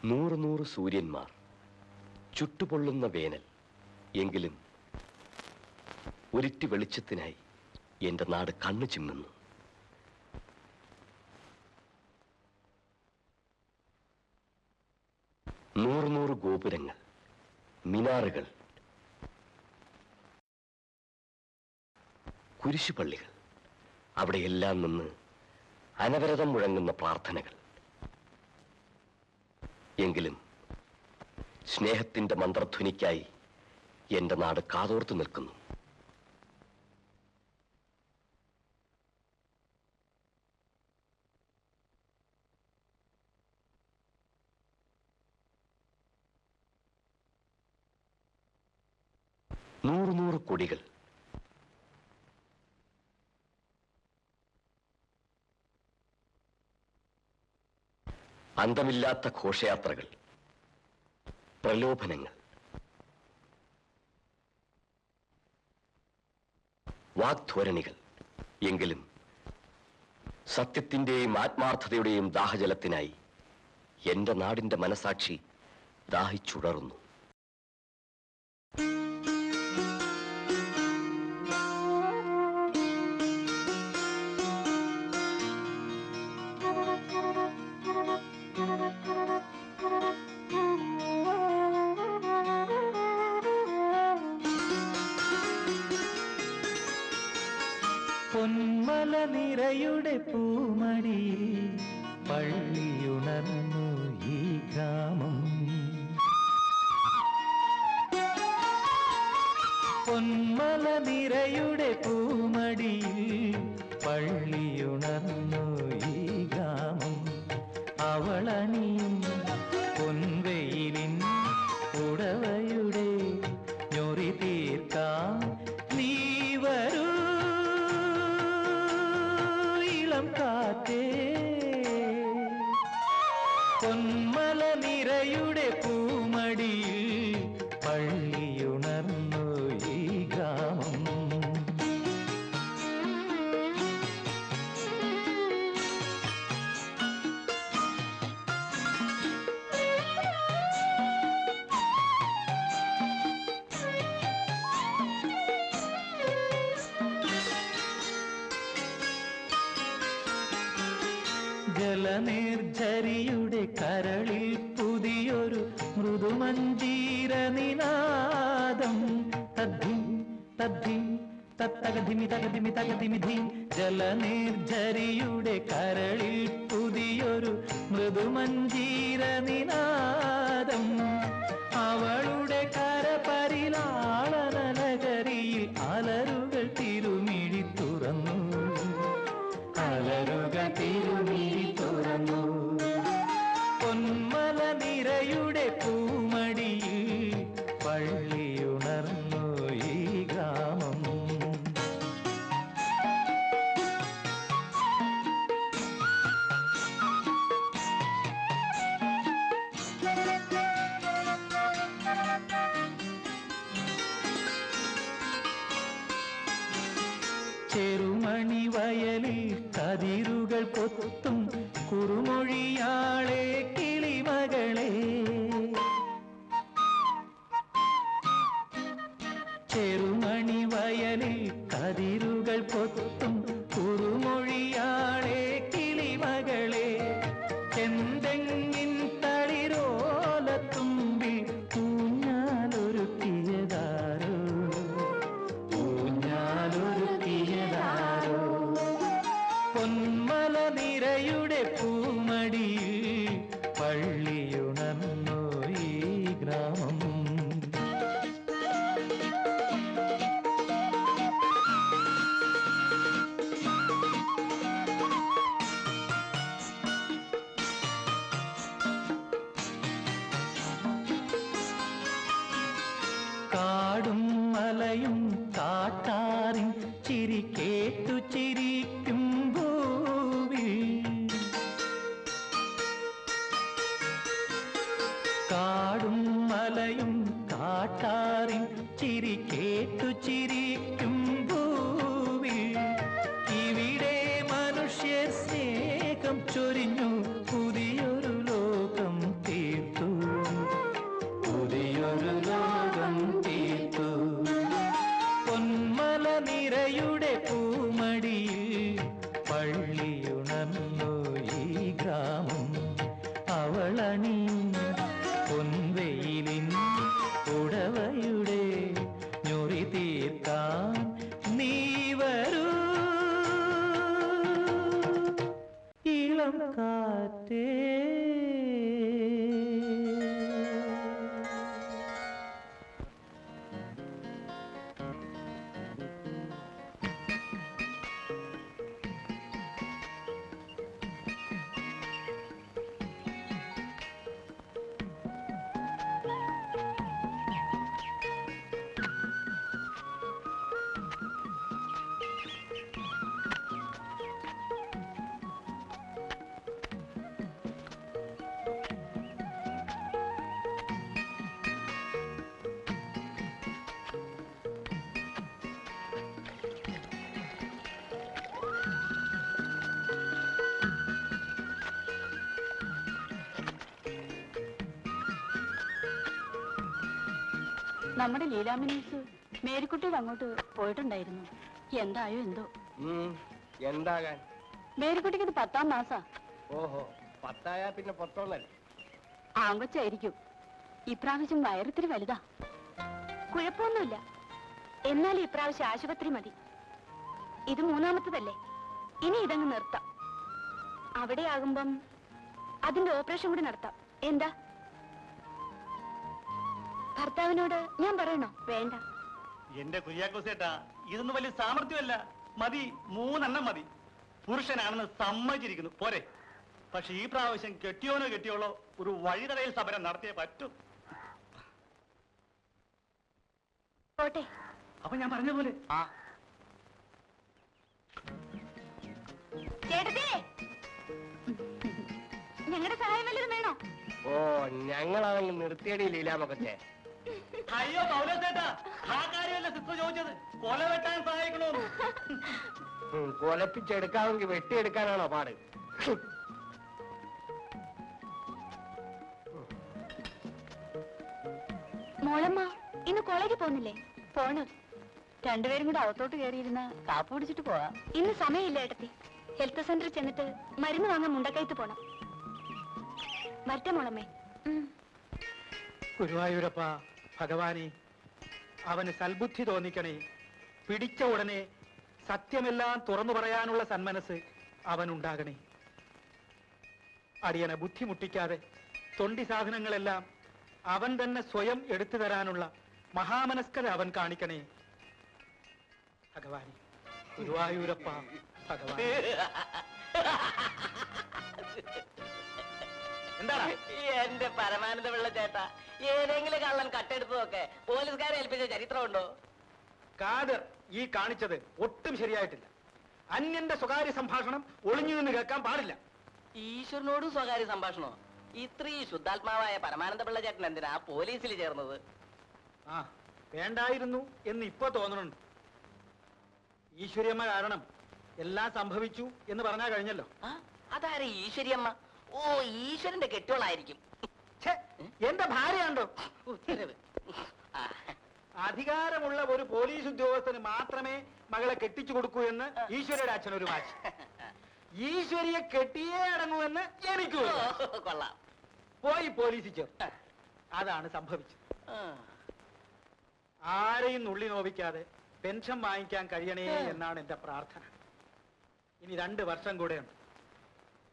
നൂറ് നൂറ് സൂര്യന്മാർ, ചുട്ടുപൊള്ളുന്ന വേനൽ. എങ്കിലും ഒരിറ്റ് വെളിച്ചത്തിനായി എന്റെ നാട് കണ്ണു ചിമ്മുന്നു. നൂറ് നൂറ് ഗോപുരങ്ങൾ, മിനാറുകൾ, കുരിശുപള്ളികൾ, അവിടെയെല്ലാം നിന്ന് അനവരതം മുഴങ്ങുന്ന പ്രാർത്ഥനകൾ. എങ്കിലും സ്നേഹത്തിന്റെ മന്ത്രധ്വനിക്കായി എന്റെ നാട് കാതോർത്തു നിൽക്കുന്നു. നൂറ് നൂറ് കൊടികൾ, അന്തമില്ലാത്ത ഘോഷയാത്രകൾ, പ്രലോഭനങ്ങൾ, വാഗ്ധോരണികൾ. എങ്കിലും സത്യത്തിന്റെയും ആത്മാർത്ഥതയുടെയും ദാഹജലത്തിനായി എന്റെ നാടിന്റെ മനസാക്ഷി ദാഹിച്ചുടറുന്നു. പൊന്മല നിരയുടെ പൂമടിയിൽ പള്ളിയുണർന്നു ഈ ഗ്രാമം. പൊന്മല നിരയുടെ പൂമടിയിൽ പള്ളിയുണർന്നു ഈ ഗ്രാമം. അവളണിയും പൊൻവെയിലിൻ ഉടവയുടെ ഞൊറി തീർക്കാം നീ വരൂ കാറ്റേ. പൊന്മല നിരയുടെ പൂമടിയിൽ പള്ളിയുണർന്നു ഈ ഗ്രാമം. ജലനിർഝരിയുടെ കരളിൽ പുതിയൊരു മൃദുമഞ്ജീര നിനാദം. തദ്ധിം തദ്ധിം തത്തകധിമി തകധിമി തകധിമി ധീം. ജലനിർഝരിയുടെ കരളിൽ പുതിയൊരു മൃദുമഞ്ജീര നിനാദം. അവളുടെ കരപരിലാളന നഗരിയിൽ അലറുകൾ തിരുമിഴി തുറന്നു. അലറുകൾ തിരുമിഴി തുറന്നു. പൊന്മല നിരയുടെ പൂമടിയിൽ പള്ളിയുണർന്നു ഈ ഗ്രാമം. ചെറുമണി വയലിൽ കതിരുകൾ കൊത്തും കുറുമൊഴിയാളെ കിളിമകളെ. ചെറുമണി വയലിൽ കതിരുകൾ കൊത്തും കുറുമൊഴിയാളെ കിളിമകളെ. എന്തെങ്ങിൻ തളിരോലത്തുമ്പിൽ ഊഞ്ഞാലൊരുക്കിയതാരോ ൂഞ്ഞാലൊരുക്കിയതാരോ. പൊന്മല നിരയുടെ പൂമടിയിൽ പള്ളിയുണർന്നു ഈ ഗ്രാമം. കാടും മലയും കാട്ടാറിൻ ചിരി കേട്ടു ചിരിക്കും ഭൂവിൽ. കാടും മലയും കാട്ടാറിൻ ചിരി കേട്ടു ചിരിക്കും ഭൂവിൽ. ഇവിടെ മനുഷ്യ സ്നേഹം ചൊരിഞ്ഞു പുതിയൊരു ലോകം തീർത്തു. കണി പൊൻവെയിലിൻ ഉടവയുടെ ഞൊറി തീർക്കാൻ നീ വരൂ ഇളം കാറ്റേ. നമ്മുടെ ലീലാമിനീസ് മേരിക്കുട്ടിയുടെ അങ്ങോട്ട് പോയിട്ടുണ്ടായിരുന്നു. എന്തായോ എന്തോ. എന്താകാൻ? മേരിക്കുട്ടിക്ക് ഇത് 10ാം മാസാ. ഓഹോ, 10 പിന്നെ 11. ആങ്കൊച്ചായിരിക്കും. ഇപ്രാവശ്യം വയറിത്തിരി വലുതാ. കുഴപ്പമൊന്നുമില്ല. എന്നാൽ ഇപ്രാവശ്യം ആശുപത്രി മതി. ഇത് 3ാമത്തതല്ലേ, ഇനി ഇതങ്ങ് നിർത്താം. അവിടെ ആകുമ്പം അതിന്റെ ഓപ്പറേഷൻ കൂടി നടത്താം. എന്താ? ഭർത്താവിനോട് ഞാൻ പറയണോ? വേണ്ട. എന്റെ കുര്യാക്കോസേട്ടാ, ഇതൊന്നും വലിയ സാമർഥ്യമല്ല. മതി, 3 മതി. പുരുഷനാണെന്ന് സമ്മതിച്ചിരിക്കുന്നു, പോരെ. പക്ഷെ ഈ പ്രാവശ്യം കെട്ടിയോനോ കെട്ടിയോളോ ഒരു വഴിതടയിൽ സമരം നടത്തിയേ പറ്റൂ. പോട്ടെ. അപ്പൊ ഞാൻ പറഞ്ഞ പോലെ ഞങ്ങളുടെ സഹായം വല്ലതും വേണോ? ഓ, ഞങ്ങളാണെങ്കിൽ നിർത്തിയടി ലീലാമൊക്കെ. അയ്യോ പൗലോസേട്ടാ, ആ കാര്യമല്ല സിസ്റ്റർ ചോദിച്ചത്. കൊല വെട്ടാൻ സഹായിക്കണോന്ന്. കൊലപ്പിച്ചെടുക്കാമെങ്കിൽ വെട്ടിയെടുക്കാനാണോ പാട്? മോളമ്മ ഇന്ന് കോളേജിൽ പോകുന്നില്ലേ? പോണം. രണ്ടുപേരും കൂടെ അകത്തോട്ട് കയറിയിരുന്ന കാപ്പ് പിടിച്ചിട്ട് പോവാം. ഇന്ന് സമയമില്ല ഏട്ടത്തി. ഹെൽത്ത് സെന്ററിൽ ചെന്നിട്ട് മരുന്ന് വാങ്ങാൻ മുണ്ടക്കയത്ത് പോണം. വരട്ടെ മോളമ്മേ. ഗുരുവായൂരപ്പ ഭഗവാനെ, അവന് സൽബുദ്ധി തോന്നിക്കണേ. പിടിച്ച ഉടനെ സത്യമെല്ലാം തുറന്നു പറയാനുള്ള സന്മനസ് അവനുണ്ടാകണേ. അടിയനെ ബുദ്ധിമുട്ടിക്കാതെ തൊണ്ടി സാധനങ്ങളെല്ലാം അവൻ തന്നെ സ്വയം എടുത്തു തരാനുള്ള മഹാമനസ്കത അവൻ കാണിക്കണേ ഭഗവാനെ. ഗുരുവായൂരപ്പ ഭഗവാനെ. എന്താണ് എന്റെ പരമാനന്ദ പിള്ള ചേട്ടാ? ഏതെങ്കിലും കള്ളൻ കട്ടെടുത്തതൊക്കെ പോലീസുകാരെ ഏൽപ്പിച്ച ചരിത്രമുണ്ടോ? കാദർ ഈ കാണിച്ചത് ഒട്ടും ശരിയായിട്ടില്ല. അന്യന്റെ സ്വകാര്യ സംഭാഷണം ഒളിഞ്ഞു നിന്ന് കേൾക്കാൻ പാടില്ല. ഈശ്വരനോടും സ്വകാര്യ സംഭാഷണോ? ഇത്രയും ശുദ്ധാത്മാവായ പരമാനന്ദ പിള്ള ചേട്ടൻ എന്തിനാ പോലീസിൽ ചേർന്നത്? ആ, വേണ്ടായിരുന്നു എന്ന് ഇപ്പൊ തോന്നുന്നുണ്ട്. ഈശ്വര്യമ്മ കാരണം എല്ലാം സംഭവിച്ചു എന്ന് പറഞ്ഞാ കഴിഞ്ഞല്ലോ. അതാരെ ഈശ്വരിയമ്മ? ഓ, ഈശ്വരന്റെ കെട്ടുകളായിരിക്കും. എന്റെ ഭാര്യയാണ്ടോ? ഉത്തരവ്. അധികാരമുള്ള ഒരു പോലീസ് ഉദ്യോഗസ്ഥന് മാത്രമേ മകളെ കെട്ടിച്ചു കൊടുക്കൂ എന്ന് ഈശ്വരയുടെ അച്ഛനൊരു വാശി. ഈശ്വരിയെ കെട്ടിയേ അടങ്ങുമെന്ന് എനിക്ക് കൊള്ളാം. പോയി പോലീസിൽ ചേർന്നു. അതാണ് സംഭവിച്ചത്. ആരെയും നുള്ളി നോവിക്കാതെ പെൻഷൻ വാങ്ങിക്കാൻ കഴിയണേ എന്നാണ് എന്റെ പ്രാർത്ഥന. ഇനി 2 വർഷം കൂടെയുണ്ട്.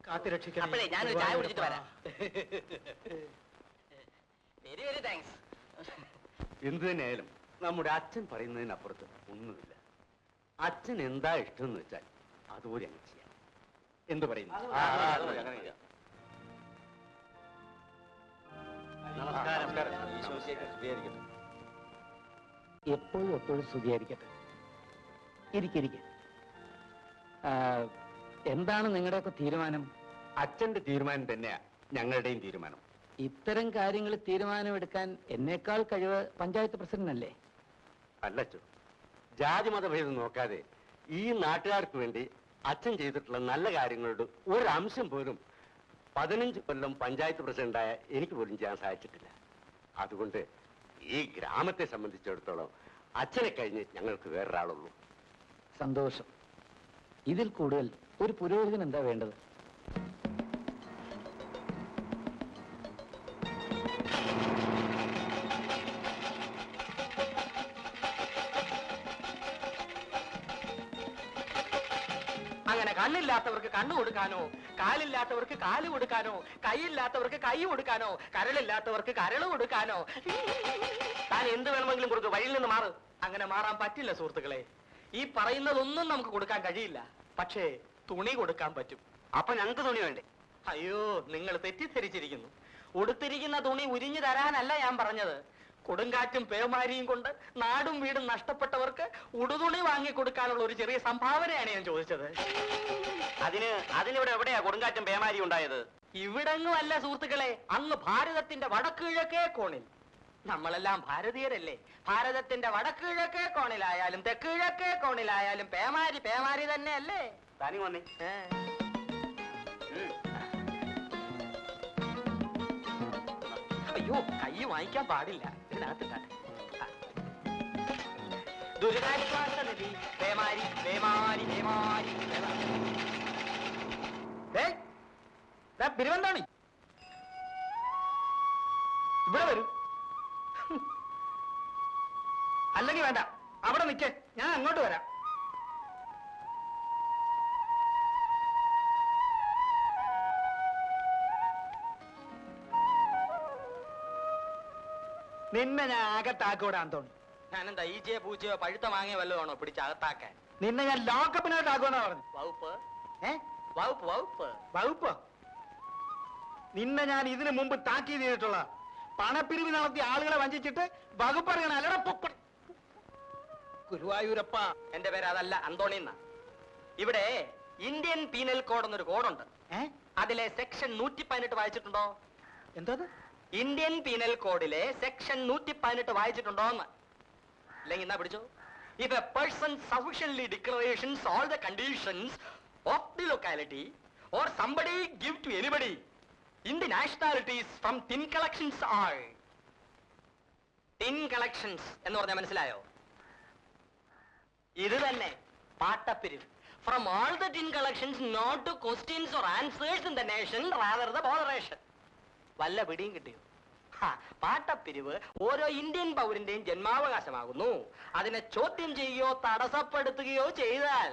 കാത്തിരക്ഷിക്കണേ. അപ്പോഴേ ഞാനൊരു ചായ കുടിച്ചിട്ട് വരാം. Very very thanks. എന്തു തന്നെയായാലും നമ്മുടെ അച്ഛൻ പറയുന്നതിനപ്പുറത്ത് ഒന്നുമില്ല. അച്ഛൻ എന്താ ഇഷ്ടം എന്ന് വെച്ചാൽ അതുപോലെ അങ്ങ് ചെയ്യാം. എന്തു പറയുന്നു? എപ്പോഴും എപ്പോഴും സ്തുതിയായിരിക്കട്ടെ. ഇരിക്കിരിക്കെ. എന്താണ് നിങ്ങളുടെയൊക്കെ തീരുമാനം? അച്ഛന്റെ തീരുമാനം തന്നെയാ ഞങ്ങളുടെയും തീരുമാനം. ഇത്തരം കാര്യങ്ങൾ തീരുമാനമെടുക്കാൻ എന്നേക്കാൾ കഴിവ് പഞ്ചായത്ത് പ്രസിഡന്റല്ലേ? അല്ലച്ചോ, ജാതിമതഭേദം നോക്കാതെ ഈ നാട്ടുകാർക്ക് വേണ്ടി അച്ഛൻ ചെയ്തിട്ടുള്ള നല്ല കാര്യങ്ങളുടെ ഒരു അംശം പോലും 15 കൊല്ലം പഞ്ചായത്ത് പ്രസിഡന്റായ എനിക്ക് പോലും ചെയ്യാൻ സാധിച്ചിട്ടില്ല. അതുകൊണ്ട് ഈ ഗ്രാമത്തെ സംബന്ധിച്ചിടത്തോളം അച്ഛനെ കഴിഞ്ഞ് ഞങ്ങൾക്ക് വേറൊരാളുള്ളൂ. സന്തോഷം. ഇതിൽ കൂടുതൽ ഒരു പുരോഹിതൻ എന്താ വേണ്ടത്? കണ്ണില്ലാത്തവർക്ക് കണ്ണു കൊടുക്കാനോ, കാലില്ലാത്തവർക്ക് കാല് കൊടുക്കാനോ, കൈയില്ലാത്തവർക്ക് കൈ കൊടുക്കാനോ, കരളില്ലാത്തവർക്ക് കരള് കൊടുക്കാനോ, താൻ എന്ത് വേണമെങ്കിലും കൊടുക്കും, വഴിയിൽ നിന്ന് മാറും. അങ്ങനെ മാറാൻ പറ്റില്ല സുഹൃത്തുക്കളെ. ഈ പറയുന്നതൊന്നും നമുക്ക് കൊടുക്കാൻ കഴിയില്ല. പക്ഷേ തുണി കൊടുക്കാൻ പറ്റും. അപ്പൊ ഞങ്ങൾക്ക് തുണി വേണ്ടേ? അയ്യോ, നിങ്ങൾ തെറ്റിദ്ധരിച്ചിരിക്കുന്നു. ഉടുത്തിരിക്കുന്ന തുണി ഉരിഞ്ഞു തരാനല്ല ഞാൻ പറഞ്ഞത്. കൊടുങ്കാറ്റും പേമാരിയും കൊണ്ട് നാടും വീടും നഷ്ടപ്പെട്ടവർക്ക് ഉടുതുണി വാങ്ങി കൊടുക്കാനുള്ള ഒരു ചെറിയ സംഭാവനയാണ് ഞാൻ ചോദിച്ചത്. അതിനിവിടെ എവിടെയാ കൊടുങ്കാറ്റും പേമാരിയും ഉണ്ടായത്? ഇവിടെങ്ങും അല്ല സുഹൃത്തുക്കളെ, അങ്ങ് ഭാരതത്തിന്റെ വടക്കിഴക്കേ കോണിൽ. നമ്മളെല്ലാം ഭാരതീയരല്ലേ? ഭാരതത്തിന്റെ വടക്കിഴക്കേ കോണിലായാലും തെക്കിഴക്കേ കോണിലായാലും പേമാരി പേമാരി തന്നെ അല്ലേ? താനി വന്നേ. അയ്യോ, കൈ വാങ്ങിക്കാൻ പാടില്ല. ഇതിനകത്തിട്ടാട്ടെ. ദുരിതാശ്വാസ നിധി പേമാരി പേമാരി പേമാരി. പിരിവന്താണി ഇവിടെ വരൂ. അല്ലെങ്കിൽ വേണ്ട, അവിടെ നിൽക്കേ, ഞാൻ അങ്ങോട്ട് വരാം. നിന്നെ ഞാൻ അകത്താക്കൂടാൻ തോന്നി. ഞാനെന്താ ഈച്ചയോ പൂച്ചയോ പഴുത്ത മാങ്ങയോ വല്ലതാണോ പിടിച്ചകത്താക്കാൻ? നിന്നെ ഞാൻ ലോക്കപ്പിനകത്താക്കുമെന്നാ പറഞ്ഞു. വകുപ്പ് ഏ വകുപ്പ് വകുപ്പ് വകുപ്പ് നിന്നെ ഞാൻ ഇതിനു മുമ്പ് താക്കീത് ചെയ്തിട്ടുള്ള പണപ്പിരിവ് നടത്തി ആളുകളെ വഞ്ചിച്ചിട്ട് വകുപ്പ് അറിയണം. അല്ലട ഗുരുവായൂരപ്പ. എന്റെ പേര് അതല്ല, അന്തോണി എന്നാ. ഇവിടെ ഇന്ത്യൻ പീനൽ കോഡ് എന്നൊരു കോഡുണ്ട്. അതിലെ സെക്ഷൻ 118 വായിച്ചിട്ടുണ്ടോ? എന്തത്? ഇന്ത്യൻ പീനൽ കോഡിലെ സെക്ഷൻ 118 വായിച്ചിട്ടുണ്ടോ എന്ന്? ഇല്ലെങ്കിൽ എന്നാ പിടിച്ചോ. If a person sufficiently declarations all the conditions of the locality or somebody give to anybody in the nationalities from tin collections are. tin collections എന്ന് പറഞ്ഞാൽ മനസ്സിലായോ? ഇത് തന്നെ പാട്ടപ്പിരിവ്. From all the tin collections, not to questions or answers in the nation, rather the botheration. വല്ല പിടിയും കിട്ടിയോ? പാട്ടപ്പിരിവ് ഓരോ Indian പൗരന്റെയും ജന്മാവകാശമാകുന്നു. അതിനെ ചോദ്യം ചെയ്യുകയോ തടസ്സപ്പെടുത്തുകയോ ചെയ്താൽ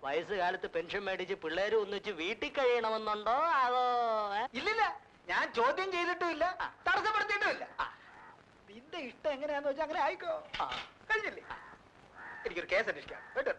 വയസ്സുകാലത്ത് പെൻഷൻ മേടിച്ച് പിള്ളേര് ഒന്നിച്ച് വീട്ടിൽ കഴിയണമെന്നുണ്ടോ? അതോ? ഇല്ലില്ല, ഞാൻ ചോദ്യം ചെയ്തിട്ടുമില്ല, തടസ്സപ്പെടുത്തിയിട്ടുമില്ല. നിന്റെ ഇഷ്ടം എങ്ങനെയാന്ന് വെച്ചാൽ അങ്ങനെ ആയിക്കോ. കഴിഞ്ഞില്ലേ? എനിക്കൊരു കേസ് അന്വേഷിക്കാം കേട്ടോ.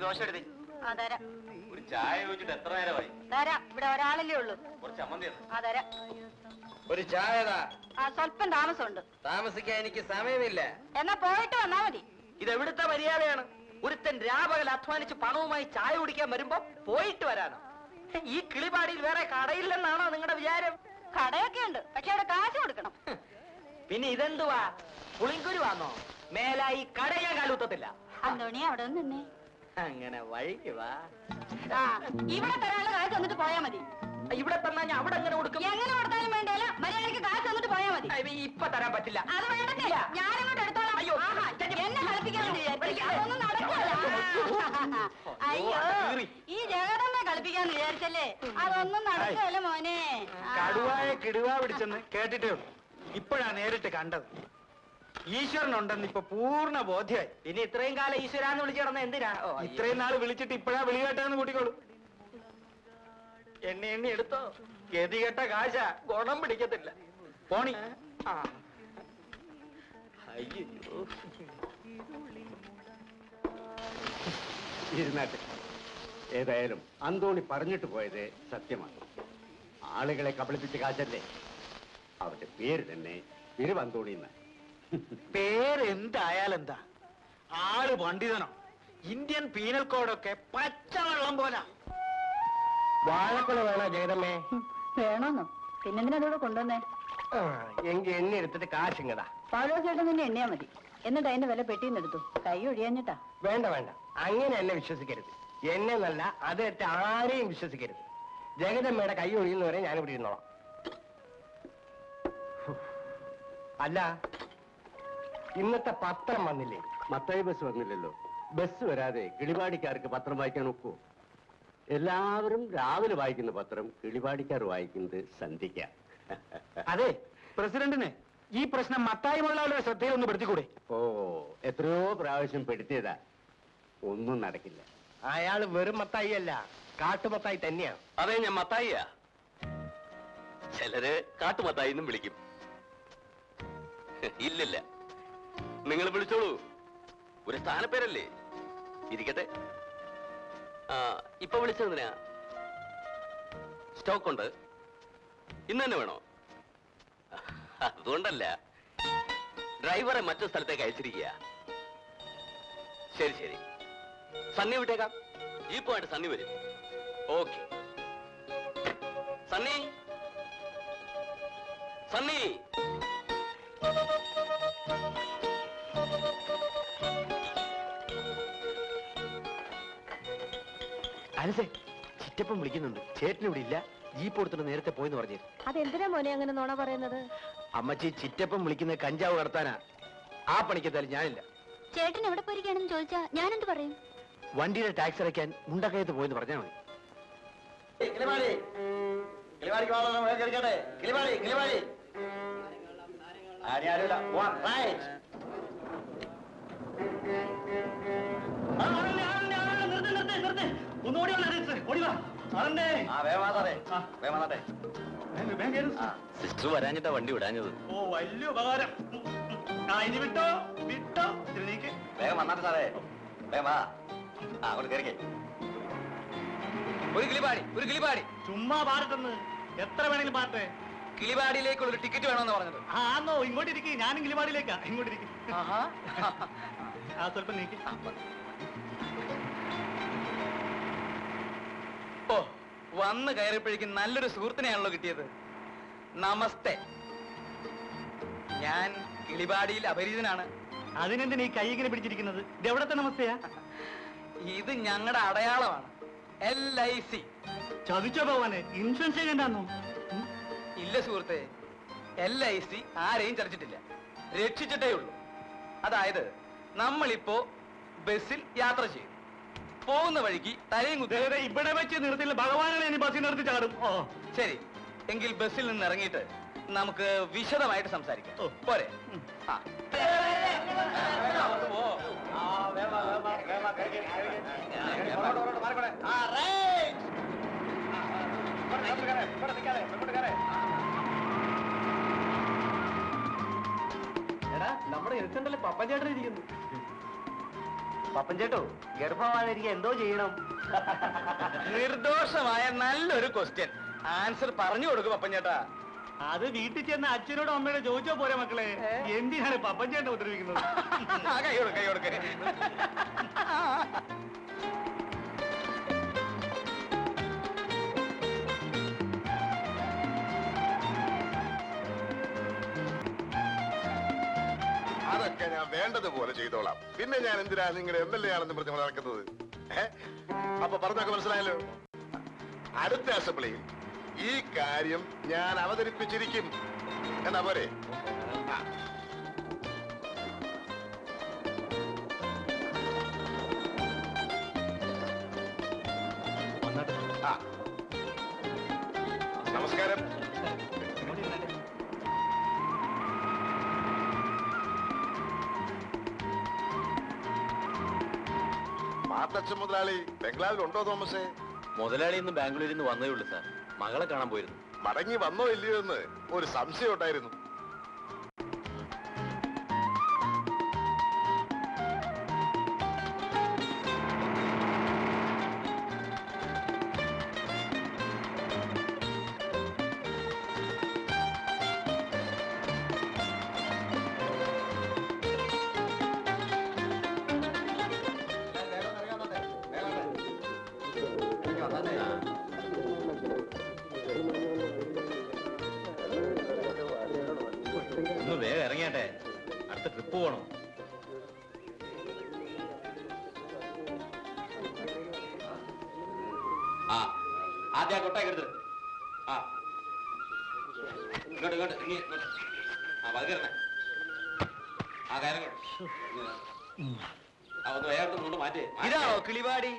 ദോശ എടുത്തേ. തരാം ഒരു ചായ ചോദിച്ചിട്ട് എത്ര നേരമായി? തരാം. ഇവിടെ ഒരാളല്ലേ ഉള്ളൂ. കുറച്ച് ചമ്മന്തി. തരാം. ഒരു ചായതാ. സ്വല്പം താമസമുണ്ട്. താമസിക്കാൻ എനിക്ക് സമയമില്ല. എന്നാ പോയിട്ട് വന്നാ മതി. ഇതെവിടുത്തെ മര്യാദയാണ്? ഒരുത്തൻ രാപകൽ അധ്വാനിച്ച് പണവുമായി ചായ കുടിക്കാൻ വരുമ്പോ പോയിട്ട് വരാനോ? ഈ കിളിപാടിയിൽ വേറെ കടയില്ലെന്നാണോ നിങ്ങളുടെ വിചാരം? കടയൊക്കെ ഉണ്ട്, പക്ഷെ അവിടെ കാശ് കൊടുക്കണം. പിന്നെ ഇതെന്തുവാ, പുളിങ്കുരുവാന്നോ? മേലായി കട ഞാൻ കാലൂത്തത്തില്ല. അന്തോണി അവിടെ നിന്നേ. അങ്ങനെ വഴിക്ക് വാ. ഇവിടെ തരാനുള്ള കാശ് തന്നിട്ട് പോയാ മതി. ഇവിടെ തന്നാ ഞാൻ അവിടെ എങ്ങനെ കൊടുക്കും? എങ്ങനെ കൊടുത്താലും വേണ്ടല്ല, മര്യാദയ്ക്ക് കാശ് തന്നിട്ട് പോയാ മതി. ഇപ്പൊ തരാൻ പറ്റില്ല. അത് വേണ്ടല്ല, ഞാനിങ്ങോട്ട് എടുത്തോളാം. അയ്യോ, എന്നെ കളിപ്പിക്കാൻ അതൊന്നും നടക്കില്ല. അയ്യോ, ഈ ജഗതമ്മ കളിപ്പിക്കാന്ന് വിചാരിച്ചല്ലേ? അതൊന്നും നടക്കില്ല മോനെ. കടുവായ കിടുവാ പിടിച്ചെന്ന് കേട്ടിട്ടേ ഉള്ളൂ, ഇപ്പോഴാ നേരിട്ട് കണ്ടത്. ഈശ്വരനുണ്ടെന്ന് ഇപ്പൊ പൂർണ്ണ ബോധ്യമായി. ഇനി ഇത്രയും കാലം ഈശ്വരാന്ന് വിളിച്ചു കിടന്ന എന്തിനാ? ഇത്രയും നാൾ വിളിച്ചിട്ട് ഇപ്പോഴാ വിളി കേട്ടെന്ന് കൂട്ടിക്കോളൂ. എണ്ണി എണ്ണി എടുത്തോ. ഗതികെട്ട കാശ, ഗുണം പിടിക്കത്തില്ല. പോണി. അയ്യോ, ഇരുന്നാട്ടെ. ഏതായാലും അന്തോണി പറഞ്ഞിട്ട് പോയത് സത്യമാണ്. ആളുകളെ കബളിപ്പിച്ച കാശല്ലേ. അവരുടെ പേര് തന്നെ തിരുവന്തോണി എന്ന്. പേരെന്തായാലെന്താ, ആള് പണ്ഡിതനോ. ഇന്ത്യൻ പീനൽ കോഡൊക്കെ പച്ചവെള്ളം പോലാ. വാഴക്കുല വേണോ ജഗതമ്മേ? വേണോന്നോ? പിന്നെന്തിനാ അതോടെ കൊണ്ടുവന്നേ? എങ്കിൽ എണ്ണി എടുത്തിട്ട് കാശിങ്ങതാ. പാലോസേട്ടൻ നിന്നെ എണ്ണിയാ മതി. എന്നിട്ട് അതിന്റെ വില പെട്ടിന്ന് എടുത്തു. കൈ ഒഴിയാഞ്ഞിട്ടാ. വേണ്ട വേണ്ട, അങ്ങനെ എന്നെ വിശ്വസിക്കരുത്. എന്നെ നല്ല അതെറ്റ് ആരെയും വിശ്വസിക്കരുത്. ജഗദമ്മയുടെ കൈ ഒഴിയുന്നവരെ ഞാനിവിടെ ഇരുന്നോളാം. അല്ല, ഇന്നത്തെ പത്രം വന്നില്ലേ? മത്തായി ബസ് വന്നില്ലല്ലോ. ബസ് വരാതെ കിളിപാടിക്കാർക്ക് പത്രം വായിക്കാൻ ഒക്കുമോ? എല്ലാവരും രാവിലെ വായിക്കുന്ന പത്രം കിളിപാടിക്കാർ വായിക്കുന്നത് സന്ധിക്ക. അതെ, പ്രസിഡന്റിന് ഈ പ്രശ്നം മത്തായി മുതലാളിയുടെ ശ്രദ്ധയിൽ ഒന്ന് പെടുത്തിക്കൂടെ? ഓ, എത്രയോ പ്രാവശ്യം പെടുത്തിയതാ, ഒന്നും നടക്കില്ല. അയാള് വെറും മത്തായി അല്ല, കാട്ടുമത്തായി തന്നെയാണ്. അതെ, ഞാൻ മത്തായിയാ. ചിലര് കാട്ടുമത്തായി എന്നും വിളിക്കും. ഇല്ലില്ല, നിങ്ങൾ വിളിച്ചോളൂ, ഒരു സ്ഥാനപ്പേരല്ലേ, ഇരിക്കട്ടെ. ഇപ്പൊ വിളിച്ചതിനാ? സ്റ്റോക്ക് ഉണ്ട്, ഇന്ന് തന്നെ വേണോ? അതുകൊണ്ടല്ല, ഡ്രൈവറെ മറ്റു സ്ഥലത്തേക്ക് അയച്ചിരിക്കുക. ശരി ശരി, സണ്ണി വിട്ടേക്കാം. ജീപ്പുമായിട്ട് സണ്ണി വരും. ഓക്കെ. സണ്ണി, സണ്ണി. അനസേ, ചിറ്റപ്പം വിളിക്കുന്നുണ്ട്. ചേട്ടൻ ഇവിടെ ഇല്ല, ജീപ്പ് കൊടുത്തിട്ട് നേരത്തെ പോയെന്ന് പറഞ്ഞു. അതെന്തിനാ മോനെ അങ്ങനെ നോണ പറയുന്നത്? അമ്മച്ചി, ചിറ്റപ്പം വിളിക്കുന്ന കഞ്ചാവ് കടത്താനാ. ആ പണിക്കെത്താലും ഞാനില്ല. ചേട്ടൻ എവിടെ പോയിരിക്കുകയാണെന്ന് ചോദിച്ചാ ഞാൻ എന്ത് പറയും? വണ്ടിയുടെ ടാക്സ് അടയ്ക്കാൻ മുണ്ടക്കയത്ത് പോയെന്ന് പറഞ്ഞാൽ മതി. സിസ്റ്റർ വരാഞ്ഞിട്ടാ വണ്ടി വിടാഞ്ഞത്. ഓ, വലിയ ഉപകാരം. ഇനി വിട്ടോ വിട്ടോ. നീക്ക് വേഗം വന്നാട്ടെ സാറേ, വേഗം വാ. അങ്ങോട്ട് കയറിക്കേ. ഒരു കിളിപാടി, ഒരു കിളിപാടി. ചുമ്മാ പാടട്ടെന്ന്, എത്ര വേണമെങ്കിലും പാട്ടെ. കിളിപാടിയിലേക്കുള്ള ഒരു ടിക്കറ്റ് വേണമെന്ന് പറഞ്ഞത്. ആന്നോ? ഇങ്ങോട്ട് ഇരിക്കും, ഞാൻ കിളിപാടിയിലേക്കാ. ഇങ്ങോട്ട് ഇരിക്കും. സ്വല്പം നീക്കി. ഓ, വന്ന് കയറിയപ്പോഴേക്കും നല്ലൊരു സുഹൃത്തിനെയാണല്ലോ കിട്ടിയത്. നമസ്തേ. ഞാൻ കിളിപാടിയിൽ അപരിചിതനാണ്. അതിനെന്തിനാ ഈ കൈ ഇങ്ങനെ പിടിച്ചിരിക്കുന്നത്? ഇത് എവിടത്തെ നമസ്തയാ? ഇത് ഞങ്ങളുടെ അടയാളമാണ്, LIC. ചതിച്ചോ ഭഗവാനെ, ഇൻഷുറൻസ് ചെയ്യണ്ടെന്നോ? ഇല്ല സുഹൃത്തെ, LIC ആരെയും ചതിച്ചിട്ടില്ല, രക്ഷിച്ചിട്ടേ ഉള്ളൂ. അതായത് നമ്മളിപ്പോ ബസ്സിൽ യാത്ര ചെയ്യും, പോകുന്ന വഴിക്ക് തലയും കുത്തി. ഇവിടെ വെച്ച് നിർത്തില്ല, ഭഗവാനാണ് ഇനി ബസ്സിൽ നിർത്തി ചാടും. ഓ ശരി, എങ്കിൽ ബസ്സിൽ നിന്ന് ഇറങ്ങിയിട്ട് നമുക്ക് വിശദമായിട്ട് സംസാരിക്കാം. പോരെ? ആ. എടാ, നമ്മുടെ എഴുത്തുണ്ടല്ലേ പപ്പൻ ചേട്ടൻ ഇരിക്കുന്നു. പപ്പൻ ചേട്ടോ, ഗർഭമായിരിക്കും എന്തോ ചെയ്യണം? നിർദോഷമായ നല്ലൊരു ക്വസ്റ്റ്യൻ. ആൻസർ പറഞ്ഞു കൊടുക്കും പപ്പൻ ചേട്ടാ. അത് വീട്ടിൽ ചെന്ന് അച്ഛനോടും അമ്മയോടും ചോദിച്ചോ പോരെ മക്കളെ, എന്തിനാണ് പപ്പൻ ചേട്ടനെ ഉപദ്രവിക്കുന്നത്? കൈ കൊടുക്ക, കൈ കൊടുക്ക. അതൊക്കെ ഞാൻ വേണ്ടതുപോലെ ചെയ്തോളാം. പിന്നെ ഞാൻ എന്തിനാ നിങ്ങളുടെ MLA ആണെന്ന് പറഞ്ഞ് നടക്കുന്നത്? അപ്പൊ പറഞ്ഞൊക്കെ മനസ്സിലായല്ലോ. അടുത്ത അസംബ്ലിയിൽ ഈ കാര്യം ഞാൻ അവതരിപ്പിച്ചിരിക്കും. എന്നാ പോരെ? നമസ്കാരം. മാത്തച്ഛൻ മുതലാളി ബംഗ്ലാവിലുണ്ടോ തോമസേ? മുതലാളി ഇന്ന് ബാംഗ്ലൂരിൽ നിന്ന് വന്നേ ഉള്ളൂ സാർ. മകളെ കാണാൻ പോയിരുന്നു. മടങ്ങി വന്നോ ഇല്ലയോ എന്ന് ഒരു സംശയം ഉണ്ടായിരുന്നു. ഒന്ന് വേഗം ഇറങ്ങിയാട്ടെ, അടുത്ത ട്രിപ്പ് പോകണം. ആദ്യം ആ കൊട്ടയൊക്കെ എടുത്ത് ആ ഇങ്ങോട്ട് ഇങ്ങോട്ട് ഇങ്ങോട്ട് ആ പതുക്കെ ആ കാര്യം ഒന്ന് വേഗം കൊണ്ട് മാറ്റേ. ഇതാണോ കിളിവാടി?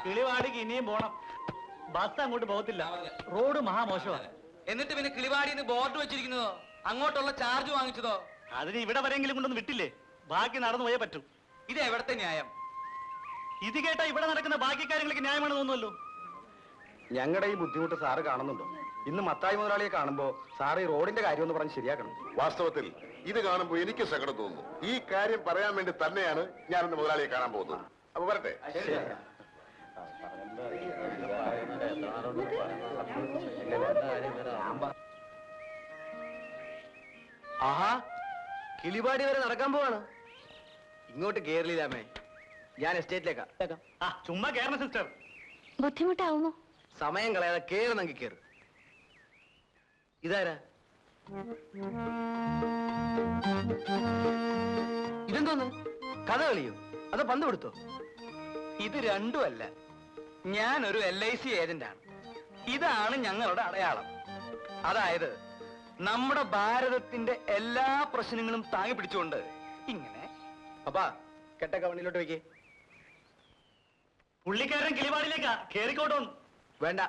കിളിവാടിക്ക് ഇനിയും പോണം. ബസ് അങ്ങോട്ട് പോകത്തില്ല, റോഡ് മഹാമോശമാണ്. എന്നിട്ട് പിന്നെ കിളിവാടിന്ന് ബോർഡ് വെച്ചിരിക്കുന്നതോ? അങ്ങോട്ടുള്ള ചാർജ് വാങ്ങിച്ചതോ? അതിന് ഇവിടെ വരെങ്കിലും കൊണ്ടൊന്ന് വിട്ടില്ലേ? ബാക്കി നടന്നു പോയേ പറ്റൂ. ഇത് എവിടത്തെ ന്യായം? ഇത് കേട്ടാ ഇവിടെ നടക്കുന്ന ബാക്കി കാര്യങ്ങൾക്ക് ന്യായമാണ് തോന്നുമല്ലോ. ഞങ്ങളുടെ ഈ ബുദ്ധിമുട്ട് സാറ് കാണുന്നുണ്ടോ? ഇന്ന് മത്തായി മുതലാളിയെ കാണുമ്പോ സാറ് ഈ റോഡിന്റെ കാര്യം ഒന്ന് പറഞ്ഞ് ശരിയാക്കണം. വാസ്തവത്തിൽ ഇത് കാണുമ്പോൾ എനിക്ക് സങ്കടം തോന്നുന്നു. ഈ കാര്യം പറയാൻ വേണ്ടി തന്നെയാണ് ഞാൻ ഇന്ന് മുതലാളിയെ കാണാൻ പോകുന്നത്. അപ്പൊ വരട്ടെ. ആഹാ, കിളിപാടി വരെ നടക്കാൻ പോവാണ്. ഇങ്ങോട്ട് കേരളീലാമേ, ഞാൻ എസ്റ്റേറ്റിലേക്കാ. ആ ചുമ്മാ കേരള സിസ്റ്റർ. ബുദ്ധിമുട്ടാവുമോ? സമയം കളയാതെ കേറണമെങ്കിൽ കേറ്. ഇതാരാ? ഇതെന്തോന്ന്? കഥ കളിയോ അതോ പന്ത് കൊടുത്തോ? ഇത് രണ്ടുമല്ല. ഞാനൊരു LIC ഏജന്റാണ്. ഇതാണ് ഞങ്ങളുടെ അടയാളം. അതായത് നമ്മുടെ ഭാരതത്തിന്റെ എല്ലാ പ്രശ്നങ്ങളും താങ്ങി പിടിച്ചുകൊണ്ട് ഇങ്ങനെ. അപ്പാ കെട്ടൊക്കെ വണ്ടിയിലോട്ട് വെക്കേ. പുള്ളിക്കാരൻ കിളിപാടിലേക്കാ കേറിക്കോട്ടോ. വേണ്ട.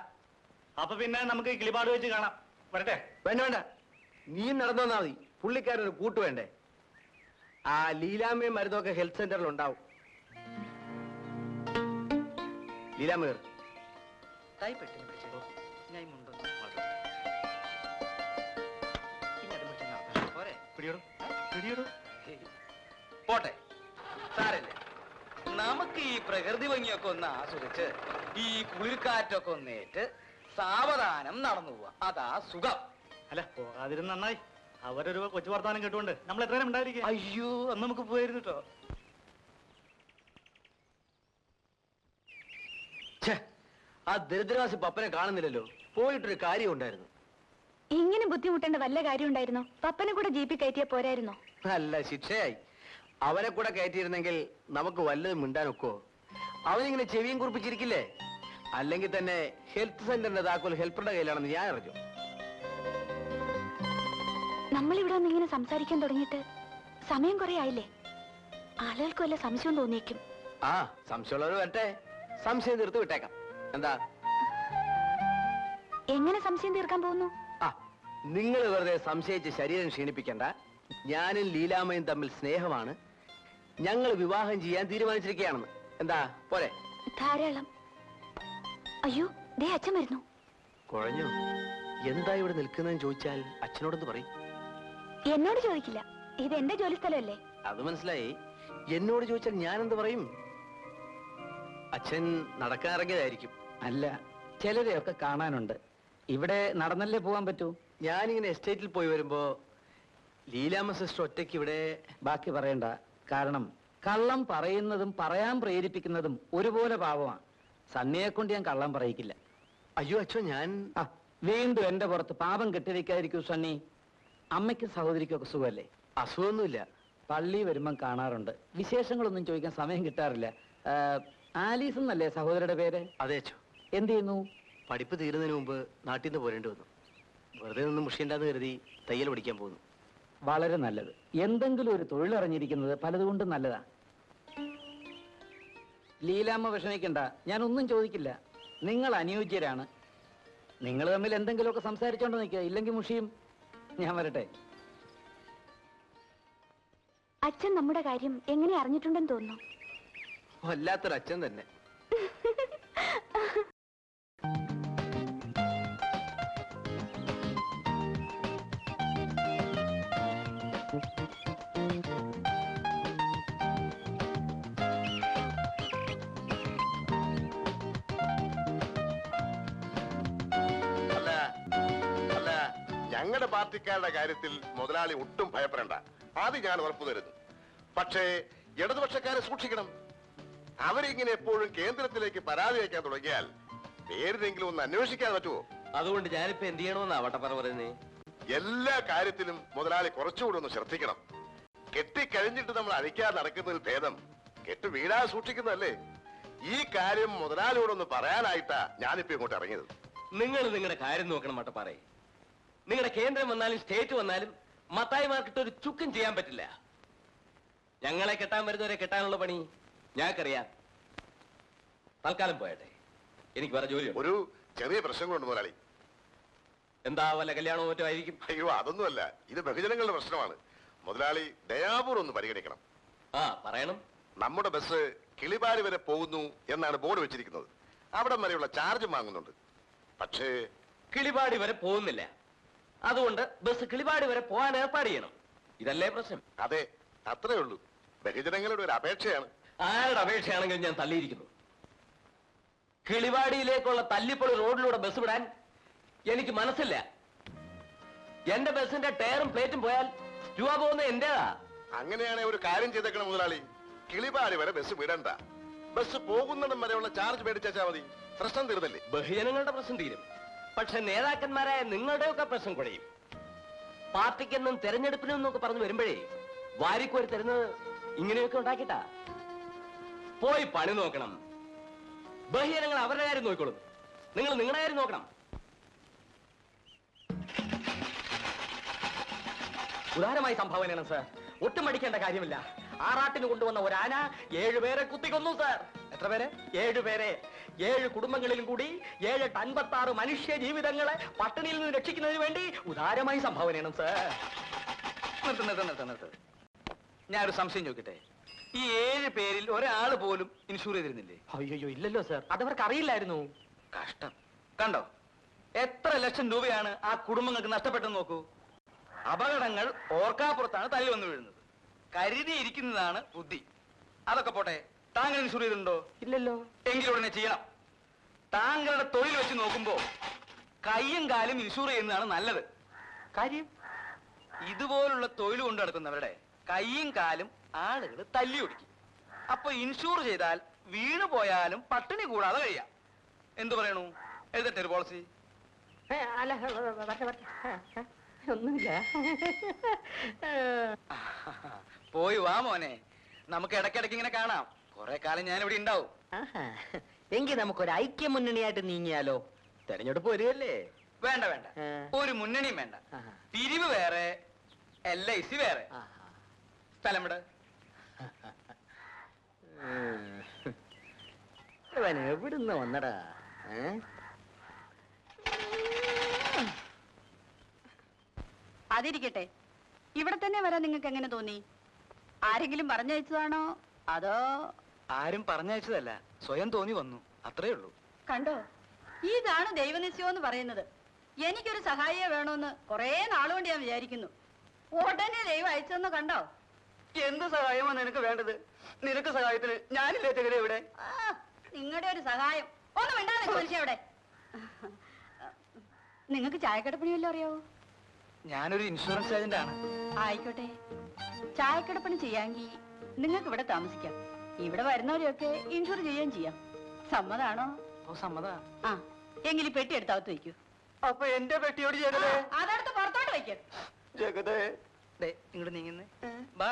അപ്പൊ പിന്നെ നമുക്ക് കിളിപാട് വെച്ച് കാണാം. വരട്ടെ. വേണ്ട വേണ്ട, നീ നടന്നു വന്നാ മതി. പുള്ളിക്കാരൊരു കൂട്ട് വേണ്ടേ? ആ ലീലാമ്മയും മരുന്നൊക്കെ ഹെൽത്ത് സെന്ററിൽ ഉണ്ടാവും. ലീലാമ്മ കേറ്. പോട്ടെ, സാരല്ല. നമുക്ക് ഈ പ്രകൃതി ഭംഗിയൊക്കെ ഒന്ന് ആസ്വദിച്ച് ഈ കുളിർക്കാറ്റൊക്കെ ഒന്നേറ്റ് സാവധാനം നടന്നു പോവാ. അതാ സുഖം. അല്ല പോകാതിരുന്ന നന്നായി. അവരൊരു കൊച്ചു വർത്താനം കേട്ടുകൊണ്ട് നമ്മൾ എത്ര നേരം ഉണ്ടായിരിക്കും. അയ്യോ, അന്ന് നമുക്ക് പോയിരുന്നു കേട്ടോ. ആ ദരിദ്രവാസി പപ്പനെ കാണുന്നില്ലല്ലോ. പോയിട്ടൊരു കാര്യം ഉണ്ടായിരുന്നു. ഇങ്ങനെ ബുദ്ധിമുട്ടേണ്ട വല്ല കാര്യം ഉണ്ടായിരുന്നോ? പപ്പനെ കൂടെ ജീപ്പിൽ കയറ്റിയാ പോരായിരുന്നോ? നല്ല ശിക്ഷയായി. അവനെ കൂടെ കയറ്റിയിരുന്നെങ്കിൽ നമുക്ക് വല്ലതും മിണ്ടാനൊക്കോ? അവനിങ്ങനെ ചെവിയും കുറിപ്പിച്ചിരിക്കില്ലേ? അല്ലെങ്കിൽ തന്നെ ഹെൽത്ത് സെന്ററിന്റെ താക്കോൽ ഹെൽപ്പറുടെ കയ്യിലാണെന്ന് ഞാൻ അറിഞ്ഞു. നമ്മളിവിടെ വന്ന് ഇങ്ങനെ സംസാരിക്കാൻ തുടങ്ങിയിട്ട് സമയം കുറെ ആയില്ലേ? ആളുകൾക്ക് വല്ല സംശയം തോന്നിയേക്കും. ആ, സംശയമുള്ളവർ വരട്ടെ. സംശയം തീർത്ത് വിട്ടേക്കാം. എന്താ? എങ്ങനെ സംശയം തീർക്കാൻ പോകുന്നു? ആ, നിങ്ങൾ വെറുതെ സംശയിച്ച് ശരീരം ക്ഷീണിപ്പിക്കണ്ട. ഞാനും ലീലാമ്മയും തമ്മിൽ സ്നേഹമാണ്. ഞങ്ങൾ വിവാഹം ചെയ്യാൻ തീരുമാനിച്ചിരിക്കുകയാണെന്ന്. എന്താ പോരെ? ധാരാളം. അയ്യോ, ദേ അച്ഛൻ വരുന്നു. കുഴഞ്ഞു. എന്താ ഇവിടെ നിൽക്കുന്നതെന്ന് ചോദിച്ചാൽ അച്ഛനോടൊന്ന് പറയും. എന്നോട് ചോദിക്കില്ല, ഇത് എന്റെ ജോലി സ്ഥലമല്ലേ. അത് മനസ്സിലായി. എന്നോട് ചോദിച്ചാൽ ഞാൻ എന്ത് പറയും? അച്ഛൻ നടക്കാൻ ഇറങ്ങിയതായിരിക്കും. അല്ല, ചിലരെയൊക്കെ കാണാനുണ്ട്. ഇവിടെ നടന്നല്ലേ പോകാൻ പറ്റൂ. ഞാനിങ്ങനെ എസ്റ്റേറ്റിൽ പോയി വരുമ്പോ ലീലാമ്മ സിസ്റ്റർ ഒറ്റയ്ക്ക് ഇവിടെ. ബാക്കി പറയണ്ട. കാരണം കള്ളം പറയുന്നതും പറയാൻ പ്രേരിപ്പിക്കുന്നതും ഒരുപോലെ പാവമാണ്. സണ്ണിയെ കൊണ്ട് ഞാൻ കള്ളം പറയിക്കില്ല. അയ്യോ അച്ഛോ, ഞാൻ വീണ്ടും എന്റെ പുറത്ത് പാപം കെട്ടിവെക്കാതിരിക്കൂ സണ്ണി. അമ്മയ്ക്കും സഹോദരിക്കും ഒക്കെ സുഖമല്ലേ? അസുഖമൊന്നുമില്ല. പള്ളി വരുമ്പം കാണാറുണ്ട്. വിശേഷങ്ങളൊന്നും ചോദിക്കാൻ സമയം കിട്ടാറില്ല. ആലീസ് എന്നല്ലേ സഹോദരിയുടെ പേര്? അതെ അച്ഛോ. എന്ത് ചെയ്യുന്നു? പഠിപ്പ് തീരുന്നതിന് മുമ്പ് നാട്ടിൽ നിന്ന് പോരേണ്ടി വന്നു. വെറുതെ ഒന്നും മുഷിയണ്ടെന്ന് കരുതി തയ്യൽ പഠിക്കാൻ പോകുന്നു. വളരെ നല്ലത്. എന്തെങ്കിലും ഒരു തൊഴിലറിഞ്ഞിരിക്കുന്നത് പലതുകൊണ്ടും നല്ലതാ. ലീലാമ്മ വിഷമിക്കണ്ട, ഞാനൊന്നും ചോദിക്കില്ല. നിങ്ങൾ അനുയോജ്യരാണ്. നിങ്ങൾ തമ്മിൽ എന്തെങ്കിലുമൊക്കെ സംസാരിച്ചോണ്ട് നിൽക്കുക, ഇല്ലെങ്കിൽ മുഷിയും. ഞാൻ വരട്ടെ. അച്ഛൻ നമ്മുടെ കാര്യം എങ്ങനെ അറിഞ്ഞിട്ടുണ്ടെന്ന് തോന്നുന്നു. വല്ലാത്തൊരു അച്ഛൻ തന്നെ. ഞങ്ങളുടെ പാർട്ടിക്കാരുടെ കാര്യത്തിൽ മുതലാളി ഒട്ടും ഭയപ്പെടേണ്ട. അത് ഞാൻ ഉറപ്പു തരുന്നു. പക്ഷേ ഇടതുപക്ഷക്കാരെ സൂക്ഷിക്കണം. അവരിങ്ങനെ എപ്പോഴും കേന്ദ്രത്തിലേക്ക് പരാതി അയക്കാൻ തുടങ്ങിയാൽ പേരിനെങ്കിലും ഒന്ന് അന്വേഷിക്കാൻ പറ്റുമോ? അതുകൊണ്ട് ഞാനിപ്പോ എന്ത് ചെയ്യണമെന്നാ വട്ടപ്പറ പറയുന്നേ? എല്ലാ കാര്യത്തിലും മുതലാളി കുറച്ചുകൂടി ഒന്ന് ശ്രദ്ധിക്കണം. കെട്ടിക്കഴിഞ്ഞിട്ട് നമ്മൾ അഴിക്കാതെ നടക്കുന്നതിൽ ഭേദം കെട്ട് വീഴാതെ സൂക്ഷിക്കുന്നതല്ലേ. ഈ കാര്യം മുതലാളിയോടൊന്ന് പറയാനായിട്ടാ ഞാനിപ്പോ ഇങ്ങോട്ട് ഇറങ്ങിയത്. നിങ്ങൾ നിങ്ങളുടെ കാര്യം നോക്കണം മട്ടപ്പാറേ. നിങ്ങളുടെ കേന്ദ്രം വന്നാലും സ്റ്റേറ്റ് വന്നാലും മത്തായിമാർക്കിട്ട് ഒരു ചുക്കും ചെയ്യാൻ പറ്റില്ല. ഞങ്ങളെ കെട്ടാൻ വരുന്നവരെ കെട്ടാനുള്ള പണി ഞങ്ങൾക്കറിയാം. തൽക്കാലം പോയട്ടെ, എനിക്ക് വേറെ ജോലിയുണ്ട്. ഒരു ചെറിയ പ്രശ്നങ്ങളുണ്ട് മുതലാളി. എന്താ വല്ല കല്യാണവും മറ്റോ ആയിരിക്കും? അയ്യോ, അതൊന്നുമല്ല, ഇത് ബഹുജനങ്ങളുടെ പ്രശ്നമാണ്. മുതലാളി ദയാപൂർവ്വം ഒന്ന് പരിഗണിക്കണം. ആ പറയണം. നമ്മുടെ ബസ് കിളിപാടി വരെ പോകുന്നു എന്നാണ് ബോർഡ് വെച്ചിരിക്കുന്നത്. അവിടെ വരെയുള്ള ചാർജ് വാങ്ങുന്നുണ്ട്. പക്ഷേ കിളിപാടി വരെ പോകുന്നില്ല. അതുകൊണ്ട് ബസ് കിളിപാടി വരെ പോകാൻ ഏർപ്പാട് ചെയ്യണം. ഇതല്ലേ പ്രശ്നം? അതെ, അത്രേ ഉള്ളൂ. ബഹുജനങ്ങളുടെ ഒരു അപേക്ഷയാണ്. ആരുടെ അപേക്ഷയാണെങ്കിൽ ഞാൻ തള്ളിയിരിക്കുന്നു. കിളിവാടിയിലേക്കുള്ള തല്ലിപ്പൊളി റോഡിലൂടെ ബസ് വിടാൻ എനിക്ക് മനസ്സില്ല. എന്റെ ബസിന്റെ ടയറും പ്ലേറ്റും പോയാൽ രൂപ പോകുന്ന എന്റേതാ. അങ്ങനെയാണെ ഒരു കാര്യം ചെയ്തേക്കണം മുതലാളി. കിളിപാടി വരെ ബസ് വിടണ്ട. ബസ് പോകുന്നിടം വരെയുള്ള ചാർജ് മേടിച്ചാൽ മതി. പ്രശ്നം തീർന്നല്ലേ? ബഹുജനങ്ങളുടെ പ്രശ്നം തീരും. പക്ഷെ നേതാക്കന്മാരായ നിങ്ങളുടെയൊക്കെ പ്രശ്നം കുഴയും. പാർട്ടിക്കെന്നും തെരഞ്ഞെടുപ്പിനും എന്നൊക്കെ പറഞ്ഞു വരുമ്പോഴേ വാരിക്കോരി തരുന്നത് ഇങ്ങനെയൊക്കെ ഉണ്ടാക്കിട്ടാ. പോയി പണി നോക്കണം. ബഹുജനങ്ങൾ അവരുടെ കാര്യം നോക്കിക്കോളും. നിങ്ങൾ നിങ്ങളുടെ കാര്യം നോക്കണം. ഉദാരമായി സംഭാവനയാണ് സാർ. ഒട്ടും മടിക്കേണ്ട കാര്യമില്ല. ആറാട്ടിന് കൊണ്ടുവന്ന ഒരു ആന 7 പേരെ കുത്തിക്കൊന്നു സാർ. എത്ര പേരെ? 7 പേരെ. 7 കുടുംബങ്ങളിലും കൂടി 7 56 മനുഷ്യ ജീവിതങ്ങളെ പട്ടിണിയിൽ നിന്ന് രക്ഷിക്കുന്നതിന് വേണ്ടി ഉദാരമായി സംഭാവനയാണ് സാർ. നിർത്ത്. ഞാനൊരു സംശയം ചോദിക്കട്ടെ. ഈ 7 പേരിൽ ഒരാൾ പോലും ഇൻഷൂർ ചെയ്തിരുന്നില്ലേ? അയ്യോ ഇല്ലല്ലോ സാർ, അതവർക്ക് അറിയില്ലായിരുന്നു. കഷ്ടം. കണ്ടോ എത്ര ലക്ഷം രൂപയാണ് ആ കുടുംബങ്ങൾക്ക് നഷ്ടപ്പെട്ടെന്ന് നോക്കൂ. അപകടങ്ങൾ ഓർക്കാപ്പുറത്താണ് തല്ലി വന്നു വീഴുന്നത്. കരുതിയിരിക്കുന്നതാണ് ബുദ്ധി. അതൊക്കെ പോട്ടെ, താങ്കൾ ഇൻഷൂർ ചെയ്തിട്ടുണ്ടോ? ഇല്ലല്ലോ. എങ്കിലും ഉടനെ ചെയ്യണം. താങ്കളുടെ തൊഴിൽ വെച്ച് നോക്കുമ്പോ കയ്യും കാലും ഇൻഷൂർ ചെയ്യുന്നതാണ് നല്ലത്. കാര്യം ഇതുപോലുള്ള തൊഴിൽ കൊണ്ട് നടക്കുന്നവരുടെ കയ്യും കാലും ആളുകൾ തല്ലി ഒടിക്കും. അപ്പൊ ഇൻഷൂർ ചെയ്താൽ വീണു പോയാലും പട്ടിണി കൂടാതെ കഴിയാം. എന്തു പറയണു? എഴുതട്ടെ ഒരു പോളിസി? അല്ല ഒന്നുമില്ല. പോയി വാ മോനെ, നമുക്ക് ഇടയ്ക്കിടയ്ക്ക് ഇങ്ങനെ കാണാം. കുറെ കാലം ഞാൻ ഇവിടെ ഉണ്ടാവും. എങ്കിൽ നമുക്കൊരു ഐക്യ മുന്നണിയായിട്ട് നീങ്ങിയാലോ? തെരഞ്ഞെടുപ്പ് വരികയല്ലേ? വേണ്ട ഒരു മുന്നണിയും വേണ്ട. പിരിവ് വേറെ, LIC വേറെ. സ്ഥലം ഇവിടെ. എവിടുന്ന് വന്നടാ? അതിരിക്കട്ടെ, ഇവിടെ തന്നെ വരാൻ നിങ്ങൾക്ക് എങ്ങനെ തോന്നി? ആരെങ്കിലും പറഞ്ഞയച്ചതാണോ അതോ? ആരും പറഞ്ഞയച്ചതല്ല, സ്വയം തോന്നി വന്നു, അത്രേ ഉള്ളൂ. കണ്ടോ, ഇതാണ് ദൈവനിശ്ചയം എന്ന് പറയുന്നത്. എനിക്കൊരു സഹായിയെ വേണമെന്ന് കുറെ നാളുകൊണ്ട് ഞാൻ വിചാരിക്കുന്നു. ഉടനെ ദൈവം അയച്ചെന്ന് കണ്ടോ? എന്ത് സഹായമാണ് നിനക്ക് വേണ്ടത്? നിനക്ക് സഹായത്തിന് ഞാനില്ലേ ചെകരെ ഇവിടെ? നിങ്ങളുടെ ഒരു സഹായം ഒന്നും വേണ്ടാതെ മനുഷ്യ അവിടെ. നിങ്ങൾക്ക് ചായക്കടപ്പണി വല്ലതും അറിയാവോ? ഞാനൊരു ഇൻഷുറൻസ് ഏജന്റ് ആണ്. ആയിക്കോട്ടെ, ചായക്കടപ്പണി ചെയ്യാമെങ്കിൽ നിങ്ങൾക്ക് ഇവിടെ താമസിക്കാം. ഇവിടെ വരുന്നവരെയൊക്കെ ഇൻഷുർ ചെയ്യുകയും ചെയ്യാം. സമ്മതാണോ? ഓ സമ്മത. ആ എങ്കിൽ ഈ പെട്ടി എടുത്തകത്ത് വയ്ക്കൂ. അപ്പൊ എന്റെ പെട്ടിയോട് ജഗതേ. അതെടുത്ത് പുറത്തോട്ട് വയ്ക്കും. ജഗതേ ഇങ്ങോട്ട് നീങ്ങുന്നേ. ബാ.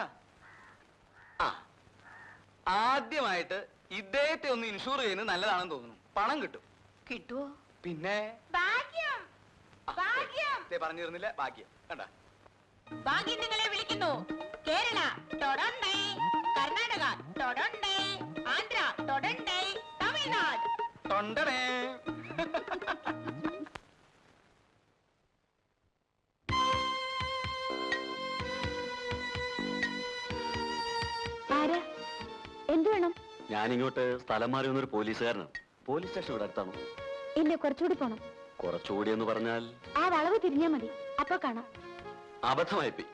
ആദ്യമായിട്ട് ഇദ്ദേഹത്തെ ഒന്ന് ഇൻഷൂർ ചെയ്യുന്നത് നല്ലതാണെന്ന് തോന്നുന്നു. പണം കിട്ടും. കിട്ടുവോ? പിന്നെ ഭാഗ്യം, ഭാഗ്യം. പറഞ്ഞു തരുന്നില്ല. ഭാഗ്യം കണ്ട. ഭാഗ്യം നിങ്ങളെ വിളിക്കുന്നു. കേരള ടൊടണ്ടേ, കർണാടക ടൊടണ്ടേ, ആന്ധ്ര ടൊടണ്ടേ, തമിഴ്നാട് തൊണ്ടണേ. ആരാ? എന്ത് വേണം? ഞാനിങ്ങോട്ട് സ്ഥലം മാറി വന്നൊരു പോലീസുകാരനാണ്. പോലീസ് സ്റ്റേഷൻ ഇവിടെ അടുത്താണ്. ഇല്ല, കുറച്ചുകൂടി പോണം. കുറച്ചുകൂടി എന്ന് പറഞ്ഞാൽ ആ വളവ് തിരിഞ്ഞാ മതി, അപ്പൊ കാണാം. അബദ്ധമായിപ്പോയി.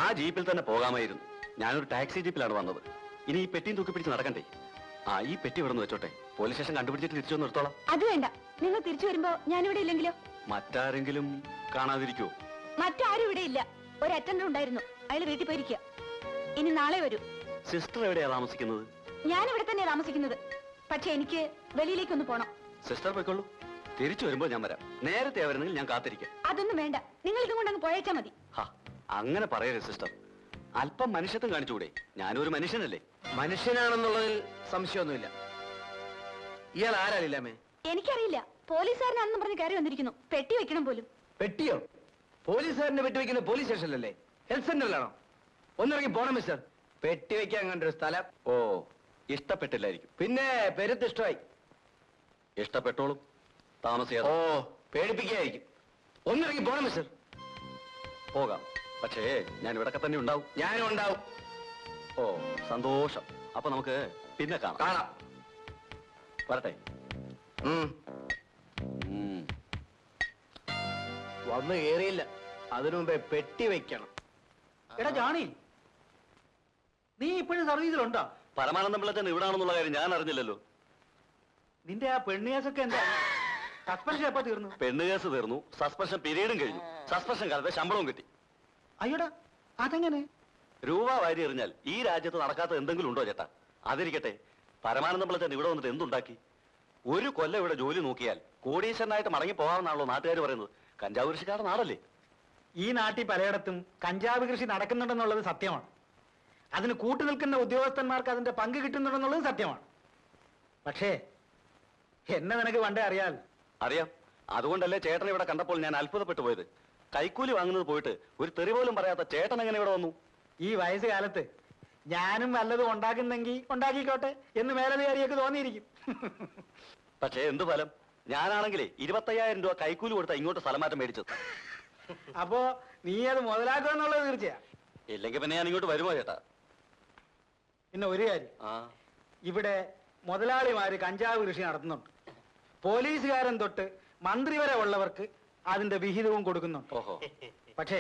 ആ ജീപ്പിൽ തന്നെ പോകാമായിരുന്നു. ഞാനൊരു ടാക്സി ജീപ്പിലാണ് വന്നത്. ഇനി ഈ പെട്ടിയും തൂക്കി പിടിച്ച് നടക്കണ്ടേ? ഈ പെട്ടി ഇവിടെ നിന്ന് വെച്ചോട്ടെ. പോലീസ് സ്റ്റേഷൻ കണ്ടുപിടിച്ചിട്ട് തിരിച്ചു വന്ന് നിർത്തോളാം. അത് വേണ്ട. നിങ്ങൾ തിരിച്ചു വരുമ്പോ ഞാനിവിടെ ഇല്ലെങ്കിലോ? മറ്റാരെങ്കിലും കാണാതിരിക്കുവോ? മറ്റാരും ഇവിടെ ഇല്ല. ഒരു അറ്റൻഡർ ഉണ്ടായിരുന്നു, അയാൾ വീട്ടിൽ പോയിരിക്കുക. ഇനി നാളെ വരൂ. സിസ്റ്റർ എവിടെയാ താമസിക്കുന്നത്? ഞാനിവിടെ തന്നെ താമസിക്കുന്നത്. പക്ഷെ എനിക്ക് വെളിയിലേക്കൊന്ന് പോണം. സിസ്റ്റർ പോയിക്കോളൂ. തിരിച്ചു വരുമ്പോൾ ഞാൻ വരാം. നേരത്തെ വരുന്നെങ്കിൽ ഞാൻ കാത്തിരിക്കാം. അതൊന്നും വേണ്ട, നിങ്ങൾ ഇതും കൊണ്ട് അങ്ങ് പോയേച്ചാ മതി. അങ്ങനെ പറയരുത് സിസ്റ്റർ. അല്പം മനുഷ്യത്വം കാണിച്ചുകൂടെ? ഞാനൊരു മനുഷ്യനല്ലേ? മനുഷ്യനാണെന്നുള്ളതിൽ സംശയമൊന്നുമില്ല. ഇയാൾ ആരാളില്ലാമേ? എനിക്കറിയില്ല. പോലീസുകാരനാണെന്ന് പറഞ്ഞ് കയറി വന്നിരിക്കുന്നു. പെട്ടി വെക്കണം പോലും. പെട്ടിയോ? പോലീസുകാരനെ പെട്ടി വെക്കുന്ന പോലീസ് സ്റ്റേഷനിലല്ലേ? ഹെൽത്ത് സെന്ററിലാണോ? ഒന്നിറങ്ങി പോണം മിസ്റ്റർ. പെട്ടി വെക്കാൻ കണ്ടൊരു സ്ഥലം. ഓ, ഇഷ്ടപ്പെട്ടില്ലായിരിക്കും. പിന്നെ പെരുത്ത് ഇഷ്ടമായി. ഇഷ്ടപ്പെട്ടോളും, താമസിയാതെ. ഓ, പേടിപ്പിക്കായിരിക്കും. ഒന്നിറങ്ങി പോണം മിസ്റ്റർ. പോകാം, പക്ഷേ ഞാൻ ഇവിടൊക്കെ തന്നെ ഉണ്ടാവും. ഞാനും ഉണ്ടാവും. ഓ, സന്തോഷം. അപ്പൊ നമുക്ക് പിന്നെ കാണാം. കാണാം. വരട്ടെ. ഉം. വന്ന് കേറിയില്ല, അതിനു മുമ്പേ പെട്ടി വെക്കണം. എടാ ജാണി, നീ ഇപ്പോഴും സർവീസിലുണ്ടോ? പരമാനന്ദം പിള്ളച്ചൻ ഇവിടാണെന്നുള്ള കാര്യം ഞാൻ അറിഞ്ഞില്ലല്ലോ. നിന്റെ ആ പെണ്ണുകേസൊക്കെ എന്താ? സസ്പെൻഷൻ എപ്പോ തീർന്നു? പെണ്ണുകേസ് തീർന്നു, സസ്പെൻഷൻ പീരീഡും കഴിഞ്ഞു. സസ്പെൻഷൻ കാലത്തെ ശമ്പളവും കിട്ടി. അയ്യോടാ, അതെങ്ങനെ? രൂപ വാരി എറിഞ്ഞാൽ ഈ രാജ്യത്ത് നടക്കാത്ത എന്തെങ്കിലും ഉണ്ടോ ചേട്ടാ? അതിരിക്കട്ടെ, പരമാനന്ദം പിള്ളച്ചൻ ഇവിടെ വന്നിട്ട് എന്തുണ്ടാക്കി? ഒരു കൊല്ലം ഇവിടെ ജോലി നോക്കിയാൽ കോടീശ്വരനായിട്ട് മടങ്ങി പോകാമെന്നാണല്ലോ നാട്ടുകാർ പറയുന്നത്. കഞ്ചാവ് കൃഷിക്കാരുടെ നാടല്ലേ? ഈ നാട്ടിൽ പലയിടത്തും കഞ്ചാവ് കൃഷി നടക്കുന്നുണ്ടെന്നുള്ളത് സത്യമാണ്. അതിന് കൂട്ടുനിൽക്കുന്ന ഉദ്യോഗസ്ഥന്മാർക്ക് അതിന്റെ പങ്ക് കിട്ടുന്നുണ്ടെന്നുള്ളത് സത്യമാണ്. പക്ഷേ എന്നെ നിനക്ക് പണ്ടേ അറിയാൽ. അറിയാം. അതുകൊണ്ടല്ലേ ചേട്ടൻ ഇവിടെ കണ്ടപ്പോൾ ഞാൻ അത്ഭുതപ്പെട്ടു പോയത്. കൈക്കൂലി വാങ്ങുന്നത് പോയിട്ട് ഒരു തെറി പോലും പറയാത്ത ചേട്ടൻ എങ്ങനെ ഇവിടെ വന്നു? ഈ വയസ്സുകാലത്ത് ഞാനും വല്ലതും ഉണ്ടാക്കുന്നെങ്കിൽ ഉണ്ടാക്കിക്കോട്ടെ എന്ന് മേലധികാരിയൊക്കെ തോന്നിയിരിക്കും. പക്ഷേ എന്ത് ഫലം? ഞാനാണെങ്കിലേ 25,000 രൂപ കൈക്കൂലി കൊടുത്താ ഇങ്ങോട്ട് സ്ഥലമാറ്റം മേടിച്ചത്. അപ്പോ നീ അത് മുതലാക്കുമെന്നുള്ളത് തീർച്ചയാ. ഇല്ലെങ്കിൽ പിന്നെ ഞാൻ ഇങ്ങോട്ട് വരുമോ ചേട്ടാ? പിന്നെ ഒരു കാര്യം, ആ, ഇവിടെ മുതലാളിമാര് കഞ്ചാവ് കൃഷി നടത്തുന്നുണ്ട്. പോലീസുകാരൻ തൊട്ട് മന്ത്രി വരെ ഉള്ളവർക്ക് അതിന്റെ വിഹിതവും കൊടുക്കുന്നുണ്ട്. ഓഹോ. പക്ഷേ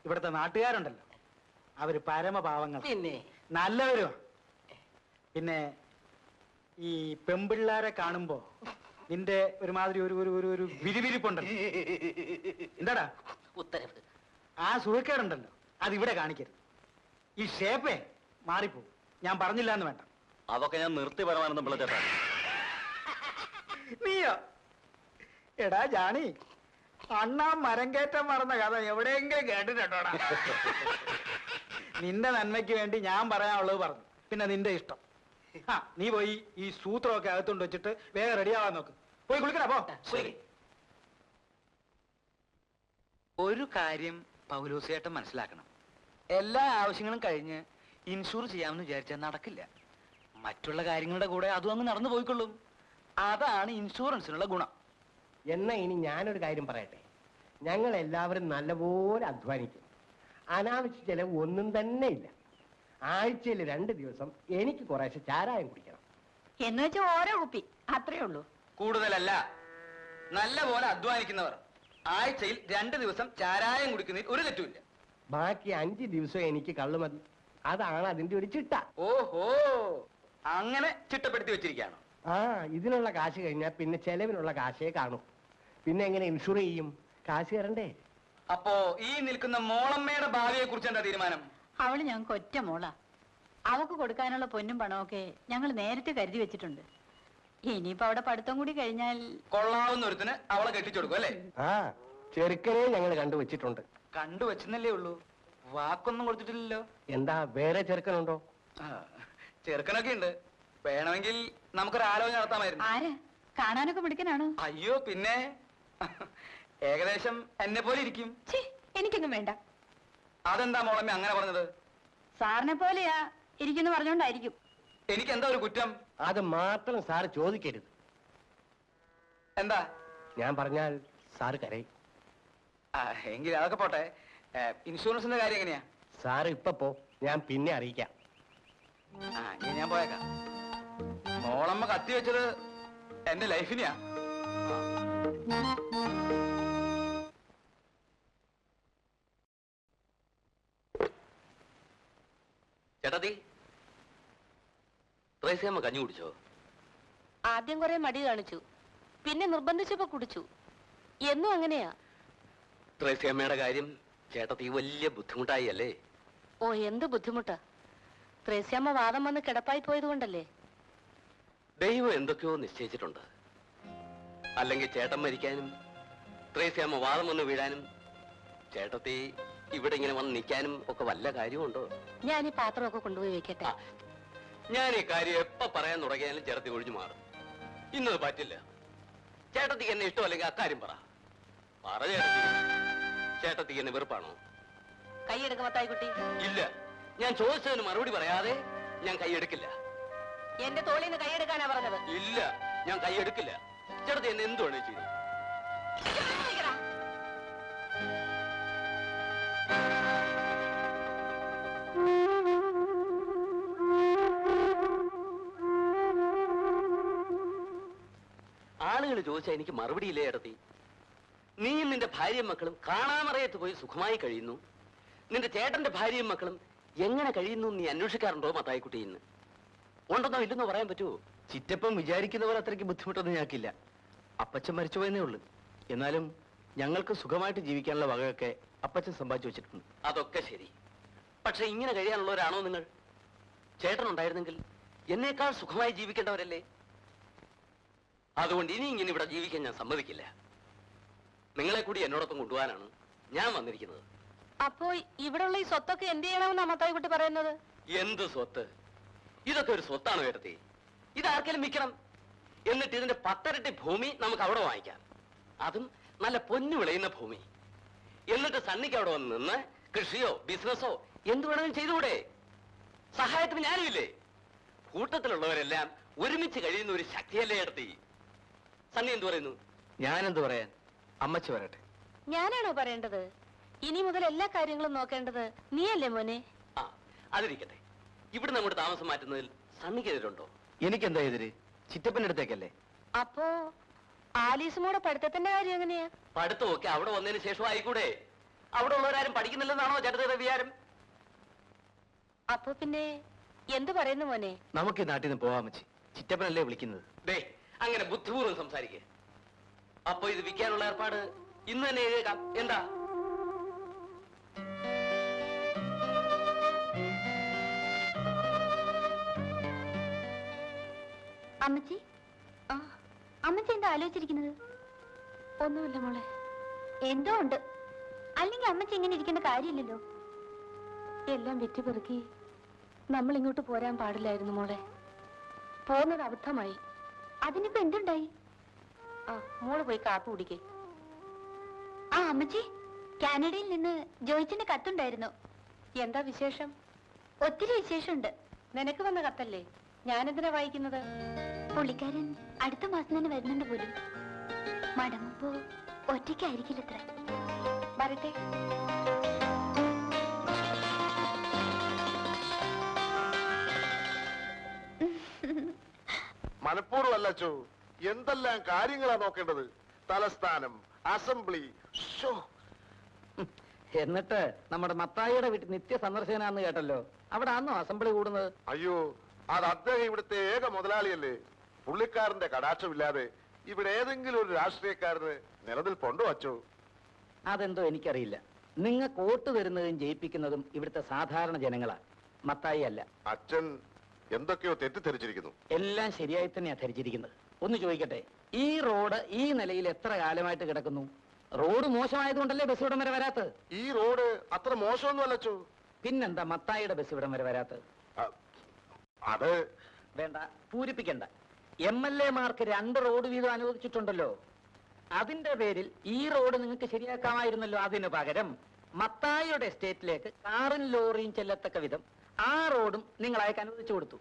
ഇവിടുത്തെ നാട്ടുകാരുണ്ടല്ലോ, അവര് പരമപാവങ്ങൾ, പിന്നെ നല്ലവരുമാണ്. പിന്നെ ഈ പെമ്പിള്ളാരെ കാണുമ്പോ നിന്റെ ഒരുമാതിരി ഒരു ഒരു ഒരു ഒരു വിരിവിരിപ്പുണ്ടല്ലോ. എന്താടാ ഉത്തരവ്. ആ സുഖക്കേടുണ്ടല്ലോ, അതിവിടെ കാണിക്കരുത്. ഈ ഷേപ്പേ മാറിപ്പോവും. ഞാൻ പറഞ്ഞില്ല എന്ന് വേണ്ട. അതൊക്കെ ഞാൻ നിർത്തി പരമാനന്ദം പിള്ള ചേട്ടാ. നീയോ? എടാ ജാണി, അണ്ണാ മരം കയറ്റം മറന്ന കഥ എവിടെയെങ്കിലും കേട്ടിട്ടുണ്ടോടാ? നിന്റെ നന്മയ്ക്ക് വേണ്ടി ഞാൻ പറയാനുള്ളത് പറഞ്ഞു. പിന്നെ നിന്റെ ഇഷ്ടം. ആ, നീ പോയി ഈ സൂത്രമൊക്കെ അകത്തുകൊണ്ട് വെച്ചിട്ട് വേഗം റെഡിയാവാൻ നോക്ക്. പോയി കുളിക്കടാ, പോ. ഒരു കാര്യം പൗലോസേട്ടൻ മനസ്സിലാക്കണം. എല്ലാ ആവശ്യങ്ങളും കഴിഞ്ഞ് ഇൻഷൂർ ചെയ്യാമെന്ന് വിചാരിച്ചാൽ നടക്കില്ല. മറ്റുള്ള കാര്യങ്ങളുടെ കൂടെ അതും അങ്ങ് നടന്നു പോയിക്കൊള്ളും. അതാണ് ഇൻഷുറൻസിനുള്ള ഗുണം. എന്നാ ഇനി ഞാനൊരു കാര്യം പറയട്ടെ. ഞങ്ങൾ എല്ലാവരും നല്ലപോലെ അധ്വാനിക്കും. അനാവശ്യ ചെലവ് ഒന്നും തന്നെ ഇല്ല. ആഴ്ചയിൽ 2 ദിവസം എനിക്ക് കുറേശ്ശെ ചാരായം കുടിക്കണം. എന്ന് വെച്ചാൽ ഓരോ കുപ്പി, അത്രേ ഉള്ളൂ. കൂടുതലല്ല, നല്ല പോലെ അധ്വാനിക്കുന്നവർ ആഴ്ചയിൽ 2 ദിവസം ചാരായം കുടിക്കുന്നതിൽ ഒരു തെറ്റുമില്ല. ബാക്കി 5 ദിവസം എനിക്ക് കള്ളു മതി. അതാണ് അതിന്റെ ഒരു ചിട്ട. ഓഹോ, അങ്ങനെ ചിട്ടപ്പെടുത്തി വെച്ചിരിക്കുകയാണോ? ആ, ഇതിനുള്ള കാശ് കഴിഞ്ഞാൽ പിന്നെ ചെലവിനുള്ള കാശേ കാണൂ. പിന്നെ എങ്ങനെ ഇൻഷുർ ചെയ്യും? കാശ് തരണ്ടേ? അപ്പോ ഈ നിൽക്കുന്ന മോളമ്മയുടെ ഭാവിയെ കുറിച്ച് എന്താ തീരുമാനം? അവള് ഞങ്ങൾക്ക് ഒറ്റ മോളാ. അവക്ക് കൊടുക്കാനുള്ള പൊന്നും പണമൊക്കെ ഞങ്ങൾ നേരത്തെ കരുതി വെച്ചിട്ടുണ്ട്. ഇനിയിപ്പോ അവിടെ പഠിത്തം കൂടി കഴിഞ്ഞാൽ കൊള്ളാവുന്ന ഒരുത്തിന് അവളെ കെട്ടിച്ചു കൊടുക്കും അല്ലേ? ആ, ചെറുക്കനെ ഞങ്ങൾ കണ്ടുവച്ചിട്ടുണ്ട്. കണ്ടുവച്ചെന്നല്ലേ ഉള്ളൂ, വാക്കൊന്നും കൊടുത്തിട്ടില്ലല്ലോ. എന്താ, വേറെ ചെറുക്കനുണ്ടോ? ആ, ചെറുക്കനൊക്കെ ഉണ്ട്. വേണമെങ്കിൽ നമുക്കൊരു ആലോചന നടത്താമായിരുന്നു. ആര് കാണാനൊക്കെ മിടുക്കനാണോ? അയ്യോ പിന്നെ, ഏകദേശം എന്നെ പോലെ ഇരിക്കും. എനിക്കൊന്നും വേണ്ട. അതെന്താ മോളമ്മ അങ്ങനെ പറഞ്ഞത്? സാറിനെ പോലെയാ ഇരിക്കുന്നു പറഞ്ഞോണ്ടായിരിക്കും. എനിക്ക് എന്താ ഒരു കുറ്റം? അത് മാത്രം സാറ് ചോദിക്കരുത്. എന്താ? ഞാൻ പറഞ്ഞാൽ സാറ് കരയും. എങ്കിൽ അതൊക്കെ പോട്ടെ. ഇൻഷുറൻസിന്റെ കാര്യം എങ്ങനെയാ? സാറ് ഇപ്പൊ പോ, ഞാൻ പിന്നെ അറിയിക്കാം. ഇനി ഞാൻ പോയേക്കാം. മോളമ്മ കത്തി വെച്ചത് എന്റെ ലൈഫിനെയാ. ചേട്ടാത്തി, ത്രേസ്യാമ്മ കഞ്ഞി കുടിച്ചോ? ആദ്യം കുറെ മടി കാണിച്ചു, പിന്നെ നിർബന്ധിച്ചപ്പോ കുടിച്ചു. എന്നും അങ്ങനെയാ. ത്രേസ്യാമ്മയുടെ കാര്യം ചേട്ടത്തി വലിയ ബുദ്ധിമുട്ടായി അല്ലേ? ഓ, എന്ത് ബുദ്ധിമുട്ടാ. ത്രേസ്യാമ്മ വാദം വന്ന് കിടപ്പായി പോയത് കൊണ്ടല്ലേ? ദൈവം എന്തൊക്കെയോ നിശ്ചയിച്ചിട്ടുണ്ട്. അല്ലെങ്കിൽ ചേട്ടൻ മരിക്കാനും ത്രേസ്യാമ്മ വാദം വന്ന് വീഴാനും ചേട്ടത്തി ഇവിടെ ഇങ്ങനെ വന്ന് നിൽക്കാനും ഒക്കെ വല്ല കാര്യമുണ്ടോ? ഞാൻ ഈ പാത്രമൊക്കെ കൊണ്ടുപോയി വെക്കട്ടെ. ഞാൻ ഈ കാര്യം എപ്പോ പറയാൻ തുടങ്ങിയാലും ചേട്ടത്തി ഒഴിഞ്ഞു മാറും. ഇന്നത് പറ്റില്ല. ചേട്ടത്തിക്ക് എന്നെ ഇഷ്ടമല്ലെങ്കിൽ അക്കാര്യം പറ ചേട്ടത്തിക്ക് എന്നെ വെറുപ്പാണോ? കൈയെടുക്ക മത്തായിക്കുട്ടി. ഇല്ല, ഞാൻ ചോദിച്ചതിന് മറുപടി പറയാതെ ഞാൻ കൈയെടുക്കില്ല. എന്റെ തോളിൽ നിന്ന് കൈയെടുക്കാനാ പറഞ്ഞത്. ഇല്ല, ഞാൻ കൈയെടുക്കില്ല. ചേട്ടത്തി എന്നെ എന്തുവാണ് ചെയ്തു? ആളുകൾ ചോദിച്ചാൽ എനിക്ക് മറുപടിയില്ലേ ചേട്ടത്തി? നീയും നിന്റെ ഭാര്യയും മക്കളും കാണാമറയത്ത് പോയി സുഖമായി കഴിയുന്നു. നിന്റെ ചേട്ടന്റെ ഭാര്യയും മക്കളും എങ്ങനെ കഴിയുന്നു നീ അന്വേഷിക്കാറുണ്ടോ മത്തായിക്കുട്ടി? ഇന്ന് ഉണ്ടെന്നോ ഇല്ലെന്നോ പറയാൻ പറ്റുമോ? ചിറ്റപ്പം വിചാരിക്കുന്നവർ അത്രയ്ക്ക് ബുദ്ധിമുട്ടൊന്നും ഞങ്ങൾക്കില്ല. അപ്പച്ചൻ മരിച്ചുപോയെന്നേ ഉള്ളൂ. എന്നാലും ഞങ്ങൾക്ക് സുഖമായിട്ട് ജീവിക്കാനുള്ള വകയൊക്കെ അപ്പച്ചൻ സമ്പാദിച്ചു വെച്ചിട്ടുണ്ട്. അതൊക്കെ ശരി. പക്ഷെ ഇങ്ങനെ കഴിയാനുള്ളവരാണോ നിങ്ങൾ? ചേട്ടനുണ്ടായിരുന്നെങ്കിൽ എന്നേക്കാൾ സുഖമായി ജീവിക്കേണ്ടവരല്ലേ? അതുകൊണ്ട് ഇനി ഇങ്ങനെ ഇവിടെ ജീവിക്കാൻ ഞാൻ സമ്മതിക്കില്ല. നിങ്ങളെ കൂടി എന്നോടൊപ്പം കൊണ്ടുപോകാനാണ് ഞാൻ വന്നിരിക്കുന്നത്. അപ്പോ ഇവിടെയുള്ള ഈ സ്വത്തൊക്കെ എന്ത് ചെയ്യണമെന്നാ മത്തായിക്കുട്ടി പറയുന്നത്? എന്ത് സ്വത്ത്? ഇതൊക്കെ ഒരു സ്വത്താണ് ചേട്ടത്തി. ഇതാർക്കെങ്കിലും വിൽക്കണം. എന്നിട്ട് ഇതിന്റെ 10 ഇരട്ടി ഭൂമി നമുക്ക് അവിടെ വാങ്ങിക്കാം. അതും നല്ല പൊന്നു വിളയുന്ന ഭൂമി. എന്നിട്ട് സണ്ണിക്ക് അവിടെ വന്ന് നിന്ന് കൃഷിയോ ബിസിനസ്സോ എന്ത് വേണമെങ്കിലും ചെയ്തുകൂടെ? സഹായത്തിന് ഞാനുമില്ലേ? കൂട്ടത്തിലുള്ളവരെല്ലാം ഒരുമിച്ച് കഴിയുന്ന ഒരു ശക്തിയല്ലേ ചേട്ടത്തി? സണ്ണി എന്ത് പറയുന്നു? ഞാനെന്ത് പറയാൻ? അമ്മച്ചി വരട്ടെ. ഞാനാണോ പറയേണ്ടത്? ഇനി മുതൽ എല്ലാ കാര്യങ്ങളും നോക്കേണ്ടത് നീയല്ലേ മോനെ? ആ, അതിരിക്കട്ടെ. ഇവിടെ നമ്മുടെ താമസം മാറ്റുന്നതിൽ സണ്ണിക്കെതിരുണ്ടോ? എനിക്കെന്താ എതിര്? ചിറ്റപ്പന്റെ അടുത്തേക്കല്ലേ. അപ്പോ ആലീസുമോടെ പഠിത്തത്തിന്റെ കാര്യം എങ്ങനെയാ? പഠിത്തമൊക്കെ അവിടെ വന്നതിന് ശേഷം ആയിക്കൂടെ? അവിടെ ഉള്ളവരാരും പഠിക്കുന്നില്ലെന്നാണോ ചേട്ടത്തിയുടെ വിചാരം? അപ്പോ പിന്നെ എന്ത് പറയുന്നു മോനെ? നമുക്ക് ഈ നാട്ടിൽ നിന്ന് പോവാൻ അമ്മച്ചി. ചിറ്റപ്പനല്ലേ വിളിക്കുന്നത്. ദേ, അങ്ങനെ ബുദ്ധിപൂർവ്വം സംസാരിക്കേ. അപ്പൊ ഇത് വിൽക്കാനുള്ള ഏർപ്പാട് ഇന്ന് തന്നെ എഴുതേക്കാം. എന്താ? അമ്മച്ചി, അമ്മച്ചി എന്താ ആലോചിച്ചിരിക്കുന്നത്? ഒന്നുമില്ല മോളെ. എന്തോ ഉണ്ട്. അല്ലെങ്കിൽ അമ്മച്ചി ഇങ്ങനെ ഇരിക്കേണ്ട കാര്യമില്ലല്ലോ. എല്ലാം വെറ്റിപ്പെറുക്കി നമ്മൾ ഇങ്ങോട്ട് പോരാൻ പാടില്ലായിരുന്നു മോളെ. പോകുന്നത് അബദ്ധമായി. അതിനിപ്പോ എന്തുണ്ടായി? ആ, മോള് പോയി കാപ്പി കുടിക്കേ. ആ അമ്മച്ചി, കാനഡയിൽ നിന്ന് ജോയിച്ചിന്റെ കത്തുണ്ടായിരുന്നു. എന്താ വിശേഷം? ഒത്തിരി വിശേഷമുണ്ട്. നിനക്ക് വന്ന കത്തല്ലേ? ഞാനെന്തിനാ വായിക്കുന്നത്? പുള്ളിക്കാരൻ അടുത്ത മാസം തന്നെ വരുന്നുണ്ട് പോലും. മടങ്ങുമ്പോ ഒറ്റയ്ക്കായിരിക്കില്ലത്ര. വരട്ടെ. മനഃപൂർവ്വമല്ല അച്ചോ. എന്തെല്ലാം കാര്യങ്ങളാ നോക്കേണ്ടത്. തലസ്ഥാനം, അസംബ്ലി. എന്നിട്ട് നമ്മുടെ മത്തായിയുടെ വീട്ടിൽ നിത്യ സന്ദർശനാന്ന് കേട്ടല്ലോ. അവിടെ ആന്നോ അസംബ്ലി കൂടുന്നത്? അയ്യോ, അത് അദ്ദേഹം ഇവിടുത്തെ ഏക മുതലാളിയല്ലേ. പുള്ളിക്കാരന്റെ കടാക്ഷമില്ലാതെ ഇവിടെ ഏതെങ്കിലും ഒരു രാഷ്ട്രീയക്കാരന് നിലനിൽപ്പുണ്ടോ അച്ചോ? അതെന്തോ എനിക്കറിയില്ല. നിങ്ങൾക്ക് വോട്ട് തരുന്നതും ജയിപ്പിക്കുന്നതും ഇവിടുത്തെ സാധാരണ ജനങ്ങളാ, മത്തായി അല്ല. അച്ഛൻ എന്തൊക്കെയോ തെറ്റിദ്ധരിച്ചിരിക്കുന്നു. എല്ലാം ശരിയായി തന്നെയാ ധരിച്ചിരിക്കുന്നത്. ഒന്ന് ചോദിക്കട്ടെ, ഈ റോഡ് ഈ നിലയിൽ എത്ര കാലമായിട്ട് കിടക്കുന്നു? റോഡ് മോശമായതുകൊണ്ടല്ലേ ബസ് ഇവിടം വരെ വരാത്തത്? ഈ റോഡ് അത്ര മോശമൊന്നും അല്ലച്ചോ. പിന്നെന്താ മത്തായിയുടെ ബസ് ഇവിടം വരെ വരാത്തത്? അത് വേണ്ട, പൂരിപ്പിക്കണ്ട. MLA മാർക്ക് 2 റോഡ് വീതം അനുവദിച്ചിട്ടുണ്ടല്ലോ. അതിന്റെ പേരിൽ ഈ റോഡ് നിങ്ങൾക്ക് ശരിയാക്കാമായിരുന്നല്ലോ. അതിനു പകരം മത്തായിയുടെ എസ്റ്റേറ്റിലേക്ക് കാറും ലോറിയും ചെല്ലത്തക്ക വിധം ആ റോഡും നിങ്ങൾ അയക്ക് അനുവദിച്ചു കൊടുത്തു.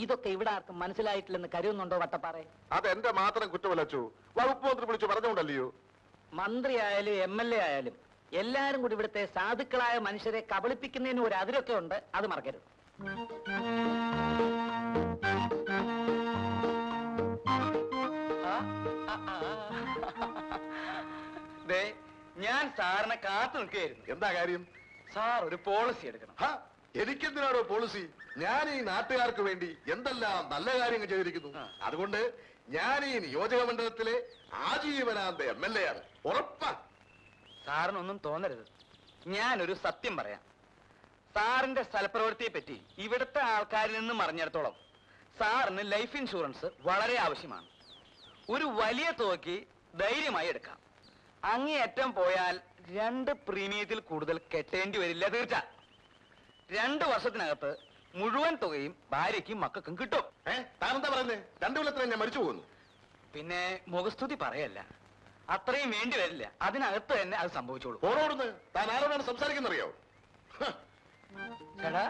ഇതൊക്കെ ഇവിടെ ആർക്കും മനസ്സിലായിട്ടില്ലെന്ന് കരുതുന്നുണ്ടോ വട്ടപ്പാറേ? അതെന്റെ മാത്രം കുറ്റമല്ലച്ചോ. വകുപ്പ് മന്ത്രി വിളിച്ചു പറഞ്ഞുകൊണ്ടല്ലയോ. മന്ത്രി ആയാലും MLA ആയാലും എല്ലാരും കൂടി ഇവിടുത്തെ സാധുക്കളായ മനുഷ്യരെ കബളിപ്പിക്കുന്നതിന് ഒരു അതിരൊക്കെ ഉണ്ട്. അത് മറക്കരുത്. ഞാൻ സാറിനെ കാത്തു നിൽക്കുകയായിരുന്നു. എന്താ കാര്യം? സാർ ഒരു പോളിസി എടുക്കണം. എനിക്കെന്തിനാണോ പോളിസി? ഞാൻ ഈ നാട്ടുകാർക്ക് വേണ്ടി എന്തെല്ലാം നല്ല കാര്യങ്ങൾ ചെയ്തിരിക്കുന്നു. അതുകൊണ്ട് ഞാൻ ഈ നിയോജക മണ്ഡലത്തിലെ ആജീവനാന്ത MLA ആണ്. ഉറപ്പാ. സാറിനൊന്നും തോന്നരുത്. ഞാനൊരു സത്യം പറയാം. സാറിന്റെ സ്ഥലപ്രവൃത്തിയെ പറ്റി ഇവിടുത്തെ ആൾക്കാരിൽ നിന്നും അറിഞ്ഞിടത്തോളം സാറിന് ലൈഫ് ഇൻഷുറൻസ് വളരെ ആവശ്യമാണ്. ഒരു വലിയ തുകയ്ക്ക് ധൈര്യമായി എടുക്കാം. അങ്ങേയറ്റം പോയാൽ 2 പ്രീമിയത്തിൽ കൂടുതൽ കെട്ടേണ്ടി വരില്ല. തീർച്ച 2 വർഷത്തിനകത്ത് മുഴുവൻ തുകയും ഭാര്യയ്ക്കും മക്കൾക്കും കിട്ടും. താനെന്താ പറയുന്നത്? 2 കൊല്ലത്തിന് ഞാൻ മരിച്ചു പോകുന്നു. പിന്നെ മുഖസ്തുതി പറയല്ല, അത്രയും വേണ്ടി വരില്ല. അതിനകത്ത് തന്നെ അത് സംഭവിച്ചോളൂ. ഓരോടുന്ന് താൻ ആരോടാണ് സംസാരിക്കുന്നറിയോ? ചേട്ടാ,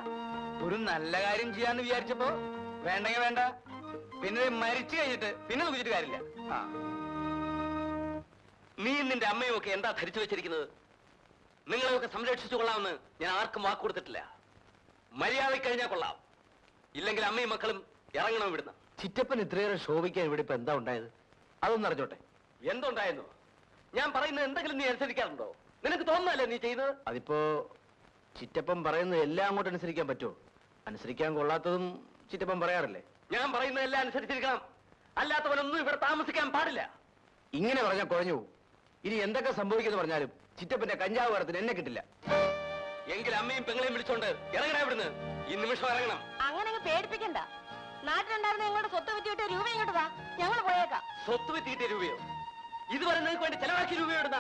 ഒരു നല്ല കാര്യം ചെയ്യാന്ന് വിചാരിച്ചപ്പോ വേണ്ടെങ്കിൽ വേണ്ട, പിന്നെ മരിച്ചു കഴിഞ്ഞിട്ട് പിന്നെ നോക്കിച്ചിട്ട് കാര്യമില്ല. ആ, നീ നിന്റെ അമ്മയും ഒക്കെ എന്താ ധരിച്ചു വെച്ചിരിക്കുന്നത്? നിങ്ങളെയൊക്കെ സംരക്ഷിച്ചു കൊള്ളാമെന്ന് ഞാൻ ആർക്കും വാക്ക് കൊടുത്തിട്ടില്ല. മര്യാദ കഴിഞ്ഞാൽ കൊള്ളാം, ഇല്ലെങ്കിൽ അമ്മയും മക്കളും ഇറങ്ങണം ഇവിടുന്ന്. ചിറ്റപ്പൻ ഇത്രയേറെ ശോഭിക്കാൻ ഇവിടെ ഇപ്പൊ എന്താ ഉണ്ടായത്? അതൊന്നും അറിഞ്ഞോട്ടെ. എന്തുണ്ടായിരുന്നു? ഞാൻ പറയുന്നത് എന്തെങ്കിലും നീ അനുസരിക്കാറുണ്ടോ? നിനക്ക് തോന്നുന്നല്ലേ നീ ചെയ്യുന്നത്? അതിപ്പോ ചിറ്റപ്പൻ പറയുന്നത് എല്ലാം അങ്ങോട്ട് അനുസരിക്കാൻ പറ്റുമോ? അനുസരിക്കാൻ കൊള്ളാത്തതും ചിറ്റപ്പൻ പറയാറില്ലേ? ഞാൻ പറയുന്നതെല്ലാം അനുസരിച്ചിരിക്കണം, അല്ലാത്തവനൊന്നും ഇവിടെ താമസിക്കാൻ പാടില്ല. ഇങ്ങനെ പറഞ്ഞാൽ കുഴഞ്ഞു പോകും. ഇനി എന്തൊക്കെ സംഭവിക്കുന്നു പറഞ്ഞാലും ചിറ്റപ്പന്റെ കഞ്ചാവ് കടത്തിന് എന്നെ കിട്ടില്ല. എങ്കിൽ അമ്മയും പെങ്ങളെയും വിളിച്ചോണ്ട് ഇറങ്ങണം ഇവിടുന്ന്. ഈ നിമിഷം ഇറങ്ങണം. അങ്ങനെ പേടിപ്പിക്കണ്ട. നാട്ടിലുണ്ടായിരുന്ന ഞങ്ങളുടെ സ്വത്ത് വിറ്റിട്ട് രൂപ ഇങ്ങോട്ട് താ, ഞങ്ങൾ പോയേക്കാം. സ്വത്ത് വിറ്റിട്ട് രൂപയോ? ഇതുവരെ നിങ്ങൾക്ക് വേണ്ടി ചെലവാക്കിയ രൂപ എവിടുന്ന?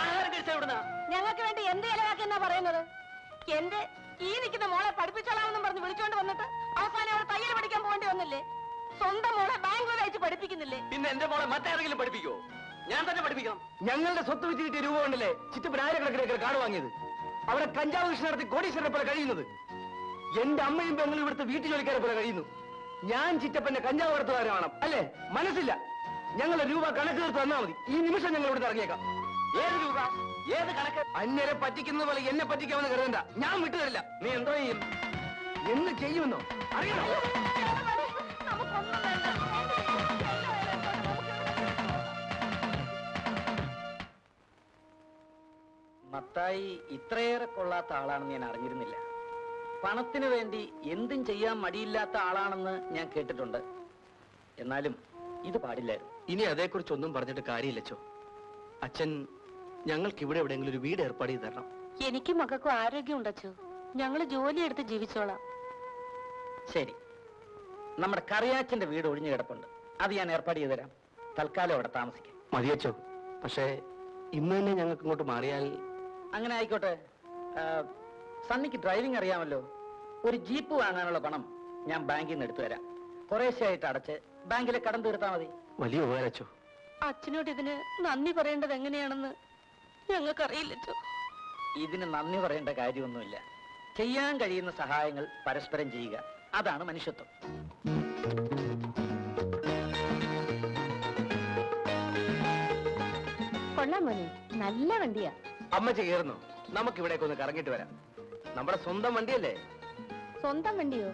ആഹാരം കഴിച്ച എവിടുന്ന? ഞങ്ങൾക്ക് വേണ്ടി എന്ത് ചെലവാക്കി എന്നാ പറയുന്നത്? എന്റെ ഈ നിൽക്കുന്ന മോളെ പഠിപ്പിച്ചോളാമെന്നും പറഞ്ഞ് വിളിച്ചോണ്ട് വന്നിട്ട് അവസാനം അവൾ തയ്യൽ പഠിക്കാൻ പോകേണ്ടി വന്നില്ലേ? സ്വന്തം മോളെ ബാംഗ്ലൂർ അയച്ച് പഠിപ്പിക്കുന്നില്ലേ? പിന്നെ എന്റെ മോളെ മറ്റാരെങ്കിലും പഠിപ്പിക്കോ? ഞാൻ തന്നെ പഠിപ്പിക്കണം. ഞങ്ങളുടെ സ്വത്ത് വിറ്റ് കിട്ടിയ രൂപ കൊണ്ടല്ലേ ചിറ്റപ്പൻ ആയിരക്കണക്കിന് കാട് വാങ്ങിയത്, അവിടെ കഞ്ചാവ് കൃഷി നടത്തി കോടീശ്വരനെ പോലെ കഴിയുന്നത്. എന്റെ അമ്മയും പെങ്ങളും ഇവിടുത്തെ വീട്ടു ജോലിക്കാരെ പോലെ കഴിയുന്നു. ഞാൻ ചിറ്റപ്പന്റെ കഞ്ചാവ് കടത്തുകാരൻ വേണം അല്ലേ? മനസ്സില്ല. ഞങ്ങളുടെ രൂപ കണക്ക് തീർത്ത് തന്നാ മതി. ഈ നിമിഷം ഞങ്ങൾ ഇവിടുന്ന് ഇറങ്ങിയേക്കാം. ഏത് രൂപ? ഏത് കണക്ക്? അന്യരെ പറ്റിക്കുന്നത് പോലെ എന്നെ പറ്റിക്കാമെന്ന് കരുതണ്ട. ഞാൻ വിട്ടുതരില്ല. നീ എന്തോ ചെയ്യും? എന്ന് ചെയ്യുമെന്നോ അറിയണോ? നമുക്കൊന്നും വേണ്ട. മത്തായി ഇത്രയേറെ കൊള്ളാത്ത ആളാണെന്ന് ഞാൻ അറിഞ്ഞിരുന്നില്ല. പണത്തിന് വേണ്ടി എന്തും ചെയ്യാൻ മടിയില്ലാത്ത ആളാണെന്ന് ഞാൻ കേട്ടിട്ടുണ്ട്. എന്നാലും ഇത് പാടില്ലായിരുന്നു. ഇനി അതേക്കുറിച്ചൊന്നും പറഞ്ഞിട്ട് കാര്യമില്ലച്ചോ. അച്ഛൻ ഞങ്ങൾക്ക് ഇവിടെ എവിടെയെങ്കിലും ഒരു വീട് ഏർപ്പാട് ചെയ്ത് തരണം. എനിക്കും മക്കൾക്കും ആരോഗ്യം ഉണ്ടച്ചു. ഞങ്ങൾ ജോലി എടുത്ത് ജീവിച്ചോളാം. ശരി, നമ്മുടെ കറിയാച്ചന്റെ വീട് ഒഴിഞ്ഞു കിടപ്പുണ്ട്. അത് ഞാൻ ഏർപ്പാട് ചെയ്തു തരാം. തൽക്കാലം അവിടെ താമസിക്കാം. മതിയച്ചോ. പക്ഷേ ഇന്ന് തന്നെ ഞങ്ങൾക്ക് ഇങ്ങോട്ട് മാറിയാൽ. അങ്ങനെ ആയിക്കോട്ടെ. സണ്ണിക്ക് ഡ്രൈവിംഗ് അറിയാമല്ലോ. ഒരു ജീപ്പ് വാങ്ങാനുള്ള പണം ഞാൻ ബാങ്കിൽ നിന്ന് എടുത്തു തരാം. കുറേശ്ശെയായിട്ട് അടച്ച് ബാങ്കിലെ കടം തീർത്താൽ മതി. വലിയ ഉപകാരച്ചോ. അച്ഛനോട് ഇതിന് നന്ദി പറയേണ്ടത് എങ്ങനെയാണെന്ന് ഞങ്ങൾക്കറിയില്ലച്ചോ. ഇതിന് നന്ദി പറയേണ്ട കാര്യമൊന്നുമില്ല. ചെയ്യാൻ കഴിയുന്ന സഹായങ്ങൾ പരസ്പരം ചെയ്യുക, അതാണ് മനുഷ്യത്വം. കൊള്ളാം മോനെ, നല്ല വണ്ടിയാ. അമ്മച്ചി കയറുന്നു. നമുക്ക് ഇവിടേക്ക് ഒന്ന് കറങ്ങിട്ട് വരാം. നമ്മുടെ സ്വന്തം വണ്ടിയല്ലേ. സ്വന്തം വണ്ടിയോ?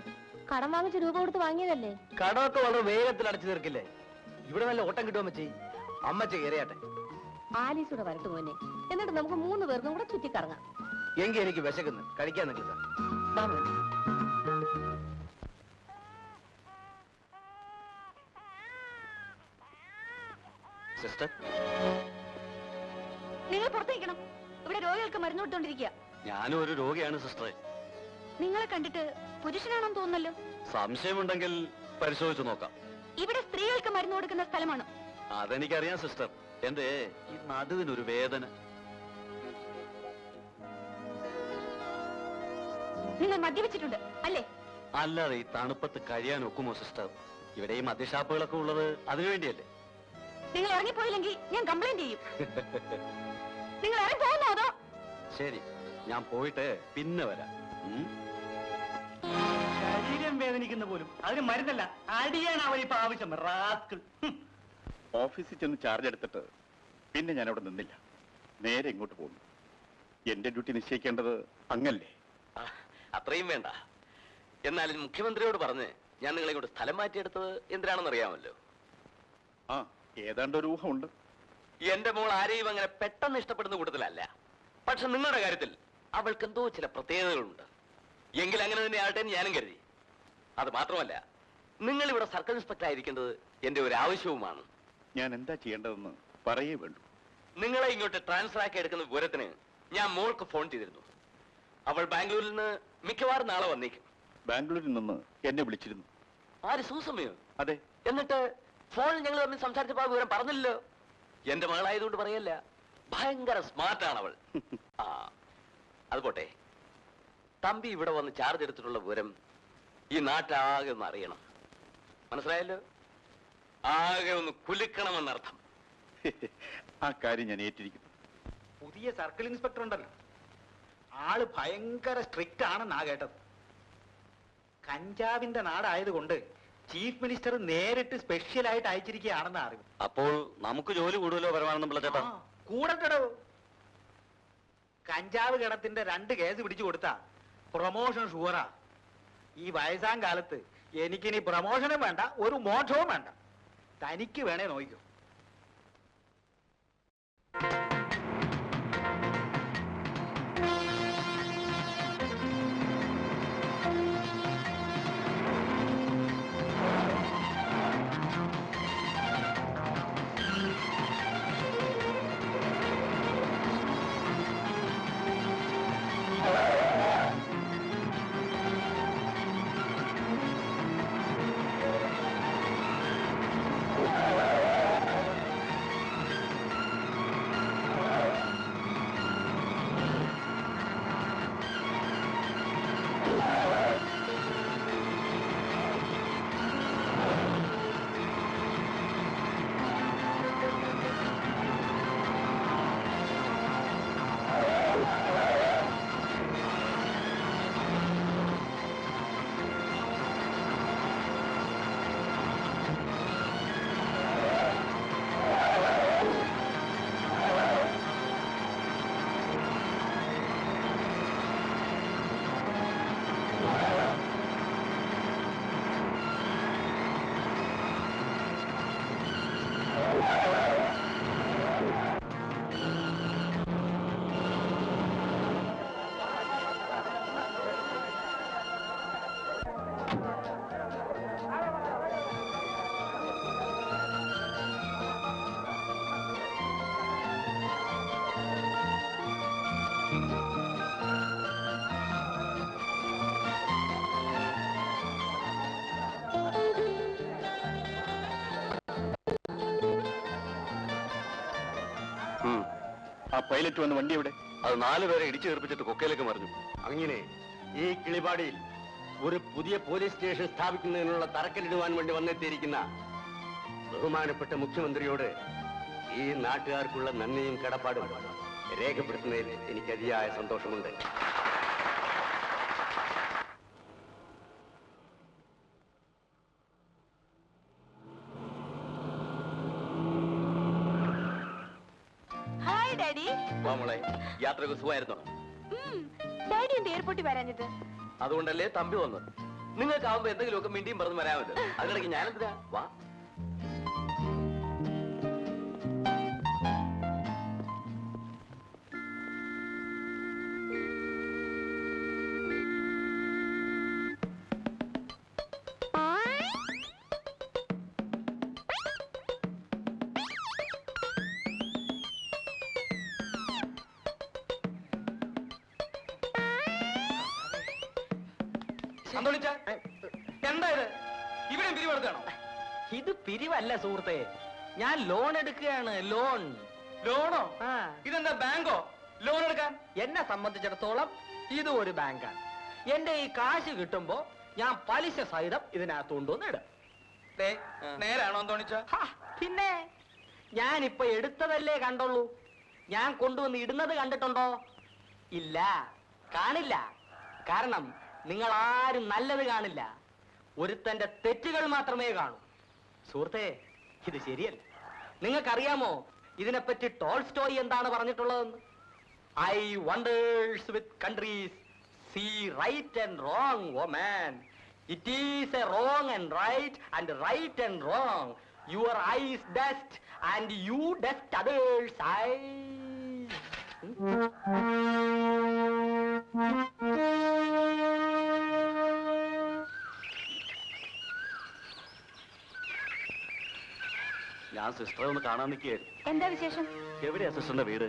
കടം വാങ്ങിച്ച് രൂപ കൊടുത്ത് വാങ്ങിയതല്ലേ? കടമൊക്കെ വളരെ വേഗത്തിൽ അടച്ചു തീർക്കില്ലേ? ഇവിടെ നല്ല ഓട്ടം കിട്ടും അമ്മച്ചി. അമ്മച്ചി കയറിയാട്ടെ. ആലീസൂടെ വരട്ടെ മോനെ, എന്നിട്ട് നമുക്ക് 3 പേർക്കും കൂടെ ചുറ്റിക്കറങ്ങാം. എങ്കിൽ എനിക്ക് വിശക്കുന്നു. കഴിക്കാൻ നിൽക്കുക. സിസ്റ്റർ, നിങ്ങൾ പുറത്തേക്കണം. ഇവിടെ രോഗികൾക്ക് മരുന്ന് കൊടുത്തോണ്ടിരിക്കുക. ഞാനും ഒരു രോഗിയാണ് സിസ്റ്ററെ. നിങ്ങളെ കണ്ടിട്ട് പുരുഷനാണെന്ന് തോന്നുന്നല്ലോ. സംശയമുണ്ടെങ്കിൽ പരിശോധിച്ചു നോക്കാം. ഇവിടെ സ്ത്രീകൾക്ക് മരുന്ന് കൊടുക്കുന്ന സ്ഥലമാണ്. അതെനിക്കറിയാം സിസ്റ്റർ. എന്റെ ഈ നടുവിനൊരു വേദന. നിങ്ങൾ മദ്യപിച്ചിട്ടുണ്ട് അല്ലേ? അല്ലാതെ ഈ തണുപ്പത്ത് കഴിയാൻ ഒക്കുമോ സിസ്റ്റർ? ഇവിടെ ഈ മദ്യഷാപ്പുകളൊക്കെ ഉള്ളത് അതിനുവേണ്ടിയല്ലേ? നിങ്ങൾ ഇറങ്ങിപ്പോയില്ലെങ്കിൽ ഞാൻ കംപ്ലൈന്റ് ചെയ്യും. നിങ്ങൾ ഇറങ്ങി പോകുന്നോ അതോ? ശരി, ഞാൻ പോയിട്ട് പിന്നെ വരാം. ശരീരം വേദനിക്കുന്ന പോലും അതിന് മരുന്നല്ല, അടിയാണ് അവരിപ്പോ ആവശ്യം. റാസ്കിൾ. ഓഫീസിൽ ചെന്ന് ചാർജ് എടുത്തിട്ട് പിന്നെ ഞാൻ അവിടെ നിന്നില്ല, നേരെ ഇങ്ങോട്ട് പോകുന്നു. എന്റെ ഡ്യൂട്ടി നിശ്ചയിക്കേണ്ടത് അങ്ങല്ലേ? അത്രയും വേണ്ട. എന്നാലും മുഖ്യമന്ത്രിയോട് പറഞ്ഞ് ഞാൻ നിങ്ങളെ കൊണ്ട് സ്ഥലം മാറ്റിയെടുത്തത് എന്തിനാണെന്ന് അറിയാമല്ലോ. ആ, ഏതാണ്ട് ഒരു ഊഹമുണ്ട്. എന്റെ മോൾ ആരെയും അങ്ങനെ പെട്ടെന്ന് ഇഷ്ടപ്പെടുന്ന കൂട്ടത്തിലല്ല. പക്ഷെ നിങ്ങളുടെ കാര്യത്തിൽ അവൾക്ക് എന്തോ ചില പ്രത്യേകതകളുണ്ട്. എങ്കിൽ അങ്ങനെ തന്നെ ആകട്ടെ എന്ന് ഞാനും കരുതി. അത് മാത്രമല്ല, നിങ്ങൾ ഇവിടെ സർക്കിൾ ഇൻസ്പെക്ടർ ആയിരിക്കേണ്ടത് എന്റെ ഒരു ആവശ്യവുമാണ്. ഞാൻ എന്താ ചെയ്യേണ്ടതെന്ന് പറയേ വേണ്ടു. നിങ്ങളെ ഇങ്ങോട്ട് ട്രാൻസ്ഫർ ആക്കി എടുക്കുന്ന വിവരത്തിന് ഞാൻ മോൾക്ക് ഫോൺ ചെയ്തിരുന്നു. അവൾ ബാംഗ്ലൂരിൽ നിന്ന് മിക്കവാറും നാളെ വന്നേക്കും. ബാംഗ്ലൂരിൽ നിന്ന് എന്നെ വിളിച്ചിരുന്നു. ആര്? സൂസമ്മയോ? അതെ. എന്നിട്ട് ഫോണിൽ ഞങ്ങൾ തമ്മിൽ സംസാരിച്ചപ്പോൾ ആ വിവരം പറഞ്ഞില്ലല്ലോ. എന്റെ മകളായതുകൊണ്ട് പറയല്ല, ഭയങ്കര സ്മാർട്ടാണ് അവൾ. ആ, അത് പോട്ടെ. തമ്പി ഇവിടെ വന്ന് ചാർജ് എടുത്തിട്ടുള്ള വിവരം ഈ നാട്ടാകെ ഒന്ന് അറിയണം. മനസ്സിലായല്ലോ? ആകെ ഒന്ന് കുലുക്കണമെന്നർത്ഥം. ആ കാര്യം ഞാൻ ഏറ്റിരിക്കുന്നു. പുതിയ സർക്കിൾ ഇൻസ്പെക്ടർ ഉണ്ടല്ലോ, ആള് ഭയങ്കര സ്ട്രിക്റ്റ് ആണെന്നാ കേട്ടത്. കഞ്ചാവിന്റെ നാടായതുകൊണ്ട് ചീഫ് മിനിസ്റ്റർ നേരിട്ട് സ്പെഷ്യലായിട്ട് അയച്ചിരിക്കുകയാണെന്ന് അറിവ്. അപ്പോൾ നമുക്ക് ജോലി കൂടുതലോ പരമാനന്ദം പിള്ള ചേട്ടാ? കൂടട്ടോ. കഞ്ചാവ് കിടത്തിന്റെ 2 കേസ് പിടിച്ചു കൊടുത്താ പ്രൊമോഷൻ ഷുവറാ. ഈ വയസ്സാം കാലത്ത് എനിക്കിനി പ്രൊമോഷനും വേണ്ട, ഒരു മോക്ഷവും വേണ്ട. തനിക്ക് വേണേ നോക്കൂ. ആ പൈലറ്റ് വന്ന വണ്ടി എവിടെ? അത് 4 പേരെ ഇടിച്ചു തീർപ്പിച്ചിട്ട് കൊക്കയിലേക്ക് മറിഞ്ഞു. അങ്ങനെ ഈ കിളിപാടിയിൽ ഒരു പുതിയ പോലീസ് സ്റ്റേഷൻ സ്ഥാപിക്കുന്നതിനുള്ള തറക്കല്ലിടുവാൻ വേണ്ടി വന്നെത്തിയിരിക്കുന്ന ബഹുമാനപ്പെട്ട മുഖ്യമന്ത്രിയോട് ഈ നാട്ടുകാർക്കുള്ള നന്ദിയും കടപ്പാടും രേഖപ്പെടുത്തുന്നതിൽ എനിക്ക് അതിയായ സന്തോഷമുണ്ട്. Hi daddy. മോളെ, യാത്രക്ക് സുഖമായിരുന്നോ? ഡാഡി എന്ത് എയർപോർട്ടിൽ വരാഞ്ഞത്? അതുകൊണ്ടല്ലേ തമ്പി വന്നത്. നിങ്ങൾക്കാവുമ്പോ എന്തെങ്കിലുമൊക്കെ മിണ്ടിയും പറഞ്ഞു വരാമല്ലോ. അതിനിടയ്ക്ക് ഞാനെന്തിനാ? വാ. എന്താ ഇത്? ഇവിടെ പിരിവെടുത്താണോ? ഇത് പിരിവല്ല സുഹൃത്തെ, ഞാൻ ലോൺ എടുക്കുകയാണ്. ലോൺ. ലോണോ? ഇതെന്താ ബാങ്കോ ലോൺ എടുക്കാൻ? എന്നെ സംബന്ധിച്ചിടത്തോളം ഇത് ഒരു ബാങ്കാണ്. എന്റെ ഈ കാശ് കിട്ടുമ്പോ ഞാൻ പലിശ സഹിതം ഇതിനകത്ത് കൊണ്ടുവന്ന് ഇടും. നേരാണോ തോണിച്ച? പിന്നെ ഞാനിപ്പൊ എടുത്തതല്ലേ കണ്ടുള്ളൂ. ഞാൻ കൊണ്ടുവന്ന് ഇടുന്നത് കണ്ടിട്ടുണ്ടോ? ഇല്ല, കാണില്ല. കാരണം നിങ്ങൾ ആരും നല്ലത് കാണില്ല, ഒരുത്തന്റെ തെറ്റുകൾ മാത്രമേ കാണൂ. സുഹൃത്തെ, ഇത് ശരിയല്ല. നിങ്ങൾക്കറിയാമോ ഇതിനെപ്പറ്റി ടോൾസ്റ്റോയ് എന്താണ് പറഞ്ഞിട്ടുള്ളതെന്ന്? I wonders with countries see right and wrong, oh man. It is a wrong and right and wrong. Your eyes dust and you dust others eye. ഞാൻ സിസ്റ്ററെ ഒന്ന് കാണാൻ നിൽക്കുകയായിരുന്നു. എന്താ വിശേഷം? എവിടെയാ സിസ്റ്ററിന്റെ വീട്?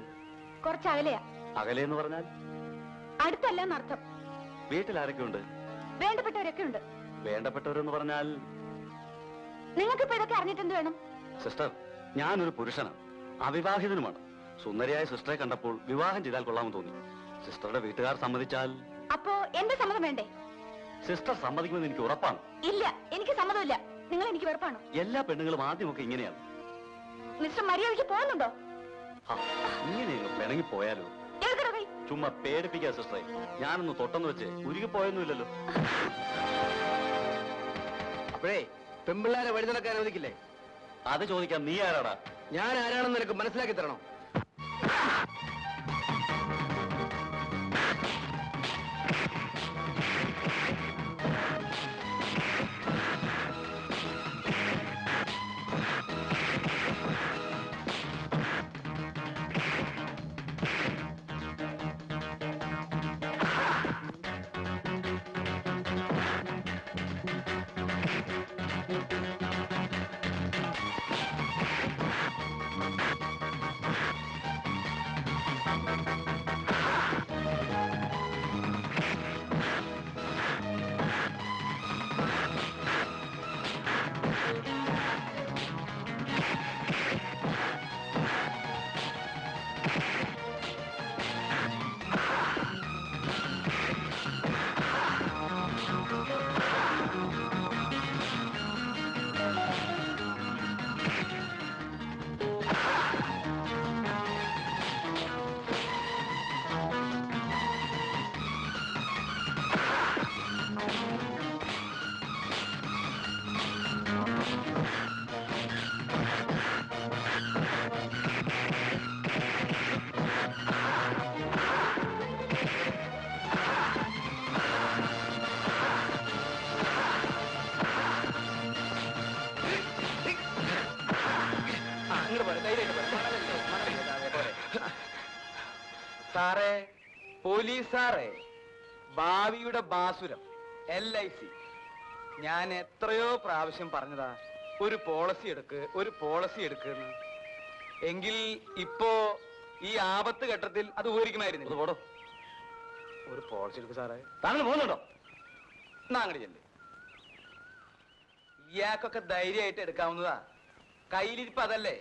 കുറച്ച് അകലെയാ. അകലെ എന്ന് പറഞ്ഞാൽ? അടുത്തല്ല എന്നർത്ഥം. വീട്ടിൽ ആരൊക്കെ ഉണ്ട്? വേണ്ടപ്പെട്ടവരൊക്കെ ഉണ്ട്. വേണ്ടപ്പെട്ടവരെന്ന് പറഞ്ഞാൽ? നിങ്ങൾക്കിപ്പോ ഇതൊക്കെ അറിഞ്ഞിട്ടെന്ത് വേണം? സിസ്റ്റർ, ഞാനൊരു പുരുഷനാണ്, അവിവാഹിതനുമാണ്. സുന്ദരിയായ സിസ്റ്ററെ കണ്ടപ്പോൾ വിവാഹം ചെയ്താൽ കൊള്ളാമെന്ന് തോന്നി. സിസ്റ്ററുടെ വീട്ടുകാർ സമ്മതിച്ചാൽ? അപ്പോ എന്റെ സമ്മതം വേണ്ടേ? സിസ്റ്റർ സമ്മതിക്കുമെന്ന് എനിക്ക് ഉറപ്പാണ്. ഇല്ല, എനിക്ക് സമ്മതമില്ല. നിങ്ങൾ എനിക്ക് വെറുപ്പാണോ? എല്ലാ പെണ്ണുങ്ങളും ആദ്യമൊക്കെ ഇങ്ങനെയാണ്. മിസ്റ്റർ മര്യാദയ്ക്ക് പോകുന്നുണ്ടോ? ഇങ്ങനെയൊക്കെ പിണങ്ങി പോയാലോ? ചുമ്മാ പേടിപ്പിക്കാ സിസ്റ്ററെ. ഞാനൊന്ന് തൊട്ടെന്ന് വെച്ച് ഉരുകി പോയൊന്നുമില്ലല്ലോ. അപ്പോഴേ പെമ്പിള്ളാരെ വഴി നടക്കാൻ അനുവദിക്കില്ലേ? അത് ചോദിക്കാൻ നീ ആരാടാ? ഞാൻ ആരാണെന്ന് നിനക്ക് മനസ്സിലാക്കി തരണം. സാറേ, പോലീസ് സാറേ, ഭാവിയുടെ ബാസുരം LIC. ഞാൻ എത്രയോ പ്രാവശ്യം പറഞ്ഞതാ ഒരു പോളിസി എടുക്കുന്ന്. എങ്കിൽ ഇപ്പോ ഈ ആപത്ത് ഘട്ടത്തിൽ അത് ഉപകരിക്കുമായിരുന്നു. പോടോ, ഒരു പോളിസി എടുക്കും സാറേ. താങ്കൾ പോകുന്നുണ്ടോ? എന്നാ അങ്ങോട്ട് ചെല്ല്. ഇയാൾക്കൊക്കെ ധൈര്യമായിട്ട് എടുക്കാവുന്നതാ. കയ്യിലിരിപ്പ് അതല്ലേ.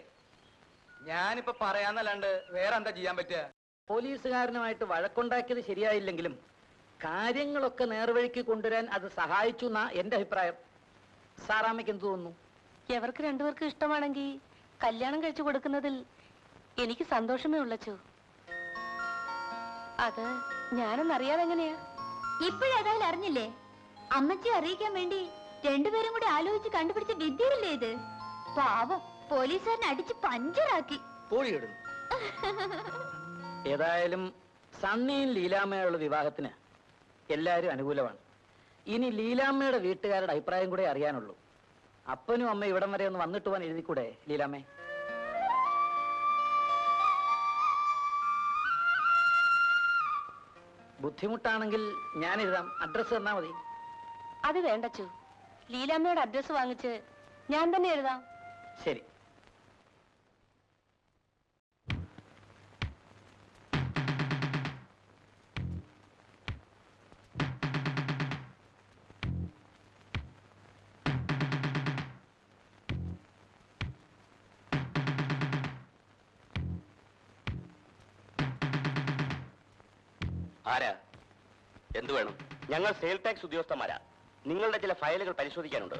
ഞാനിപ്പോ പറയാന്നല്ലാണ്ട് വേറെ എന്താ ചെയ്യാൻ പറ്റുക? പോലീസുകാരനുമായിട്ട് വഴക്കുണ്ടാക്കിയത് ശരിയായില്ലെങ്കിലും കാര്യങ്ങളൊക്കെ നേർവഴിക്ക് കൊണ്ടുവരാൻ അത് സഹായിച്ചു എന്നാ എന്റെ അഭിപ്രായം. സാറാമ്മയ്ക്ക് എന്ത് തോന്നുന്നു? എവർക്ക് രണ്ടുപേർക്കും ഇഷ്ടമാണെങ്കിൽ കല്യാണം കഴിച്ചു കൊടുക്കുന്നതിൽ എനിക്ക് സന്തോഷമേ ഉള്ളച്ചു. അത് ഞാനൊന്നറിയാതെ എങ്ങനെയാ? ഇപ്പോഴേതായാലും അറിഞ്ഞില്ലേ? അമ്മച്ചി അറിയിക്കാൻ വേണ്ടി രണ്ടുപേരും കൂടി ആലോചിച്ച് കണ്ടുപിടിച്ച വിദ്യയല്ലേ ഇത്? പാവം പോലീസുകാരനെ അടിച്ച് പഞ്ചറാക്കി. ഏതായാലും സണ്ണിയും ലീലാമ്മയുള്ള വിവാഹത്തിന് എല്ലാവരും അനുകൂലമാണ്. ഇനി ലീലാമ്മയുടെ വീട്ടുകാരുടെ അഭിപ്രായം കൂടെ അറിയാനുള്ളൂ. അപ്പനും അമ്മ ഇവിടം വരെ ഒന്ന് വന്നിട്ട് പോകാൻ എഴുതിക്കൂടെ ലീലാമ്മേ? ബുദ്ധിമുട്ടാണെങ്കിൽ ഞാൻ എഴുതാം. അഡ്രസ് തന്നാ മതി. അത് വേണ്ടച്ചു. ലീലാമ്മയുടെ അഡ്രസ് വാങ്ങിച്ച് ഞാൻ തന്നെ എഴുതാം. ശരി. ആരാ? എന്തു വേണം? ഞങ്ങൾ സെയിൽ ടാക്സ് ഉദ്യോഗസ്ഥന്മാരാ. നിങ്ങളുടെ ചില ഫയലുകൾ പരിശോധിക്കാനുണ്ട്.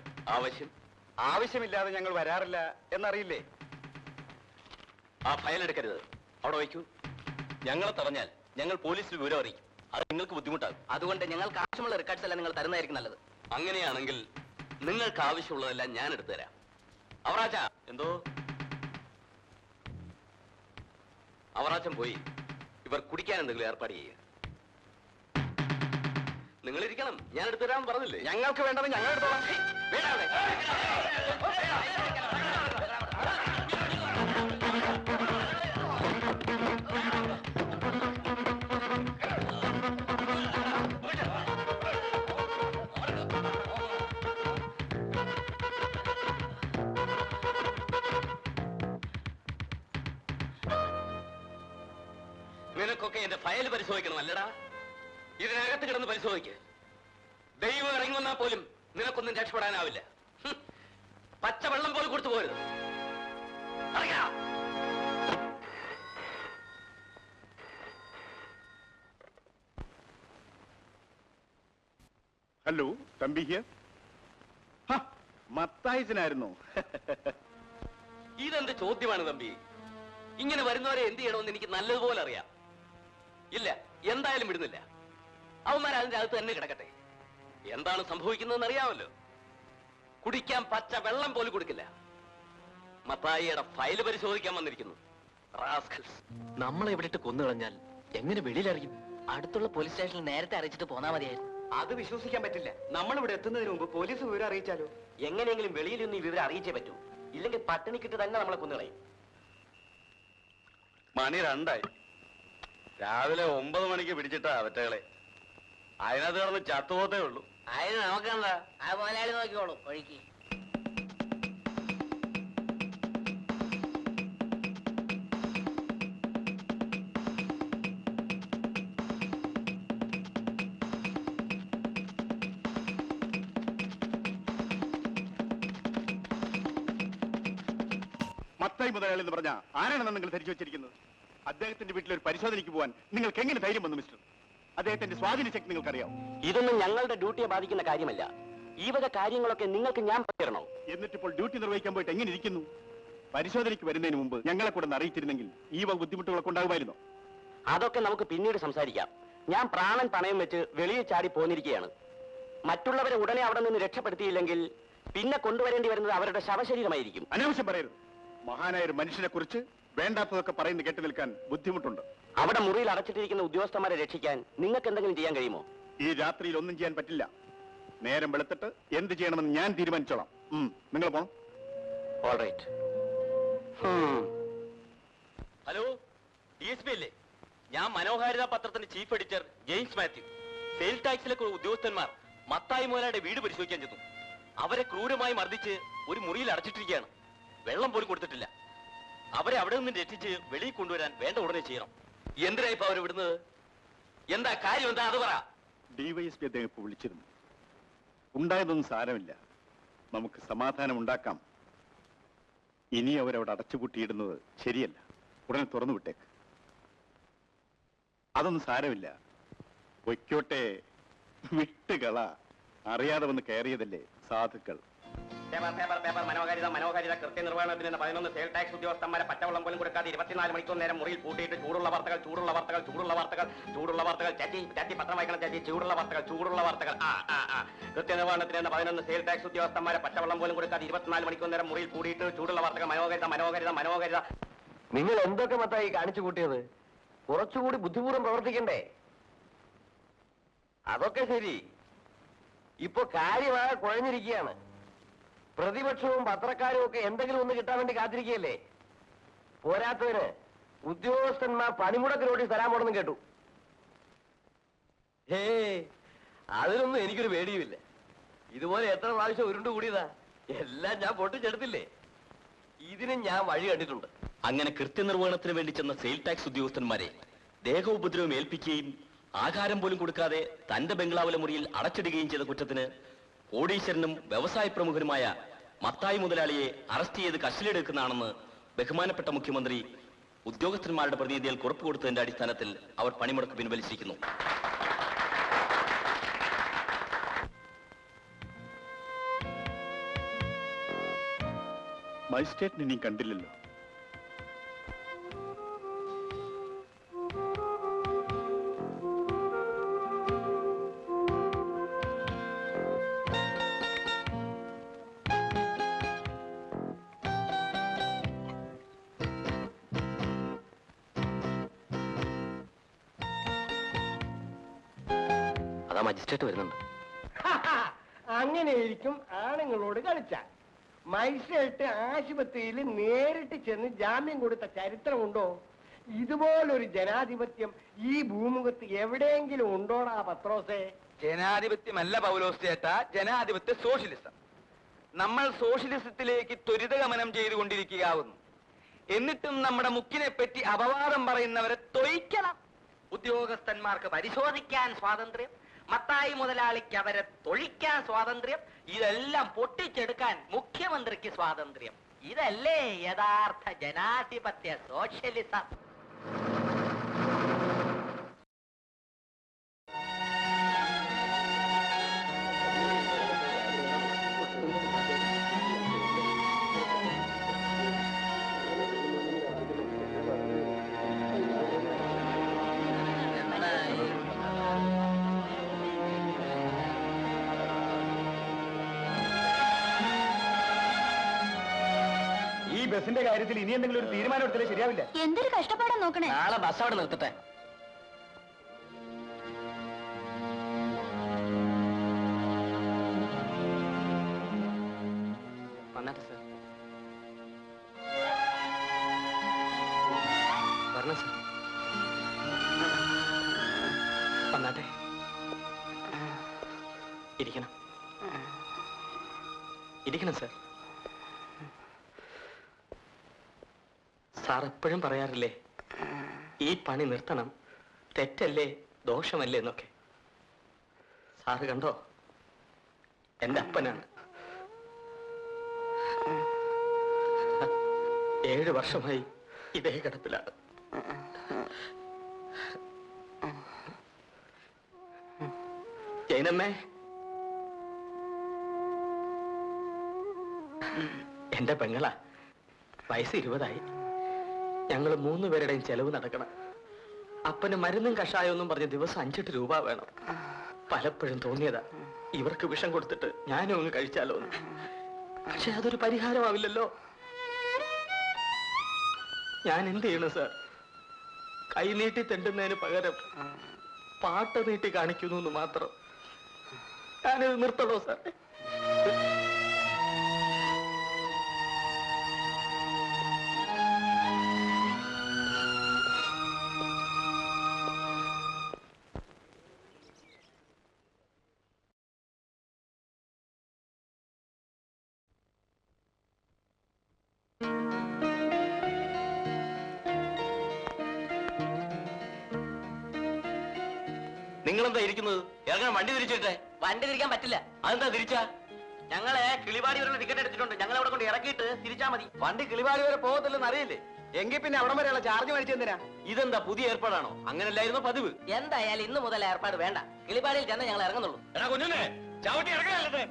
ആവശ്യമില്ലാതെ ഞങ്ങൾ വരാറില്ല എന്നറിയില്ലേ? ആ ഫയൽ എടുക്കരുത്, അവിടെ വയ്ക്കൂ. ഞങ്ങളെ തടഞ്ഞാൽ ഞങ്ങൾ പോലീസിൽ വിവരം അറിയിക്കും. അത് നിങ്ങൾക്ക് ബുദ്ധിമുട്ടാകും. അതുകൊണ്ട് ഞങ്ങൾക്ക് ആവശ്യമുള്ള റെക്കോർഡ്സ് എല്ലാം നിങ്ങൾ തരുന്നതായിരിക്കും നല്ലത്. അങ്ങനെയാണെങ്കിൽ നിങ്ങൾക്ക് ആവശ്യമുള്ളതെല്ലാം ഞാൻ എടുത്തു തരാം. അവറാച്ച, എന്തോ? അവറാച്ചൻ പോയി ഇവർ കുടിക്കാൻ എന്തെങ്കിലും ഏർപ്പാട് ചെയ്യുക. നിങ്ങൾ ഇരിക്കണം, ഞാൻ എടുത്തു തരാൻ പറഞ്ഞില്ലേ? ഞങ്ങൾക്ക് വേണ്ടത് ഞങ്ങൾ എടുത്തോളാം. നിനക്കൊക്കെ എന്റെ ഫയൽ പരിശോധിക്കണം അല്ലടാ? ഇതിനകത്ത് കിടന്ന് പരിശോധിക്ക്. ദൈവം ഇറങ്ങി വന്നാൽ പോലും നിനക്കൊന്നും രക്ഷപ്പെടാനാവില്ല. പച്ചവെള്ളം പോലും കൊടുത്തു പോരുത്. Hello, Thampi here. മത്തായിച്ചനായിരുന്നു. ഇതെന്ത് ചോദ്യമാണ് തമ്പി? ഇങ്ങനെ വരുന്നവരെ എന്ത് ചെയ്യണമെന്ന് എനിക്ക് നല്ലതുപോലെ അറിയാം. ഇല്ല, എന്തായാലും വിടുന്നില്ല. അവന്മാർ അതിന്റെ അകത്ത് തന്നെ കിടക്കട്ടെ. എന്താണ് സംഭവിക്കുന്നതെന്ന് അറിയാമല്ലോ. കുടിക്കാൻ പച്ച വെള്ളം പോലും കൊടുക്കില്ല. മത്തായിയുടെ ഫയല് പരിശോധിക്കാൻ വന്നിരിക്കുന്നു. നമ്മളെ എവിടെയിട്ട് കൊന്നു കളഞ്ഞാൽ എങ്ങനെ വെളിയിലറിയും? അടുത്തുള്ള പോലീസ് സ്റ്റേഷനിൽ നേരത്തെ അറിയിച്ചിട്ട് പോന്നാ മതിയായിരുന്നു. അത് വിശ്വസിക്കാൻ പറ്റില്ല. നമ്മൾ ഇവിടെ എത്തുന്നതിന് മുമ്പ് പോലീസ് വിവരം അറിയിച്ചാലോ? എങ്ങനെയെങ്കിലും വെളിയിൽ നിന്ന് ഈ വിവരം അറിയിച്ചേ പറ്റൂ. ഇല്ലെങ്കിൽ പട്ടിണിക്കിട്ട് തന്നെ നമ്മളെ കൊന്നുകളയും. മണി 2 രാവിലെ 9 മണിക്ക് പിടിച്ചിട്ടാ അവറ്റകളെ. അതിനകത്ത് കിടന്ന് ചത്തുപോത്തേ ഉള്ളൂ. അതിന് നമുക്കെന്താ? ആ മുതലാളി നോക്കിക്കോളൂ ഒഴുക്കി. മത്തായി മുതലാളി എന്ന് പറഞ്ഞ ആരാണെന്ന് നിങ്ങൾ ധരിച്ചു വെച്ചിരിക്കുന്നത്? അദ്ദേഹത്തിന്റെ വീട്ടിൽ ഒരു പരിശോധനയ്ക്ക് പോകാൻ നിങ്ങൾക്ക് എങ്ങനെ ധൈര്യം വന്നു മിസ്റ്റർ? അദ്ദേഹത്തിന്റെ സ്വാധീന ശക്തി നിങ്ങൾക്കറിയാം. ഇതൊന്നും ഞങ്ങളുടെ ഡ്യൂട്ടിയെ ബാധിക്കുന്ന കാര്യമല്ല. ഈ വക കാര്യങ്ങളൊക്കെ നിങ്ങൾക്ക് ഞാൻ തരണോ? എന്നിട്ടിപ്പോൾ ഡ്യൂട്ടി നിർവഹിക്കാൻ പോയിട്ട് എങ്ങനെ ഇരിക്കുന്നു? പരിശോധനയ്ക്ക് വരുന്നതിന് മുമ്പ് ഞങ്ങളെ കൂടെ അറിയിച്ചിരുന്നെങ്കിൽ ഈ വക ബുദ്ധിമുട്ടുകളൊക്കെ ഉണ്ടാകുമായിരുന്നോ? അതൊക്കെ നമുക്ക് പിന്നീട് സംസാരിക്കാം. ഞാൻ പ്രാണൻ പണയം വെച്ച് വെളിയിൽ ചാടി പോന്നിരിക്കുകയാണ്. മറ്റുള്ളവരെ ഉടനെ അവിടെ നിന്ന് രക്ഷപ്പെടുത്തിയില്ലെങ്കിൽ പിന്നെ കൊണ്ടുവരേണ്ടി വരുന്നത് അവരുടെ ശവശരീരമായിരിക്കും. അനാവശ്യം പറയരുത്. മഹാനായ ഒരു മനുഷ്യനെ കുറിച്ച് വേണ്ടാത്തതൊക്കെ പറയുന്നത് കേട്ടു നിൽക്കാൻ ബുദ്ധിമുട്ടുണ്ട്. അവിടെ മുറിയിൽ അടച്ചിട്ടിരിക്കുന്ന ഉദ്യോഗസ്ഥന്മാരെ രക്ഷിക്കാൻ നിങ്ങൾക്ക് എന്തെങ്കിലും ചെയ്യാൻ കഴിയുമോ? ഈ രാത്രിയിൽ ഒന്നും ചെയ്യാൻ പറ്റില്ല. നേരം വെളുത്തിട്ട് എന്ത് ചെയ്യണമെന്ന് ഞാൻ തീരുമാനിച്ചോളാം. നിങ്ങൾ പോണം. ഓൾറൈറ്റ്. ഹലോ, DSP അല്ലേ? ഞാൻ മനോഹാരിത പത്രത്തിന്റെ chief editor James Mathew. Sale ടാക്സിലെ ഉദ്യോഗസ്ഥന്മാർ മത്തായി മുതലാളിയുടെ വീട് പരിശോധിക്കാൻ ചെന്നു. അവരെ ക്രൂരമായി മർദ്ദിച്ച് ഒരു മുറിയിൽ അടച്ചിട്ടിരിക്കുകയാണ്. വെള്ളം പോലും കൊടുത്തിട്ടില്ല. അവരെ അവിടെ നിന്ന് രക്ഷിച്ച് വെളിയിൽ കൊണ്ടുവരാൻ വേണ്ട ഉടനെ ചെയ്യണം. എന്തിനാ ഇപ്പൊ അവർ വിടുന്നത്? എന്താ കാര്യം? എന്താ അത് പറ. DYSP അദ്ദേഹം ഇപ്പൊ വിളിച്ചിരുന്നു. ഉണ്ടായതൊന്നും സാരമില്ല, നമുക്ക് സമാധാനം ഉണ്ടാക്കാം. ഇനി അവരവിടെ അടച്ചുപൂട്ടിയിടുന്നത് ശരിയല്ല. ഉടനെ തുറന്നു വിട്ടേക്ക്. അതൊന്നും സാരമില്ല, പൊയ്ക്കോട്ടെ. വിട്ടുകള. അറിയാതെ വന്ന് കയറിയതല്ലേ സാധുക്കൾ. മനോഹാരിത കൃത്യനിർവഹണത്തിന് 11 സെയിൽ ടാക്സ് ഉദ്യോഗസ്ഥന്മാരെ പച്ചവെള്ളം പോലും കൊടുക്കാതെ 24 മണിക്കൂർ നേരം മുറിയിൽ പൂട്ടിയിട്ട് ചൂടുള്ള വാർത്തകൾ ചാറ്റി പത്രം വായിക്കണം. ചാറ്റി ചൂടുള്ള വാർത്തകൾ. കൃത്യനിർവഹണത്തിന് 11 സെയിൽ ടാക്സ് ഉദ്യോഗസ്ഥന്മാരെ പച്ചവെള്ളം പോലും കൊടുക്കാതെ 24 മണിക്കൂർ നേരം മുറിയിൽ പൂട്ടിയിട്ട് ചൂടുള്ള വാർത്തകൾ. മനോഹാരിത. നിങ്ങൾ എന്തൊക്കെ മത്തായി കാണിച്ചു കൂട്ടിയത്? കുറച്ചുകൂടി ബുദ്ധിപൂർവ്വം പ്രവർത്തിക്കണ്ടേ? അതൊക്കെ ശരി. ഇപ്പൊ കാര്യമായ കുഴഞ്ഞിരിക്കുകയാണ്. പ്രതിപക്ഷവും പത്രക്കാരും ഒക്കെ എന്തെങ്കിലും ഒന്ന് കിട്ടാൻ വേണ്ടി കാത്തിരിക്കുകയല്ലേ? പോരാത്തതിന് ഉദ്യോഗസ്ഥന്മാർ പണിമുടക്ക് നോട്ടീസ് തരാൻ പോണെന്ന് കേട്ടു. അതിനൊന്നും എനിക്കൊരു പേടിയുമില്ല. ഇതുപോലെ എത്ര പ്രാവശ്യം ഉരുണ്ടു കൂടിയതാ. എല്ലാം ഞാൻ പൊട്ടിച്ചെടുത്തില്ലേ. ഇതിന് ഞാൻ വഴി കണ്ടിട്ടുണ്ട്. അങ്ങനെ കൃത്യനിർവഹണത്തിന് വേണ്ടി ചെന്ന സെയിൽ ടാക്സ് ഉദ്യോഗസ്ഥന്മാരെ ദേഹോപദ്രവം ഏൽപ്പിക്കുകയും ആഹാരം പോലും കൊടുക്കാതെ തന്റെ ബംഗ്ലാവിലെ മുറിയിൽ അടച്ചിടുകയും ചെയ്ത കുറ്റത്തിന് കോടീശ്വരനും വ്യവസായ പ്രമുഖനുമായ മത്തായി മുതലാളിയെ അറസ്റ്റ് ചെയ്ത് കസ്റ്റഡിയിലെടുക്കുന്നതാണെന്ന് ബഹുമാനപ്പെട്ട മുഖ്യമന്ത്രി ഉദ്യോഗസ്ഥന്മാരുടെ പ്രതിനിധികൾക്ക് ഉറപ്പ് കൊടുത്തതിന്റെ അടിസ്ഥാനത്തിൽ അവർ പണിമുടക്ക് പിൻവലിച്ചിരിക്കുന്നു. മജിസ്ട്രേറ്റിനെ നീ കണ്ടില്ലല്ലോ. അതാ മജിസ്ട്രേറ്റ് വരുന്നുണ്ട്. അങ്ങനെയിരിക്കും ആണുങ്ങളോട് കളിച്ചാൽ. മജിസ്ട്രേറ്റ് ആശുപത്രിയിൽ നേരിട്ട് ചെന്ന് ജാമ്യം കൊടുത്ത ചരിത്രമുണ്ടോ? ഇതുപോലൊരു ജനാധിപത്യം ഈ ഭൂമുഖത്ത് എവിടെയെങ്കിലും ഉണ്ടോടാ പത്രോസേ? ജനാധിപത്യമല്ല പൗലോസ് ചേട്ടാ, ജനാധിപത്യ സോഷ്യലിസം. നമ്മൾ സോഷ്യലിസത്തിലേക്ക് ത്വരിതഗമനം ചെയ്തുകൊണ്ടിരിക്കുകയാവുന്നു. എന്നിട്ടും നമ്മുടെ മുക്കിനെ പറ്റി അപവാദം പറയുന്നവരെ തൊഴിക്കണം. ഉദ്യോഗസ്ഥന്മാർക്ക് പരിശോധിക്കാൻ സ്വാതന്ത്ര്യം, മത്തായി മുതലാളിക്ക് അവരെ തൊഴിക്കാൻ സ്വാതന്ത്ര്യം, ഇതെല്ലാം പൊട്ടിച്ചെടുക്കാൻ മുഖ്യമന്ത്രിക്ക് സ്വാതന്ത്ര്യം. ഇതല്ലേ യഥാർത്ഥ ജനാധിപത്യ സോഷ്യലിസം? ബസിന്റെ കാര്യത്തിൽ ഇനി എന്തെങ്കിലും ഒരു തീരുമാനം എടുത്താലേ ശരിയാവില്ല. എന്തൊരു കഷ്ടപ്പാടാ നോക്കണേ. നാളെ ബസ് അവിടെ നിർത്തട്ടെ. വന്നാട്ടെ സാർ. വരണം സാർ. വന്നാട്ടെ. ഇരിക്കണം. ഇരിക്കണം സാർ. സാർ എപ്പോഴും പറയാറില്ലേ ഈ പണി നിർത്തണം, തെറ്റല്ലേ, ദോഷമല്ലേ എന്നൊക്കെ. സാറ് കണ്ടോ, എന്റെ അപ്പനാണ്. 7 വർഷമായി ഇതേ കിടപ്പിലാണ്. ജൈനമ്മേ, എന്റെ പെങ്ങളാ. വയസ്സ് 20ആയി. ഞങ്ങൾ 3 പേരുടെയും ചെലവ് നടക്കണം. അപ്പന് മരുന്നും കഷായമൊന്നും പറഞ്ഞ് ദിവസം 5-8 രൂപ വേണം. പലപ്പോഴും തോന്നിയതാ ഇവർക്ക് വിഷം കൊടുത്തിട്ട് ഞാനും അങ്ങ് കഴിച്ചാലോ എന്ന്. പക്ഷെ അതൊരു പരിഹാരമാവില്ലല്ലോ. ഞാൻ എന്ത് ചെയ്യണം സാർ? കൈ നീട്ടി തെണ്ടുന്നതിന് പകരം പാട്ട് നീട്ടി കാണിക്കുന്നു എന്ന് മാത്രം. ഞാനിത് നിർത്തണോ സാർ? നിങ്ങളെന്താ ഇരിക്കുന്നത്? ഇറങ്ങാൻ വണ്ടി തിരിച്ചിട്ടെ. വണ്ടി തിരിക്കാൻ പറ്റില്ല. അതെന്താ തിരിച്ചാ? ഞങ്ങളെ കിളിവാടി വരെ ടിക്കറ്റ് എടുത്തിട്ടുണ്ട്. ഞങ്ങൾ അവിടെ കൊണ്ട് ഇറക്കിയിട്ട് തിരിച്ചാ മതി. വണ്ടി കിളിവാടി വരെ പോകത്തില്ലെന്ന് അറിയില്ലേ? എങ്കിൽ പിന്നെ അവിടം വരെയുള്ള ചാർജ് മേടിച്ചെന്തിനാ? ഇതെന്താ പുതിയ ഏർപ്പാടാണോ? അങ്ങനല്ലായിരുന്നു പതിവ്. എന്തായാലും ഇന്ന് മുതൽ ഏർപ്പാട് വേണ്ട. കിളിവാടിയിൽ ചെന്ന് ഞങ്ങൾ ഇറങ്ങുന്നുള്ളൂ. എടാ കുഞ്ഞുനെ, ചവിട്ടി ഇറങ്ങാനല്ലേ?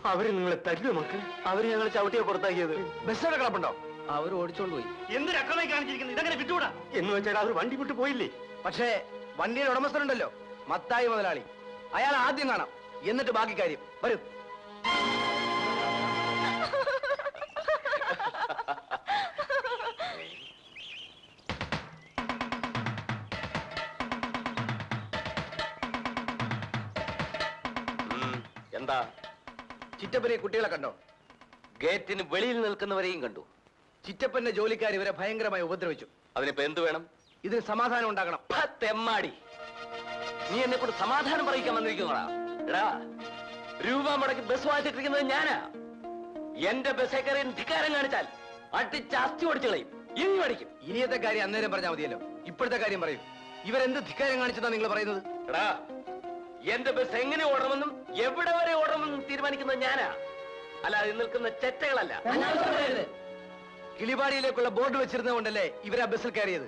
അവര് നിങ്ങളെ തല്ലു മക്കൾ. അവര് ഞങ്ങൾ ചവിട്ടിയെ പുറത്താക്കിയത്. ബസ്സോടെ കിടപ്പുണ്ടോ? അവർ ഓടിച്ചോണ്ട് പോയി. എന്തൊരു അക്രമമായി കാണിച്ചിരിക്കുന്നത്? ഇതങ്ങനെ വിട്ടുകൂടാ. എന്ന് വെച്ചാൽ അവർ വണ്ടി വിട്ടു പോയില്ലേ? പക്ഷേ വണ്ടിയുടെ ഉടമസ്ഥനുണ്ടല്ലോ, മത്തായി മുതലാളി. അയാൾ ആദ്യം കാണാം, എന്നിട്ട് ബാക്കി കാര്യം. വരൂ. എന്താ? ചിറ്റപ്പനെ കുട്ടികളെ കണ്ടോ? ഗേറ്റിന് വെളിയിൽ നിൽക്കുന്നവരെയും കണ്ടു. ചിറ്റപ്പന്റെ ജോലിക്കാർ ഇവരെ ഭയങ്കരമായി ഉപദ്രവിച്ചു. അതിനിപ്പോ എന്ത് വേണം? ഇതിന് സമാധാനം ഉണ്ടാക്കണം. തെമ്മാടി, നീ എന്നെ കൊണ്ട് സമാധാനം പറയിക്കാൻ വന്നിരിക്കുന്നതാ. എടാ, രൂപ മുടക്കി ബസ് വാങ്ങിച്ചിട്ടിരിക്കുന്നത് ഞാനാ. എന്റെ ബസ്സേ കയറി ധിക്കാരം കാണിച്ചാൽ അടിച്ചാസ്തി ഓടിച്ചു കളയും. ഇനി പഠിക്കും. ഇനിയത്തെ കാര്യം അന്നേരം പറഞ്ഞാൽ മതിയല്ലോ. ഇപ്പോഴത്തെ കാര്യം പറയൂ. ഇവരെന്ത് ധിക്കാരം കാണിച്ചതാ നിങ്ങൾ പറയുന്നത്? എടാ, എന്റെ ബസ് എങ്ങനെ ഓടണമെന്നും എവിടെ വരെ ഓടണമെന്നും തീരുമാനിക്കുന്നത് ഞാനാ, അല്ലാതെ നിൽക്കുന്ന ചെറ്റകളല്ല. കിളിപാടിയിലേക്കുള്ള ബോർഡ് വെച്ചിരുന്നത് കൊണ്ടല്ലേ ഇവരാ ബസ്സിൽ കയറിയത്.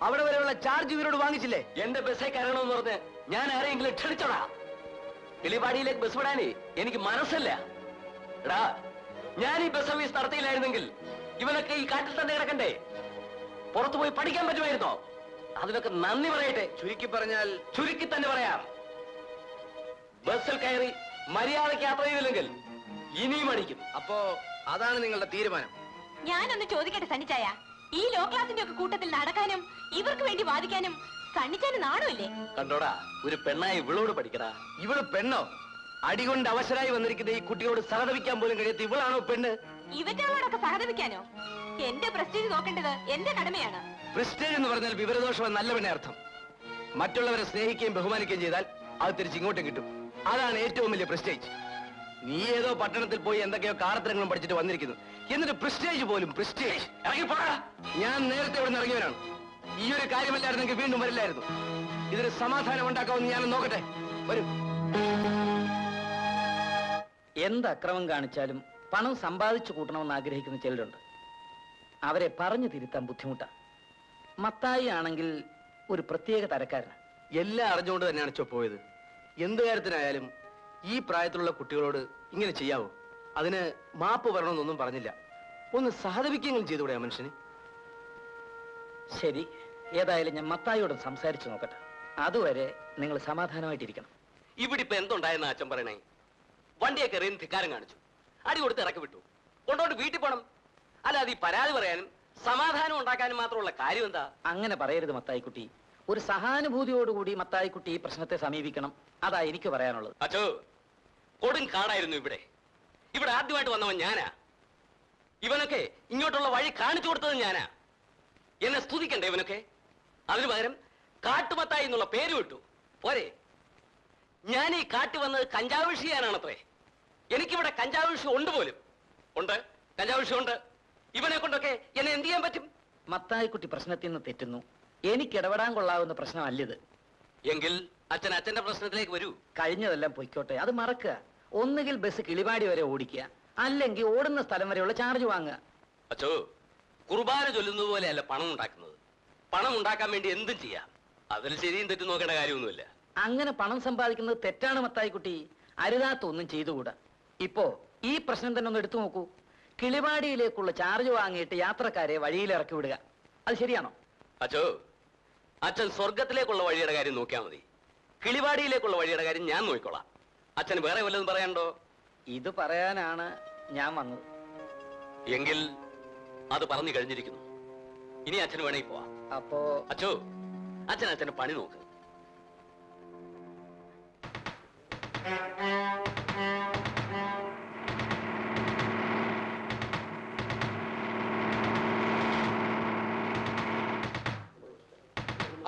അവിടെ വരെയുള്ള ചാർജ് ഇവരോട് വാങ്ങിച്ചില്ലേ? എന്റെ ബസ്സേ കയറണമെന്ന് പറഞ്ഞ് ഞാൻ ആരെങ്കിലും ക്ഷണിച്ചോടാ? കിളിപാടിയിലേക്ക് ബസ് വിടാനേ എനിക്ക് മനസ്സല്ല. എടാ, ഞാൻ ഈ ബസ് സർവീസ് നടത്തിയില്ലായിരുന്നെങ്കിൽ ഇവനൊക്കെ ഈ കാട്ടിൽ തന്നെ കിടക്കണ്ടേ? പുറത്തു പോയി പഠിക്കാൻ പറ്റുമായിരുന്നോ? അതിനൊക്കെ നന്ദി പറയട്ടെ. ചുരുക്കി പറഞ്ഞാൽ ചുരുക്കി തന്നെ പറയാം. ബസ്സിൽ കയറി മര്യാദയ്ക്ക് യാത്ര ചെയ്തില്ലെങ്കിൽ ഇനിയും അടിക്കും. അപ്പോ അതാണ് നിങ്ങളുടെ തീരുമാനം? ഞാനൊന്ന് ചോദിക്കട്ടെ സണ്ണിച്ചായ, ഈ ലോ ക്ലാസിന്റെ ഒക്കെ കൂട്ടത്തിൽ നടക്കാനും ഇവർക്ക് വേണ്ടി വാദിക്കാനും സണ്ണിച്ചാന് നാണമില്ലേ? കണ്ടോടാ, ഒരു പെണ്ണായി ഇവളോട് പഠിക്കടാ. ഇവള് പെണ്ണോ? അടികൊണ്ട് അവശരായി വന്നിരിക്കുന്ന ഈ കുട്ടിയോട് സഹതപിക്കാൻ പോലും കഴിയാത്ത ഇവളാണോ പെണ്ണ്? ഇവറ്റകളോടൊക്കെ സഹതപിക്കാനോ? എന്റെ പ്രസ്റ്റീജ് നോക്കേണ്ടത് എന്റെ കടമയാണ്. പ്രസ്റ്റേജ് എന്ന് പറഞ്ഞാൽ വിവരദോഷം എന്നല്ല പെണ്ണെ അർത്ഥം. മറ്റുള്ളവരെ സ്നേഹിക്കുകയും ബഹുമാനിക്കുകയും ചെയ്താൽ അത് തിരിച്ച് ഇങ്ങോട്ടും കിട്ടും. അതാണ് ഏറ്റവും വലിയ പ്രസ്റ്റേജ്. നീ ഏതോ പട്ടണത്തിൽ പോയി എന്തൊക്കെയോ കാറത്തരങ്ങളും പഠിച്ചിട്ട് വന്നിരിക്കുന്നു. എന്നിട്ട് പ്രസ്റ്റേജ് പോലും പ്രസ്റ്റേജ്. ഇറങ്ങി പോടാ. ഞാൻ നേരത്തെ ഇവിടെ നിന്ന് ഇറങ്ങിയവനാണ്. ഈ ഒരു കാര്യമല്ലായിരുന്നെങ്കിൽ വീണ്ടും വരില്ലായിരുന്നു. ഇതിന് സമാധാനം ഉണ്ടാക്കാമെന്ന് ഞാൻ നോക്കട്ടെ. വരും. എന്ത് അക്രമം കാണിച്ചാലും പണം സമ്പാദിച്ചു കൂട്ടണമെന്ന് ആഗ്രഹിക്കുന്ന ചിലരുണ്ട്. അവരെ പറഞ്ഞു തിരുത്താൻ ബുദ്ധിമുട്ടാണ്. മത്തായി ആണെങ്കിൽ ഒരു പ്രത്യേക തരക്കാരനാണ്. എല്ലാം അറിഞ്ഞുകൊണ്ട് തന്നെയാണ് ചോ പോയത്. എന്ത് കാര്യത്തിനായാലും ഈ പ്രായത്തിലുള്ള കുട്ടികളോട് ഇങ്ങനെ ചെയ്യാവോ? അതിന് മാപ്പ് വരണമെന്നൊന്നും പറഞ്ഞില്ല. ഒന്ന് സഹതപിക്കെങ്കിലും ചെയ്തുകൂടെ ആ മനുഷ്യന്? ശരി, ഏതായാലും ഞാൻ മത്തായിയോട് സംസാരിച്ചു നോക്കട്ടെ. അതുവരെ നിങ്ങൾ സമാധാനമായിട്ടിരിക്കണം. ഇവിടെ ഇപ്പൊ എന്തുണ്ടായെന്ന് അച്ഛൻ പറയണേ? വണ്ടിയൊക്കെ എറിയുന്ന ധിക്കാരം കാണിച്ചു, അടി കൊടുത്ത് ഇറക്കി വിട്ടു, കൊണ്ടോണ്ട് വീട്ടിൽ പോണം. അല്ലാതെ ഈ പരാതി പറയാനും സമാധാനം ഉണ്ടാക്കാനും മാത്രമുള്ള കാര്യം എന്താ? അങ്ങനെ പറയരുത് മത്തായിക്കുട്ടി. ഒരു സഹാനുഭൂതിയോടുകൂടി മത്തായിക്കുട്ടി ഈ പ്രശ്നത്തെ സമീപിക്കണം. അതാ എനിക്ക് പറയാനുള്ളത്. അച്ഛോ, കൊടും കാടായിരുന്നു ഇവിടെ. ഇവിടെ ആദ്യമായിട്ട് വന്നവൻ ഞാനാ. ഇവനൊക്കെ ഇങ്ങോട്ടുള്ള വഴി കാണിച്ചു കൊടുത്തത് ഞാനാ. എന്നെ സ്തുതിക്കണ്ടേ ഇവനൊക്കെ? അതിനു പകരം കാട്ടുമത്തായി എന്നുള്ള പേര് വിട്ടു പോരെ? ഞാൻ ഈ കാട്ടി വന്നത് കഞ്ചാവ് കൃഷി ചെയ്യാനാണത്രേ. എനിക്കിവിടെ കഞ്ചാവ് കൃഷി ഉണ്ട് പോലും. ഉണ്ട്, കഞ്ചാവ് കൃഷി ഉണ്ട്. ഇവനെ കൊണ്ടൊക്കെ എന്നെ എന്ത് ചെയ്യാൻ പറ്റും? മത്തായിക്കുട്ടി പ്രശ്നത്തിൽ നിന്ന് തെറ്റുന്നു. എനിക്ക് ഇടപെടാൻ കൊള്ളാവുന്ന പ്രശ്നമല്ലിത്. എങ്കിൽ അച്ഛൻ അച്ഛന്റെ പ്രശ്നത്തിലേക്ക് വരൂ. കഴിഞ്ഞതെല്ലാം പൊയ്ക്കോട്ടെ, അത് മറക്കുക. ഒന്നുകിൽ ബസ് കിളിവാടി വരെ ഓടിക്കുക, അല്ലെങ്കിൽ ഓടുന്ന സ്ഥലം വരെയുള്ള ചാർജ് വാങ്ങുക. അച്ഛോ, കുർബാന ചൊല്ലുന്നത് പോലെയല്ല പണം ഉണ്ടാക്കുന്നത്. പണം ഉണ്ടാക്കാൻ വേണ്ടി എന്തും ചെയ്യാം. അതിൽ ശരിയും തെറ്റും നോക്കേണ്ട കാര്യമൊന്നുമില്ല. അങ്ങനെ പണം സമ്പാദിക്കുന്നത് തെറ്റാണ് മത്തായിക്കുട്ടി. അരുതാത്ത ഒന്നും ചെയ്തുകൂടാ. ഇപ്പോ ഈ പ്രശ്നം തന്നെ ഒന്ന് എടുത്തു നോക്കൂ. കിളിവാടിയിലേക്കുള്ള ചാർജ് വാങ്ങിയിട്ട് യാത്രക്കാരെ വഴിയിൽ ഇറക്കി വിടുക, അത് ശരിയാണോ? അച്ഛോ, അച്ഛൻ സ്വർഗത്തിലേക്കുള്ള വഴിയുടെ കാര്യം നോക്കിയാൽ മതി. കിളിവാടിയിലേക്കുള്ള വഴിയുടെ കാര്യം ഞാൻ നോക്കിക്കോളാം. അച്ഛന് വേറെ വല്ലതും പറയാനുണ്ടോ? ഇത് പറയാനാണ് ഞാൻ വന്നത്. എങ്കിൽ അത് പറഞ്ഞു കഴിഞ്ഞിരിക്കുന്നു. ഇനി അച്ഛന് വേണമെങ്കിൽ പോവാം. അപ്പോ അച്ഛോ, അച്ഛന്റെ പണി നോക്ക്.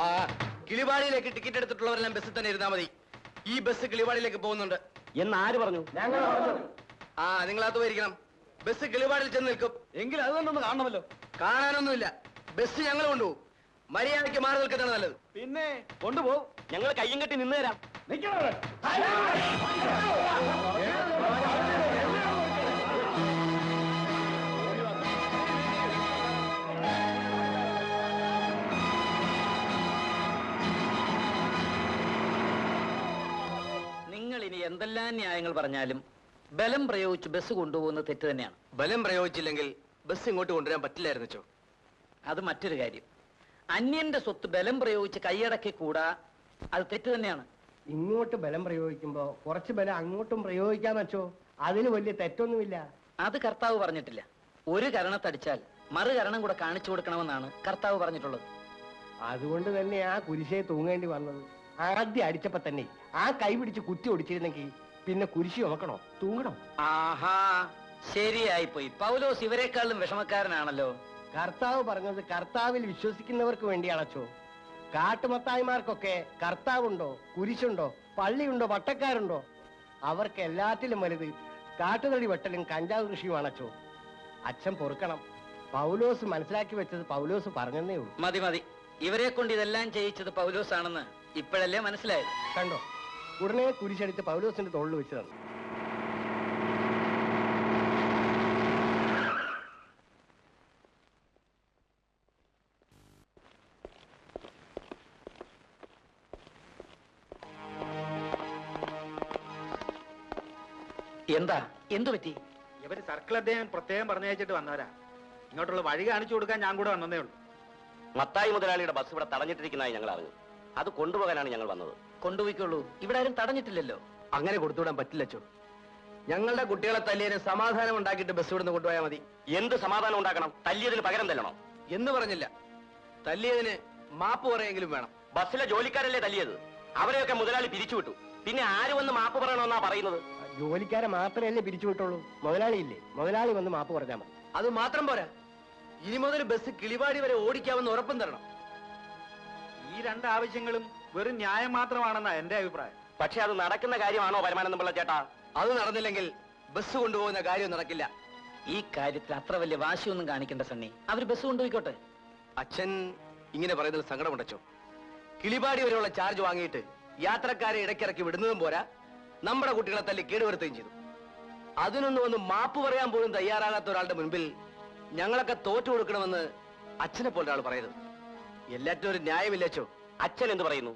ആ കിളിവാടിയിലേക്ക് ടിക്കറ്റ് എടുത്തിട്ടുള്ളവരെല്ലാം ബസ്സിൽ തന്നെ ഇരുന്നാ മതി. ഈ ബസ് കിളിവാടിയിലേക്ക് പോകുന്നുണ്ട്. എന്നാര് പറഞ്ഞു? ആ, നിങ്ങളകത്ത് പോയിരിക്കണം. ബസ് കിളിവാടിയിൽ ചെന്ന് നിൽക്കും. എങ്കിൽ അത് തന്നെ ഒന്ന് കാണണമല്ലോ. കാണാനൊന്നുമില്ല. ബസ് ഞങ്ങൾ കൊണ്ടുപോകും. മര്യാദയ്ക്ക് മാറി നിൽക്കുന്നതാണ് നല്ലത്. പിന്നെ കൊണ്ടുപോകും. ഞങ്ങൾ കയ്യും കെട്ടി നിന്ന് തരാം. നിങ്ങൾ ഇനി എന്തെല്ലാം ന്യായങ്ങൾ പറഞ്ഞാലും ബലം പ്രയോഗിച്ച് ബസ് കൊണ്ടുപോകുന്നത് തെറ്റ് തന്നെയാണ്. ബലം പ്രയോഗിച്ചില്ലെങ്കിൽ ബസ് ഇങ്ങോട്ട് കൊണ്ടുവരാൻ പറ്റില്ലായിരുന്നു ചോ. അത് മറ്റൊരു കാര്യം. അന്യന്റെ സ്വത്ത് ബലം പ്രയോഗിച്ച് കൈയടക്കി കൂടാ, അത് തെറ്റ് തന്നെയാണ്. ഇങ്ങോട്ട് ബലം പ്രയോഗിക്കുമ്പോ കുറച്ച് ബലം അങ്ങോട്ടും പ്രയോഗിക്കാൻ വെച്ചോ, അതിന് വലിയ തെറ്റൊന്നുമില്ല. അത് കർത്താവ് പറഞ്ഞിട്ടില്ല. ഒരു കരണത്തടിച്ചാൽ മറു കരണം കൂടെ കാണിച്ചു കൊടുക്കണമെന്നാണ് കർത്താവ് പറഞ്ഞിട്ടുള്ളത്. അതുകൊണ്ട് തന്നെ ആ കുരിശയെ തൂങ്ങേണ്ടി വന്നത്. ആദ്യം അടിച്ചപ്പോ തന്നെ ആ കൈ പിടിച്ച് കുത്തി ഒടിച്ചിരുന്നെങ്കിൽ പിന്നെ കുരിശി നോക്കണോ, തൂങ്ങണോ? ആഹാ, ശരിയായി പോയി. പൗലോസ് ഇവരെക്കാളും വിഷമക്കാരനാണല്ലോ. കർത്താവ് പറഞ്ഞത് കർത്താവിൽ വിശ്വസിക്കുന്നവർക്ക് വേണ്ടിയാണച്ചോ. കാട്ടുമത്തായിമാർക്കൊക്കെ കർത്താവുണ്ടോ, കുരിശുണ്ടോ, പള്ളിയുണ്ടോ, പട്ടക്കാരുണ്ടോ? അവർക്ക് എല്ലാത്തിലും വലുത് കാട്ടുതടി വെട്ടലും കഞ്ചാവ് കൃഷിയുമാണച്ചോ. അച്ഛൻ പൊറുക്കണം. പൗലോസ് മനസ്സിലാക്കി വെച്ചത് പൗലോസ് പറഞ്ഞതേ ഉള്ളൂ. മതി മതി, ഇവരെ കൊണ്ട് ഇതെല്ലാം ചെയ്യിച്ചത് പൗലോസ് ആണെന്ന് ഇപ്പോഴല്ലേ മനസ്സിലായത്? കണ്ടോ, ഉടനെ കുരിശെടുത്ത് പൗലോസിന്റെ തോളിൽ വെച്ച് തന്നു. എന്താ, എന്തു പറ്റി? ഇവര് സർക്കിൾ അദ്ദേഹം പ്രത്യേകം പറഞ്ഞയച്ചിട്ട് വന്നവരാ. ഇങ്ങോട്ടുള്ള വഴി കാണിച്ചു കൊടുക്കാൻ ഞാൻ കൂടെ വന്നതേ ഉള്ളൂ. മത്തായി മുതലാളിയുടെ ബസ് ഇവിടെ തടഞ്ഞിട്ടിരിക്കുന്നതായി ഞങ്ങൾ അറിഞ്ഞു. അത് കൊണ്ടുപോകാനാണ് ഞങ്ങൾ വന്നത്. കൊണ്ടുപോയിക്കോളൂ, ഇവിടെ ആരും തടഞ്ഞിട്ടില്ലല്ലോ. അങ്ങനെ കൊടുത്തുവിടാൻ പറ്റില്ല ചോ. ഞങ്ങളുടെ കുട്ടികളെ തല്ലിയതിന് സമാധാനം ഉണ്ടാക്കിയിട്ട് ബസ് ഇവിടുന്ന് കൊണ്ടുപോയാൽ മതി. എന്ത് സമാധാനം ഉണ്ടാക്കണം? തല്ലിയതിന് പകരം തല്ലണോ? എന്ന് പറഞ്ഞില്ല, തല്ലിയതിന് മാപ്പ് പറയെങ്കിലും വേണം. ബസ്സിലെ ജോലിക്കാരല്ലേ തല്ലിയത്? അവരെയൊക്കെ മുതലാളി പിരിച്ചുവിട്ടു. പിന്നെ ആര് വന്ന് മാപ്പ് പറയണമെന്നാ പറയുന്നത്? ജോലിക്കാരെ മാത്രമല്ലേ പിരിച്ചുവിട്ടുള്ളൂ, മുതലാളിയില്ലേ? മുതലാളി വന്ന് മാപ്പ് പറഞ്ഞാൽ മതി. അത് മാത്രം പോരാ, ഇനി മുതൽ ബസ് കിളിവാടി വരെ ഓടിക്കാമെന്ന് ഉറപ്പും തരണം. ഈ രണ്ട് ആവശ്യങ്ങളും വെറും ന്യായം മാത്രമാണെന്നാ എന്റെ അഭിപ്രായം. പക്ഷെ അത് നടക്കുന്ന കാര്യമാണോ പരമാനന്ദം പിള്ള ചേട്ടാ? അത് നടന്നില്ലെങ്കിൽ ബസ് കൊണ്ടുപോകുന്ന കാര്യം നടക്കില്ല. ഈ കാര്യത്തിൽ അത്ര വലിയ വാശിയൊന്നും കാണിക്കേണ്ട സണ്ണി. അവര് ബസ് കൊണ്ടുപോയിക്കോട്ടെ. അച്ഛൻ ഇങ്ങനെ പറയുന്നതിൽ സങ്കടമുണ്ടച്ചോ? കിളിപാടി വരെയുള്ള ചാർജ് വാങ്ങിയിട്ട് യാത്രക്കാരെ ഇടയ്ക്കിറക്കി വിടുന്നതും പോരാ, നമ്മുടെ കുട്ടികളെ തല്ലി കേടുവരുത്തുകയും ചെയ്തു. അതിനൊന്നും ഒന്ന് മാപ്പ് പറയാൻ പോലും തയ്യാറാകാത്ത ഒരാളുടെ മുൻപിൽ ഞങ്ങളൊക്കെ തോറ്റു കൊടുക്കണമെന്ന് അച്ഛനെ പോലെ ഒരാൾ പറയരുത്. എല്ലാറ്റിനും ഒരു ന്യായമില്ലച്ചോ. അച്ഛൻ എന്ത് പറയുന്നു?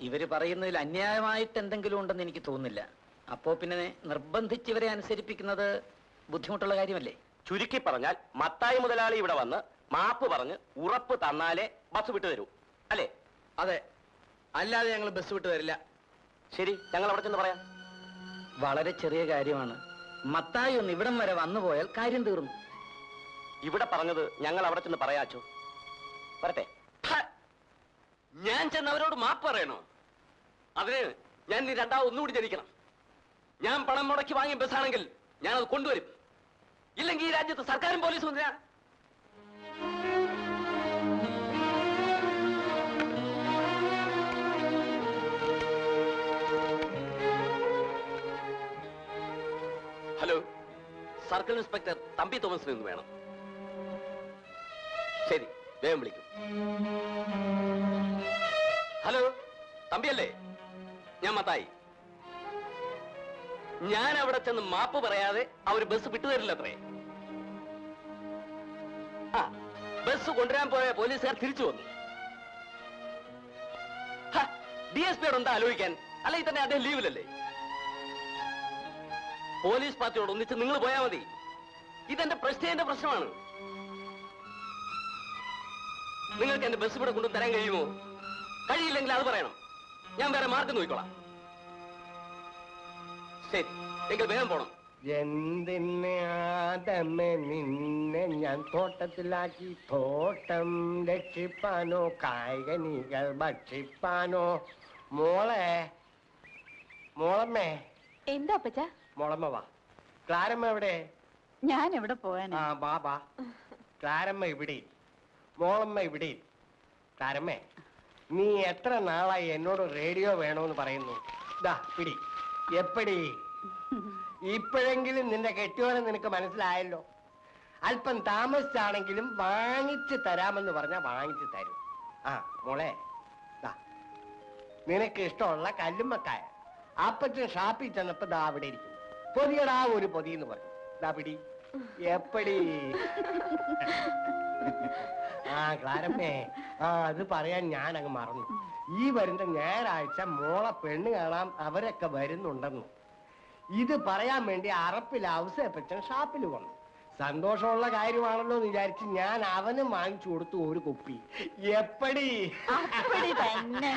ഇവര് പറയുന്നതിൽ അന്യായമായിട്ട് എന്തെങ്കിലും ഉണ്ടെന്ന് എനിക്ക് തോന്നുന്നില്ല. അപ്പോ പിന്നെ നിർബന്ധിച്ച് ഇവരെ അനുസരിപ്പിക്കുന്നത് ബുദ്ധിമുട്ടുള്ള കാര്യമല്ലേ? ചുരുക്കി പറഞ്ഞാൽ മത്തായി മുതലാളി ഇവിടെ വന്ന് മാപ്പ് പറഞ്ഞ് ഉറപ്പ് തന്നാലേ ബസ് വിട്ടു തരൂ, അല്ലേ? അതെ, അല്ലാതെ ഞങ്ങൾ ബസ് വിട്ടു തരില്ല. ശരി, ഞങ്ങൾ അവിടെ ചെന്ന് പറയാം. വളരെ ചെറിയ കാര്യമാണ്. മത്തായി ഒന്ന് ഇവിടം വരെ വന്നു പോയാൽ കാര്യം തീർന്നു. ഇവിടെ പറഞ്ഞത് ഞങ്ങൾ അവിടെ ചെന്ന് പറയാച്ചോ. വരട്ടെ. ഞാൻ ചെന്ന് അവരോട് മാപ്പ് പറയണോ? അതിന് ഞാൻ നീ രണ്ടാമത് ഒന്നുകൂടി ജനിക്കണം. ഞാൻ പണം മുടക്കി വാങ്ങിയ ബസ്സാണെങ്കിൽ ഞാനത് കൊണ്ടുവരും. ഇല്ലെങ്കിൽ ഈ രാജ്യത്ത് സർക്കാരും പോലീസും എന്തിനാ? ഹലോ, സർക്കിൾ ഇൻസ്പെക്ടർ തമ്പി തോമസിന് ഇന്ന് വേണം. ശരി, വേഗം വിളിക്കും. ഹലോ, തമ്പിയല്ലേ? ഞാൻ മത്തായി. ഞാൻ അവിടെ ചെന്ന് മാപ്പ് പറയാതെ അവർ ബസ് വിട്ടുതരില്ല അത്രേ. ആ, ബസ് കൊണ്ടുവരാൻ പോയ പോലീസുകാർ തിരിച്ചു വന്നു. DSP എന്താ ആലോചിക്കാൻ? അല്ലെങ്കിൽ തന്നെ അദ്ദേഹം ലീവിലല്ലേ? പോലീസ് പാർട്ടിയോട് ഒന്നിച്ച് നിങ്ങൾ പോയാൽ മതി. ഇതെന്റെ പ്രശ്നത്തിന്റെ പ്രശ്നമാണ്. നിങ്ങൾക്ക് എന്റെ ബസ് ഇവിടെ കൊണ്ടു തരാൻ കഴിയുമോ? കഴിയില്ലെങ്കിൽ അത് പറയണം. ഞാൻ വേറെ മാർഗം നോക്കിക്കോളാം. ശരി, എങ്കിൽ വേഗം പോണം. എന്തിന് ആദമേ നിന്നെ ഞാൻ തോട്ടത്തിലാക്കി? തോട്ടം രക്ഷിപ്പാനോ കായികനികൾ ഭക്ഷിപ്പാനോ? മോളെ, മോളമ്മേ. എന്താ അപ്പച്ച? മോളമ്മ വാ. ക്ലാരമ്മ എവിടെ? ഞാൻ എവിടെ പോവാനാ? ആ, ബാബാ. ക്ലാരമ്മ ഇവിടെ, മോളമ്മ ഇവിടെ. ക്ലാരമ്മേ, നീ എത്ര നാളായി എന്നോട് റേഡിയോ വേണമെന്ന് പറയുന്നു? ദാ പിടി. എപ്പടി? ഇപ്പോഴെങ്കിലും നിന്റെ കെട്ടിയോനെ നിനക്ക് മനസ്സിലായല്ലോ. അല്പം താമസിച്ചാണെങ്കിലും വാങ്ങിച്ചു തരാമെന്ന് പറഞ്ഞാൽ വാങ്ങിച്ചു തരും. ആ മോളെ, ദാ നിനക്ക് ഇഷ്ടമുള്ള കല്ലുമ്മക്കായ അപ്പച്ചൻ ഷാപ്പിൽ ചെന്നപ്പോ ദാ അവിടെ ഇരിക്കും. പൊതിയടാ ഒരു പൊതി എന്ന് പറഞ്ഞു. ദാ പിടി. എപ്പടി? ആ ക്ലാരമ്മേ, ആ അത് പറയാൻ ഞാൻ അങ്ങ് മറന്നു. ഈ വരുന്ന ഞായറാഴ്ച മോളെ പെണ്ണ് കാണാൻ അവരൊക്കെ വരുന്നുണ്ടെന്നു. ഇത് പറയാൻ വേണ്ടി അറപ്പിൽ ഔസേപ്പച്ചൻ ഷാപ്പിൽ വന്നു. സന്തോഷമുള്ള കാര്യമാണല്ലോ എന്ന് വിചാരിച്ച് ഞാൻ അവനും വാങ്ങിച്ചു കൊടുത്തു ഒരു കുപ്പി. എപ്പടി? തന്നെ.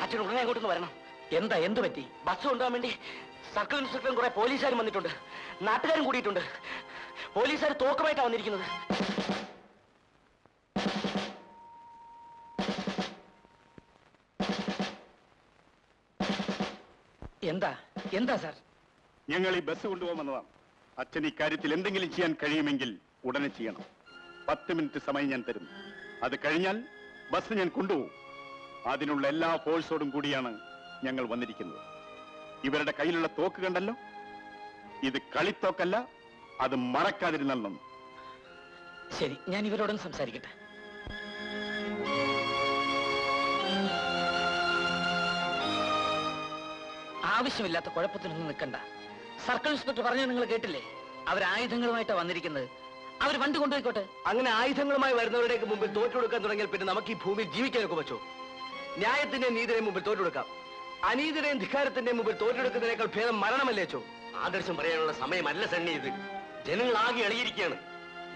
അച്ഛൻ ഉടനെ അങ്ങോട്ടൊന്ന് വരണം. എന്താ? എന്ത് പറ്റി? ബസ് കൊണ്ടുപോകാൻ വേണ്ടി സർക്കിൾ ഇൻസ്പെക്ടറും കുറെ പോലീസുകാരും വന്നിട്ടുണ്ട്. നാട്ടുകാരും കൂടിയിട്ടുണ്ട്. പോലീസുകാർ തോക്കുമായിട്ടാണ് വന്നിരിക്കുന്നത്. എന്താ എന്താ സാർ? ഞങ്ങൾ ഈ ബസ് കൊണ്ടുപോകാൻ വന്നതാണ്. അച്ഛൻ ഈ കാര്യത്തിൽ എന്തെങ്കിലും ചെയ്യാൻ കഴിയുമെങ്കിൽ ഉടനെ ചെയ്യണം. 10 മിനിറ്റ് സമയം ഞാൻ തരും. അത് കഴിഞ്ഞാൽ ബസ് ഞാൻ കൊണ്ടുപോകും. അതിനുള്ള എല്ലാ ഫോഴ്സോടും കൂടിയാണ് ഞങ്ങൾ വന്നിരിക്കുന്നത്. ഇവരുടെ കയ്യിലുള്ള തോക്ക് കണ്ടല്ലോ. ഇത് കളിത്തോക്കല്ല, അത് മറക്കാതിരുന്നാൽ നന്ന്. ശരി, ഞാൻ ഇവരോടൊന്ന് സംസാരിക്കട്ടെ. ആവശ്യമില്ലാത്ത കുഴപ്പത്തിനൊന്നും നിൽക്കണ്ട. സർക്കിൾ ഇൻസ്പെക്ടർ പറഞ്ഞത് നിങ്ങൾ കേട്ടില്ലേ? അവർ ആയുധങ്ങളുമായിട്ടാണ് വന്നിരിക്കുന്നത്. അവർ വണ്ടി കൊണ്ടുപോയിക്കോട്ടെ. അങ്ങനെ ആയുധങ്ങളുമായി വരുന്നവരുടെയൊക്കെ മുമ്പിൽ തോറ്റുകൊടുക്കാൻ തുടങ്ങിയാൽ പിന്നെ നമുക്ക് ഈ ഭൂമിയിൽ ജീവിക്കാനൊക്കെ പറ്റോ? ന്യായത്തിന്റെയും നീതിയുടെയും മുമ്പിൽ തോറ്റെടുക്കാം. അനീതിയുടെയും ധിക്കാരത്തിന്റെയും മുമ്പിൽ തോറ്റെടുക്കുന്നതിനേക്കാൾ ഭേദം മരണമല്ലേ ചോ? ആദർശം പറയാനുള്ള സമയമല്ല സണ്ണി ഇത്. ജനങ്ങൾ ആകെ എളിയിരിക്കുകയാണ്.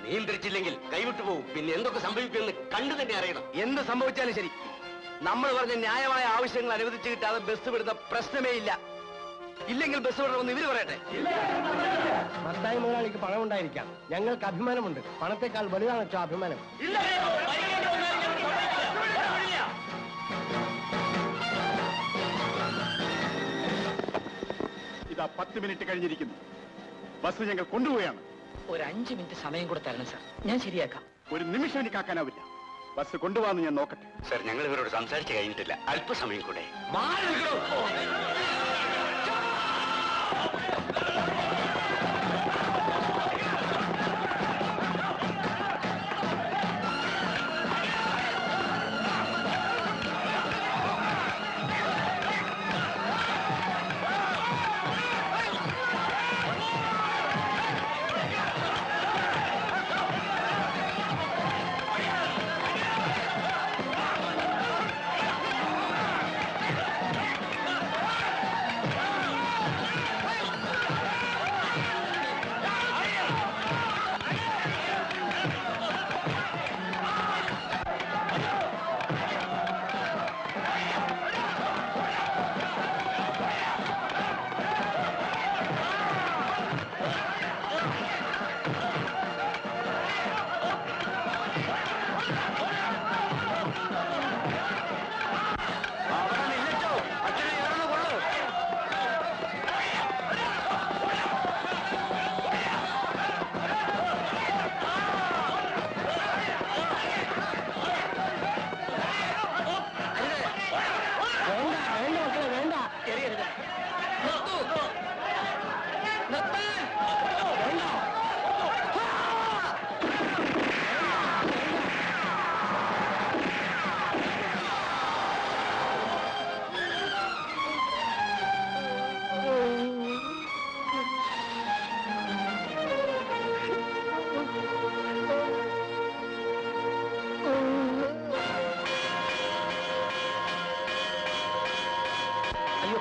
നിയന്ത്രിച്ചില്ലെങ്കിൽ കൈവിട്ടു പോകും. പിന്നെ എന്തൊക്കെ സംഭവിക്കുമെന്ന് കണ്ടു തന്നെ അറിയണം. എന്ത് സംഭവിച്ചാലും ശരി, നമ്മൾ പറഞ്ഞ ന്യായമായ ആവശ്യങ്ങൾ അനുവദിച്ചു കിട്ടാതെ ബസ് വിടുന്ന പ്രശ്നമേ ഇല്ല. ഇല്ലെങ്കിൽ ബസ് വിടണമെന്ന് ഇവര് പറയട്ടെ. മത്തായി മുതലാളിക്ക് പണം ഉണ്ടായിരിക്കാം, ഞങ്ങൾക്ക് അഭിമാനമുണ്ട്. പണത്തെക്കാൾ വലുതാണ് അച്ഛാ അഭിമാനം. ഇതാ 10 മിനിറ്റ് കഴിഞ്ഞിരിക്കുന്നു. ബസ് ഞങ്ങൾ കൊണ്ടുപോവുകയാണ്. ഒരു 5 മിനിറ്റ് സമയം കൂടെ തരണം സാർ, ഞാൻ ശരിയാക്കാം. ഒരു നിമിഷം എനിക്കാക്കാനാവില്ല. ബസ് കൊണ്ടുപോകാന്ന് ഞാൻ നോക്കട്ടെ. സർ, ഞങ്ങൾ ഇവരോട് സംസാരിച്ച് കഴിഞ്ഞിട്ടില്ല. അല്പസമയം കൂടെ.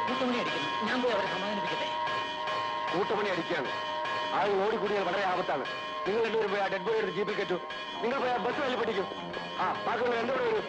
കൂട്ടമണി അടിക്കുന്നു, ഞാൻ പോയി അവരെ സമാധാനിപ്പിക്കട്ടെ. കൂട്ടമണി അടിക്കുകയാണ്. ആൾ ഓടിക്കൂടിയാൽ വളരെ ആപത്താണ്. നിങ്ങൾ രണ്ടുപേരും പോയി ആ ഡെഡ് ബോഡി എടുത്ത് ജീപ്പിൽ കെട്ടു. നിങ്ങൾ പോയി ആ ബസ് വലിയ പഠിക്കും. ആ ബാക്കിയുള്ള രണ്ടുകൂടെ വരും.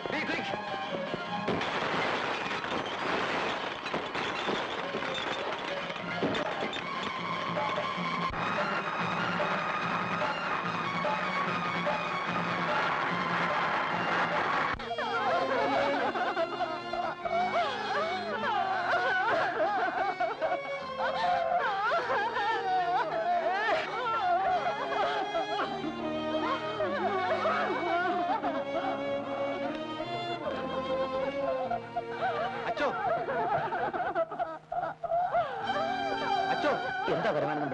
എന്താ വരുമാനം?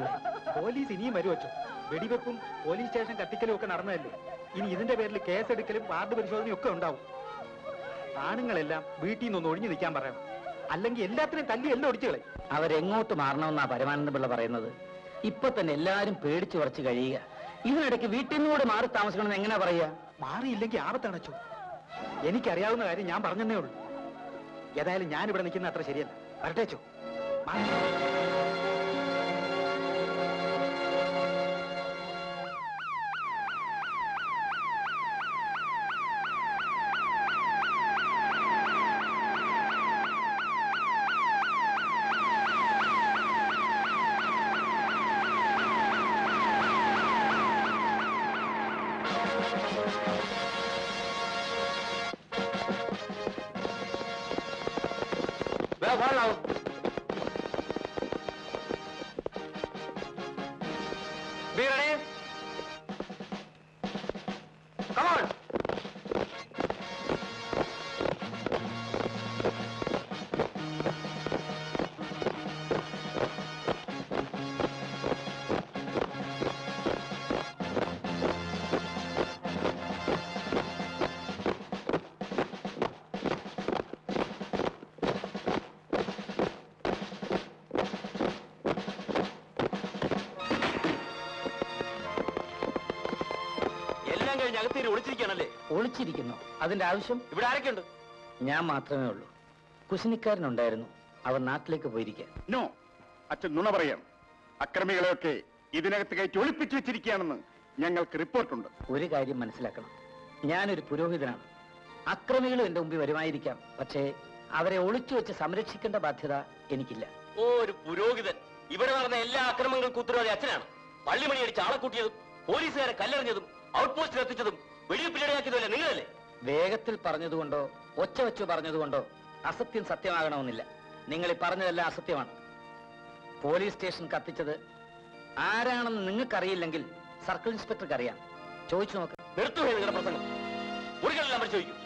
പോലീസ് ഇനിയും വരും അച്ഛോ. വെടിവെപ്പും പോലീസ് സ്റ്റേഷൻ കത്തിക്കലും ഒക്കെ നടന്നതല്ലേ. ഇനി ഇതിന്റെ പേരിൽ കേസെടുക്കലും വാർഡ് പരിശോധനയും ഒക്കെ ഉണ്ടാവും. ആണുങ്ങളെല്ലാം വീട്ടിൽ നിന്നൊന്ന് ഒഴിഞ്ഞു നിൽക്കാൻ പറയണം, അല്ലെങ്കിൽ എല്ലാത്തിനും തല്ലി എല്ലാം ഒടിച്ചുകളെ. അവരെങ്ങോട്ട് മാറണമെന്നാ പരമാനന്ദ പിള്ള പറയുന്നത്. ഇപ്പൊ തന്നെ എല്ലാരും പേടിച്ചു കുറച്ച് കഴിയുക. ഇതിനിടയ്ക്ക് വീട്ടിൽ നിന്നൂടെ മാറി താമസിക്കണമെന്ന് എങ്ങനെ പറയാ? മാറിയില്ലെങ്കിൽ ആപത്താണ് അച്ഛോ. എനിക്കറിയാവുന്ന കാര്യം ഞാൻ പറഞ്ഞതേ ഉള്ളൂ. ഏതായാലും ഞാൻ ഇവിടെ നിൽക്കുന്ന അത്ര ശരിയല്ല. വരട്ടെ അച്ഛോ. Follow. Be ready. Come on. അകത്തേരി ഒളിച്ചിരിക്കുകയാണല്ലേ? ഒളിച്ചിരിക്കുന്നു. അതിന്റെ ആവശ്യം? ഇവിടെ ആരൊക്കെയുണ്ട്? ഞാൻ മാത്രമേ ഉള്ളൂ. കുശിനിക്കാരനുണ്ടായിരുന്നു, അവൻ നാട്ടിലേക്ക് പോയിരിക്കുക. നോ, അച്ഛൻ നുണ പറയാം. അക്രമികളെയൊക്കെ ഇതിനകത്ത് കയറ്റി ഒളിപ്പിച്ചു വെച്ചിരിക്കുകയാണെന്ന് ഞങ്ങൾക്ക് റിപ്പോർട്ടുണ്ട്. ഒരു കാര്യം മനസ്സിലാക്കണം, ഞാനൊരു പുരോഹിതനാണ്. അക്രമികളും എന്റെ മുമ്പിൽ വരുമായിരിക്കാം, പക്ഷേ അവരെ ഒളിച്ചു വെച്ച് സംരക്ഷിക്കേണ്ട ബാധ്യത എനിക്കില്ല. ഓ, ഒരു പുരോഹിതൻ. ഇവിടെ നടന്ന എല്ലാ അക്രമങ്ങൾക്കും ഉത്തരവാദി അച്ഛനാണ്. പള്ളിമണി അടിച്ച് ആളെ കൂട്ടിയതും പോലീസുകാരെ കല്ലെറിഞ്ഞതും ഔട്ട് പോസ്റ്റിൽ എത്തിച്ചതും വെടിവെപ്പിലിടയാക്കിയതുമല്ല നിങ്ങളല്ലേ? വേഗത്തിൽ പറഞ്ഞതുകൊണ്ടോ ഒച്ച വെച്ചു പറഞ്ഞതുകൊണ്ടോ അസത്യം സത്യമാകണമെന്നില്ല. നിങ്ങൾ ഈ പറഞ്ഞതെല്ലാം അസത്യമാണ്. പോലീസ് സ്റ്റേഷൻ കത്തിച്ചത് ആരാണെന്ന് നിങ്ങൾക്കറിയില്ലെങ്കിൽ സർക്കിൾ ഇൻസ്പെക്ടർക്ക് അറിയാം. ചോദിച്ചു നോക്ക്. നിർത്തുകയാണ് നിങ്ങളുടെ പ്രസംഗം. മുറികളെല്ലാം പരിശോധിക്കും.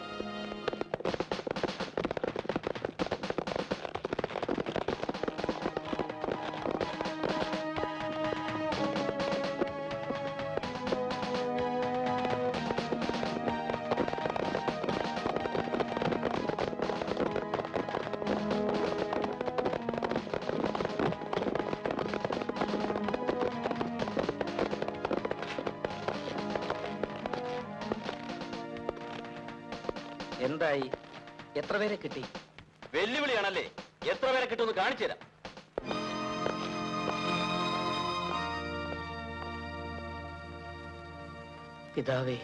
എന്തായി? എത്ര പേരെ കിട്ടി? വെല്ലുവിളിയാണല്ലേ? എത്ര പേരെ കിട്ടുമെന്ന് കാണിച്ചു തരാം. പിതാവേ,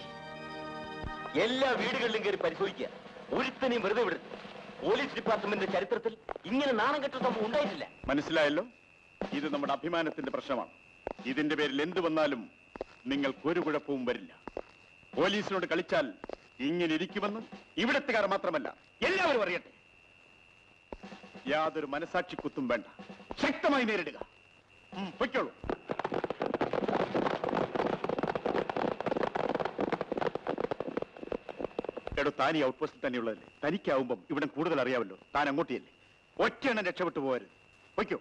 എല്ലാ വീടുകളിലും കയറി പരിശോധിക്കുക. ഒരുത്തനെയും വെറുതെ വിടരുത്. പോലീസ് ഡിപ്പാർട്ട്മെന്റിന്റെ ചരിത്രത്തിൽ ഇങ്ങനെ നാണം കെട്ട സംഭവം ഉണ്ടായിട്ടില്ല. മനസ്സിലായല്ലോ? ഇത് നമ്മുടെ അഭിമാനത്തിന്റെ പ്രശ്നമാണ്. ഇതിന്റെ പേരിൽ എന്ത് വന്നാലും നിങ്ങൾക്ക് ഒരു കുഴപ്പവും വരില്ല. പോലീസിനോട് കളിച്ചാൽ ഇങ്ങനെ ഇരിക്കുമെന്ന് ഇവിടത്തുകാർ മാത്രമല്ല എല്ലാവരും അറിയട്ടെ. യാതൊരു മനസാക്ഷി കുത്തും വേണ്ട. ശക്തമായി നേരിടുക. പൊയ്ക്കോളൂ. എടോ, താൻ ഈ ഔട്ട് പോസ്റ്റിൽ തന്നെയുള്ളതല്ലേ? തനിക്കാവുമ്പം ഇവിടെ കൂടുതൽ അറിയാമല്ലോ. താൻ അങ്ങോട്ടിയല്ലേ? ഒറ്റയെണ്ണം രക്ഷപ്പെട്ടു പോകരുത്. പൊയ്ക്കോ.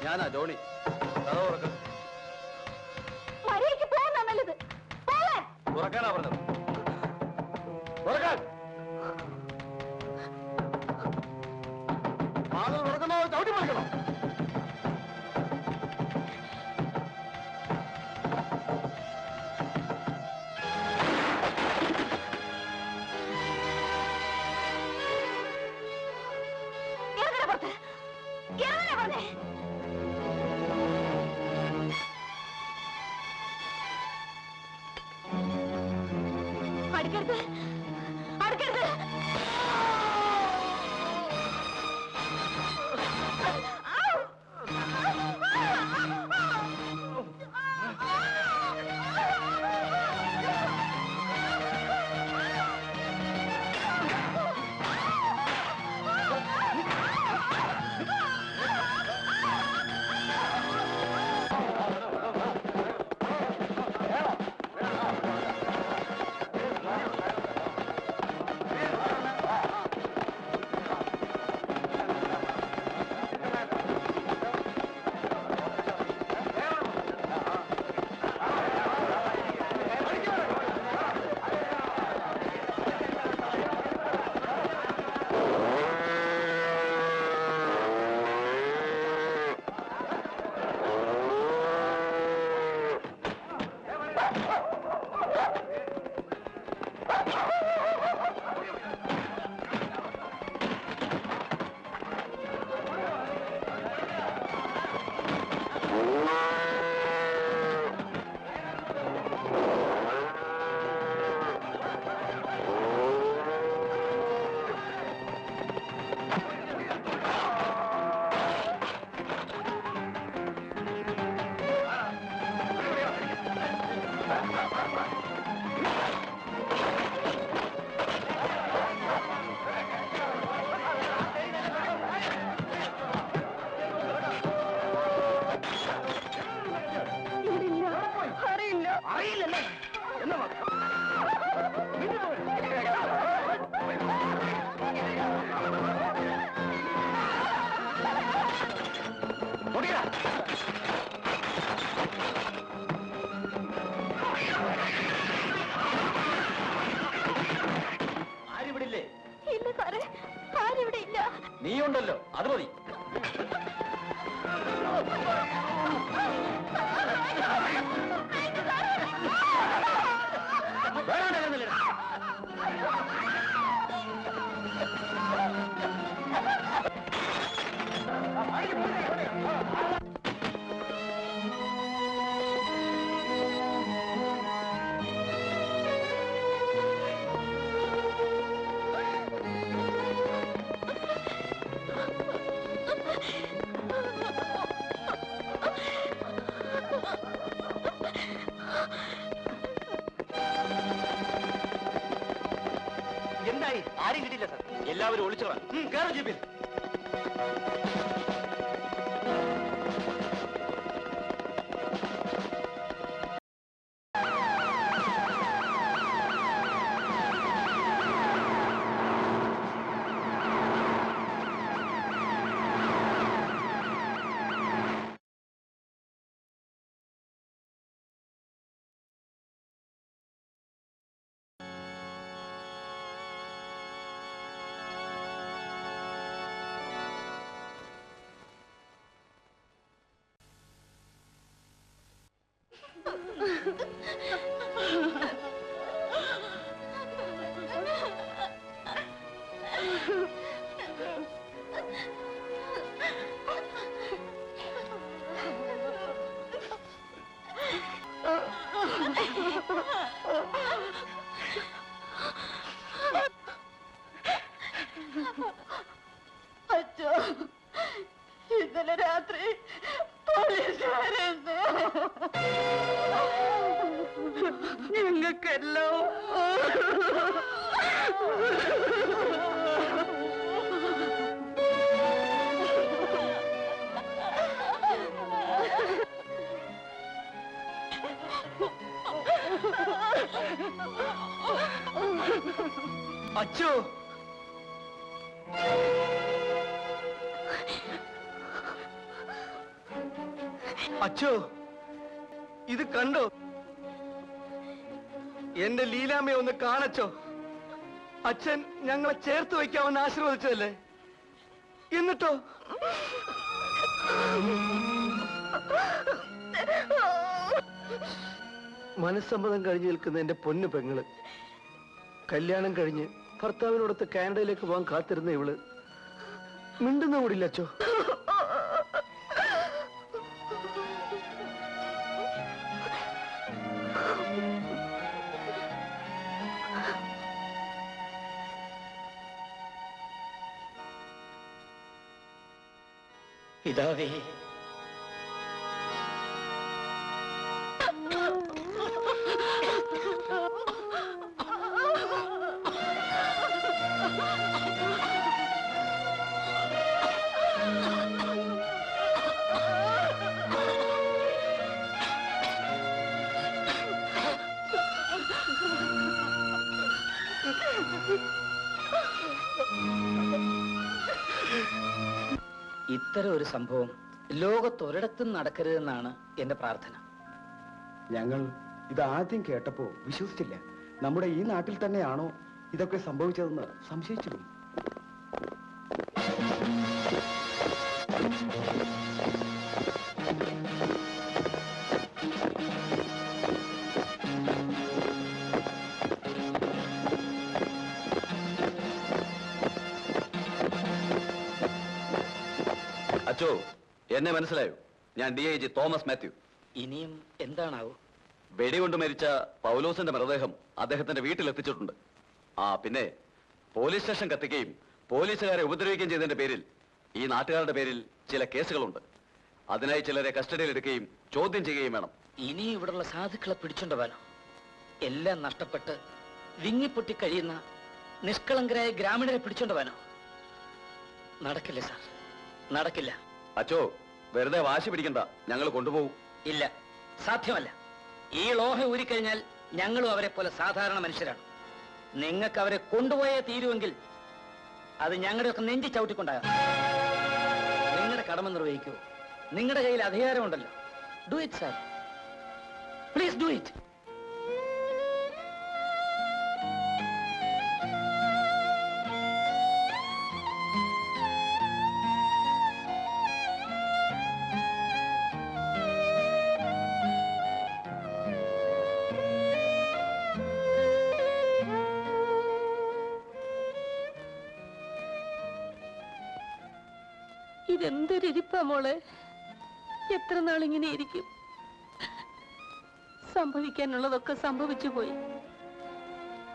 ഞാനാ ജോണി. കഥ തുറക്ക. മര്യാദയ്ക്ക് പോകാൻ നല്ലത്. പോകാൻ. തുറക്കാനാ പറഞ്ഞത്. തുറക്കാൻ. വാതിൽ തുറക്കുന്നോ ചവിട്ടി മറിക്കണോ? ഇറങ്ങണ പുറത്ത്. ഇറങ്ങണ പറഞ്ഞേ. അടുക്കരുത്, അടുക്കരുത്. ആ അറിയില്ലല്ലേ എന്നാ ആരിവിടില്ലേ? ഇല്ല സാറേ, ആരിവിടെ ഇല്ല. നീയുണ്ടല്ലോ, അത് മതി. എന്തായി? ആരും കിട്ടിയില്ല സാർ. എല്ലാവരും ഒളിച്ചോളാം. കേരള ജീപ്പിൽ. അച്ഛോ, ഇന്നലെ രാത്രി പോലീസുകാരെന്ന് ഞങ്ങൾക്കെല്ലാം അച്ചോ, അച്ചോ, ഇത് കണ്ടോ? എന്റെ ലീലാമ്മയെ ഒന്ന് കാണച്ചോ. അച്ഛൻ ഞങ്ങളെ ചേർത്ത് വയ്ക്കാമെന്ന് ആശീർവദിച്ചതല്ലേ, എന്നിട്ടോ മനസ്സമ്മതം കഴിഞ്ഞ് നിൽക്കുന്ന എന്റെ പൊന്നു പെങ്ങള്, കല്യാണം കഴിഞ്ഞ് ഭർത്താവിനോടൊത്ത് കാനഡയിലേക്ക് പോകാൻ കാത്തിരുന്ന ഇവള് മിണ്ടുന്ന കൂടില്ല അച്ചോ. പിതാവേ, ഇത്തരം ഒരു സംഭവം ലോകത്തൊരിടത്തും നടക്കരുതെന്നാണ് എന്റെ പ്രാർത്ഥന. ഞങ്ങൾ ഇത് ആദ്യം കേട്ടപ്പോ വിശ്വസിച്ചില്ല. നമ്മുടെ ഈ നാട്ടിൽ തന്നെയാണോ ഇതൊക്കെ സംഭവിച്ചതെന്ന് സംശയിച്ചു. അച്ചോ, എന്നെ മനസ്സിലായോ? ഞാൻ DIG തോമസ് മാത്യു. ഇനിയും എന്താണാവോ? വെടികൊണ്ട് മരിച്ച പൗലോസിന്റെ മൃതദേഹം അദ്ദേഹത്തിന്റെ വീട്ടിലെത്തിച്ചിട്ടുണ്ട്. പിന്നെ പോലീസ് സ്റ്റേഷൻ കത്തിക്കുകയും പോലീസുകാരെ ഉപദ്രവിക്കുകയും ചെയ്തതിന്റെ പേരിൽ ഈ നാട്ടുകാരുടെ പേരിൽ ചില കേസുകളുണ്ട്. അതിനായി ചിലരെ കസ്റ്റഡിയിൽ എടുക്കുകയും ചോദ്യം ചെയ്യുകയും വേണം. ഇനി ഇവിടുള്ള സാധുക്കളെ പിടിച്ചോണ്ടുവാനോ? എല്ലാം നഷ്ടപ്പെട്ട് വിങ്ങിപ്പൊട്ടി കഴിയുന്ന നിഷ്കളങ്കരായ ഗ്രാമീണരെ പിടിച്ചോണ്ടുവാനോ? നടക്കില്ല സാർ, നടക്കില്ല. അച്ചോ, വെറുതെ വാശി പിടിക്കണ്ട, ഞങ്ങൾ കൊണ്ടുപോകും. ഇല്ല, സാധ്യമല്ല. ഈ ലോഹം ഊരിക്കഴിഞ്ഞാൽ ഞങ്ങളും അവരെ പോലെ സാധാരണ മനുഷ്യരാണ്. നിങ്ങൾക്ക് അവരെ കൊണ്ടുപോയേ തീരുമെങ്കിൽ അത് ഞങ്ങളുടെയൊക്കെ നെഞ്ചി ചവിട്ടിക്കൊണ്ടാകാം. നിങ്ങളുടെ കടമ നിർവഹിക്കൂ. നിങ്ങളുടെ കയ്യിൽ അധികാരമുണ്ടല്ലോ. Do it sir, please do it. ഇതെന്തൊരിപ്പാ മോളെ, എത്ര നാളിങ്ങനെ ഇരിക്കും? സംഭവിക്കാനുള്ളതൊക്കെ സംഭവിച്ചു പോയി.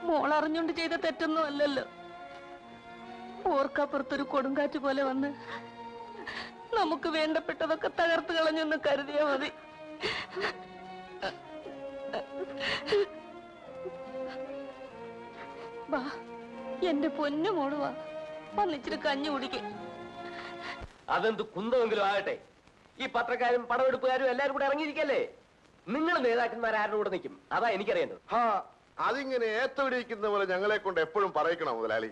മോൾ അറിഞ്ഞുകൊണ്ട് ചെയ്ത തെറ്റൊന്നും അല്ലല്ലോ. ഓർക്കപ്പുറത്തൊരു കൊടുങ്കാറ്റ് പോലെ വന്ന് നമുക്ക് വേണ്ടപ്പെട്ടതൊക്കെ തകർത്ത് കളഞ്ഞെന്ന് കരുതിയാ മതി. വാ, എന്റെ പൊന്നു മോള് വാ, വന്നിച്ചിട്ട് കഞ്ഞി കുടിക്കും. അതെന്ത് കുന്തമെങ്കിലും ആകട്ടെ, ഈ പത്രക്കാരും പടമെടുപ്പുകാരും എല്ലാരും കൂടെ ഇറങ്ങിയിരിക്കല്ലേ? നിങ്ങൾ നേതാക്കന്മാരാരുടെ കൂടെ നിൽക്കും, അതാ എനിക്കറിയേണ്ടത്. അതിങ്ങനെ ഏത്തവിടിയിക്കുന്ന പോലെ ഞങ്ങളെ കൊണ്ട് എപ്പോഴും പറയിക്കണം മുതലാളി.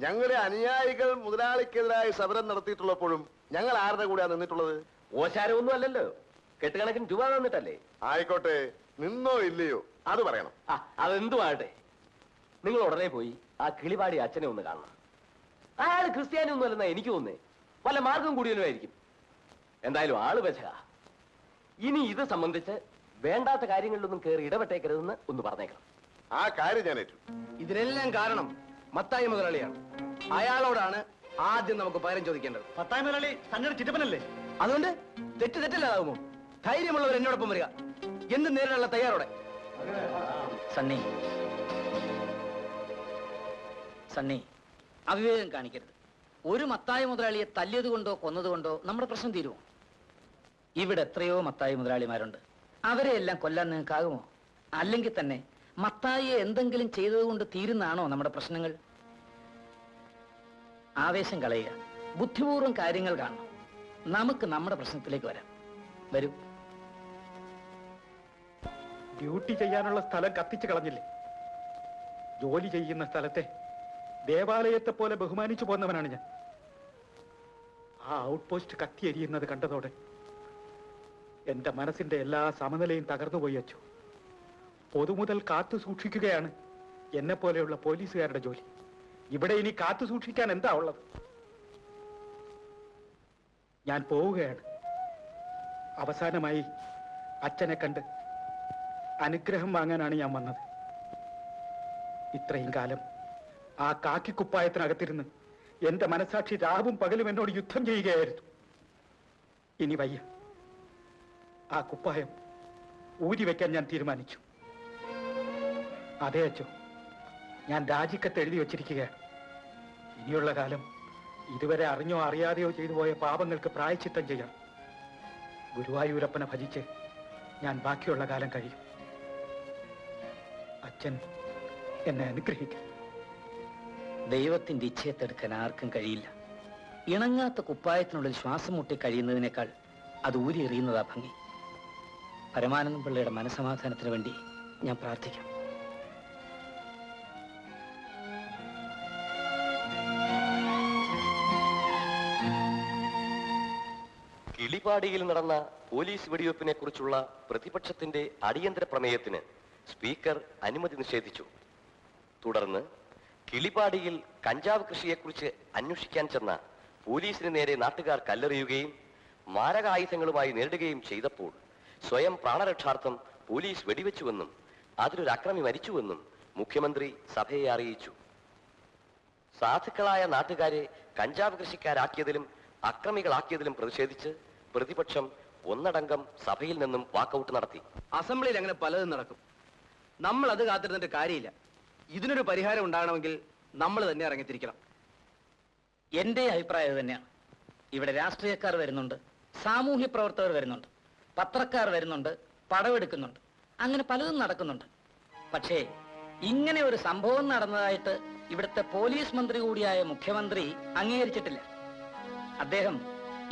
ഞങ്ങളുടെ അനുയായികൾ മുതലാളിക്കെതിരായി സമരം നടത്തിയിട്ടുള്ളപ്പോഴും ഞങ്ങൾ ആരുടെ കൂടെയാ നിന്നിട്ടുള്ളത്? ഓശാരമൊന്നും അല്ലല്ലോ, കെട്ടുകണക്കിന് രൂപ തന്നിട്ടല്ലേ. ആയിക്കോട്ടെ, നിന്നോ ഇല്ലയോ അത് പറയണം. അതെന്തുമാകട്ടെ, നിങ്ങൾ ഉടനെ പോയി ആ കിളിപാടി അച്ഛനെ ഒന്ന് കാണണം. അയാൾ ക്രിസ്ത്യാനി ഒന്നും അല്ലെന്നാ എനിക്ക് തോന്നേ, വല്ല മാർഗം കൂടിയനുമായിരിക്കും. എന്തായാലും ആള് വെച്ചാ. ഇനി ഇത് സംബന്ധിച്ച് വേണ്ടാത്ത കാര്യങ്ങളിലൊന്നും കയറി ഇടപെട്ടേക്കരുതെന്ന് ഒന്ന് പറഞ്ഞേക്കണം. ആ കാര്യം ഞാൻ ഏറ്റു. ഇതിനെല്ലാം കാരണം മത്തായി മുതലാളിയാണ്. അയാളോടാണ് ആദ്യം നമുക്ക് പകരം ചോദിക്കേണ്ടത്. മത്തായി മുതലാളി തങ്ങളുടെ ചിറ്റപ്പനല്ലേ? അതുകൊണ്ട് തെറ്റല്ലാതാകുമോ? ധൈര്യമുള്ളവർ എന്നോടൊപ്പം വരിക, എന്ത് നേരിടാനുള്ള തയ്യാറോടെ. സണ്ണി, സണ്ണി, അവിവേകം കാണിക്കരുത്. ഒരു മത്തായി മുതലാളിയെ തല്ലിയത് കൊണ്ടോ കൊന്നതുകൊണ്ടോ നമ്മുടെ പ്രശ്നം തീരുമോ? ഇവിടെ എത്രയോ മത്തായി മുതലാളിമാരുണ്ട്. അവരെ എല്ലാം കൊല്ലാൻ നിങ്ങൾക്കാകുമോ? അല്ലെങ്കിൽ തന്നെ മത്തായിയെ എന്തെങ്കിലും ചെയ്തത് കൊണ്ട് തീരുന്നാണോ നമ്മുടെ പ്രശ്നങ്ങൾ? ആവേശം കളയുക, ബുദ്ധിപൂർവ്വം കാര്യങ്ങൾ കാണണം. നമുക്ക് നമ്മുടെ പ്രശ്നത്തിലേക്ക് വരാം. വരൂ. ഡ്യൂട്ടി ചെയ്യാനുള്ള സ്ഥലം കത്തിച്ചു കളഞ്ഞില്ലേ? ജോലി ചെയ്യുന്ന സ്ഥലത്തെ ദേവാലയത്തെ പോലെ ബഹുമാനിച്ചു പോന്നവനാണ് ഞാൻ. ആ ഔട്ട് പോസ്റ്റ് കത്തിയെരിയുന്നത് കണ്ടതോടെ എന്റെ മനസ്സിന്റെ എല്ലാ സമനിലയും തകർന്നുപോയി അച്ചു. പൊതുമുതൽ കാത്തു സൂക്ഷിക്കുകയാണ് എന്നെ പോലെയുള്ള പോലീസുകാരുടെ ജോലി. ഇവിടെ ഇനി കാത്തു സൂക്ഷിക്കാൻ എന്താ ഉള്ളത്? ഞാൻ പോവുകയാണ്. അവസാനമായി അച്ഛനെ കണ്ട് അനുഗ്രഹം വാങ്ങാനാണ് ഞാൻ വന്നത്. ഇത്രയും കാലം ആ കാക്കിക്കുപ്പായത്തിനകത്തിരുന്ന് എന്റെ മനസാക്ഷി രാവും പകലും എന്നോട് യുദ്ധം ചെയ്യുകയായിരുന്നു. ഇനി വയ്യ. ആ കുപ്പായം ഊരിവെക്കാൻ ഞാൻ തീരുമാനിച്ചു. അതെ അച്ചോ, ഞാൻ രാജിക്കത്ത് എഴുതി വച്ചിരിക്കുകയാണ്. ഇനിയുള്ള കാലം ഇതുവരെ അറിഞ്ഞോ അറിയാതെയോ ചെയ്തു പോയ പാപങ്ങൾക്ക് പ്രായശ്ചിത്തം ചെയ്യാം. ഗുരുവായൂരപ്പനെ ഭജിച്ച് ഞാൻ ബാക്കിയുള്ള കാലം കഴിയും. അച്ഛൻ എന്നെ അനുഗ്രഹിക്കും. ദൈവത്തിന്റെ ഇച്ഛയത്തെടുക്കാൻ ആർക്കും കഴിയില്ല. ഇണങ്ങാത്ത കുപ്പായത്തിനുള്ളിൽ ശ്വാസം മുട്ടി കഴിയുന്നതിനേക്കാൾ അത് ഊരി എറിയുന്നതാ ഭംഗി. പരമാനന്ദ പിള്ളയുടെ മനസമാധാനത്തിന് വേണ്ടി ഞാൻ പ്രാർത്ഥിക്കാം. കിളിപാടിയിൽ നടന്ന പോലീസ് വെടിവെപ്പിനെ കുറിച്ചുള്ള പ്രതിപക്ഷത്തിന്റെ അടിയന്തര പ്രമേയത്തിന് സ്പീക്കർ അനുമതി നിഷേധിച്ചു. തുടർന്ന് കിളിപാടിയിൽ കഞ്ചാവ് കൃഷിയെക്കുറിച്ച് അന്വേഷിക്കാൻ ചെന്ന പോലീസിന് നേരെ നാട്ടുകാർ കല്ലെറിയുകയും മാരകായുധങ്ങളുമായി നേരിടുകയും ചെയ്തപ്പോൾ സ്വയം പ്രാണരക്ഷാർത്ഥം പോലീസ് വെടിവെച്ചുവെന്നും അതിലൊരു അക്രമി മരിച്ചുവെന്നും മുഖ്യമന്ത്രി സഭയെ അറിയിച്ചു. സാധുക്കളായ നാട്ടുകാരെ കഞ്ചാവ് കൃഷിക്കാരാക്കിയതിലും അക്രമികളാക്കിയതിലും പ്രതിഷേധിച്ച് പ്രതിപക്ഷം ഒന്നടങ്കം സഭയിൽ നിന്നും വാക്കൌട്ട് നടത്തി. അസംബ്ലിയിൽ അങ്ങനെ പലതും നടക്കും. നമ്മൾ അത് കാത്തിരുന്നിട്ട് കാര്യമില്ല. ഇതിനൊരു പരിഹാരം ഉണ്ടാകണമെങ്കിൽ നമ്മൾ തന്നെ ഇറങ്ങിത്തിരിക്കണം. എന്റെ അഭിപ്രായം ഇത് തന്നെയാണ്. ഇവിടെ രാഷ്ട്രീയക്കാർ വരുന്നുണ്ട്, സാമൂഹ്യ പ്രവർത്തകർ വരുന്നുണ്ട്, പത്രക്കാർ വരുന്നുണ്ട്, പടവെടുക്കുന്നുണ്ട്, അങ്ങനെ പലതും നടക്കുന്നുണ്ട്. പക്ഷേ ഇങ്ങനെ ഒരു സംഭവം നടന്നതായിട്ട് ഇവിടുത്തെ പോലീസ് മന്ത്രി കൂടിയായ മുഖ്യമന്ത്രി അംഗീകരിച്ചിട്ടില്ല. അദ്ദേഹം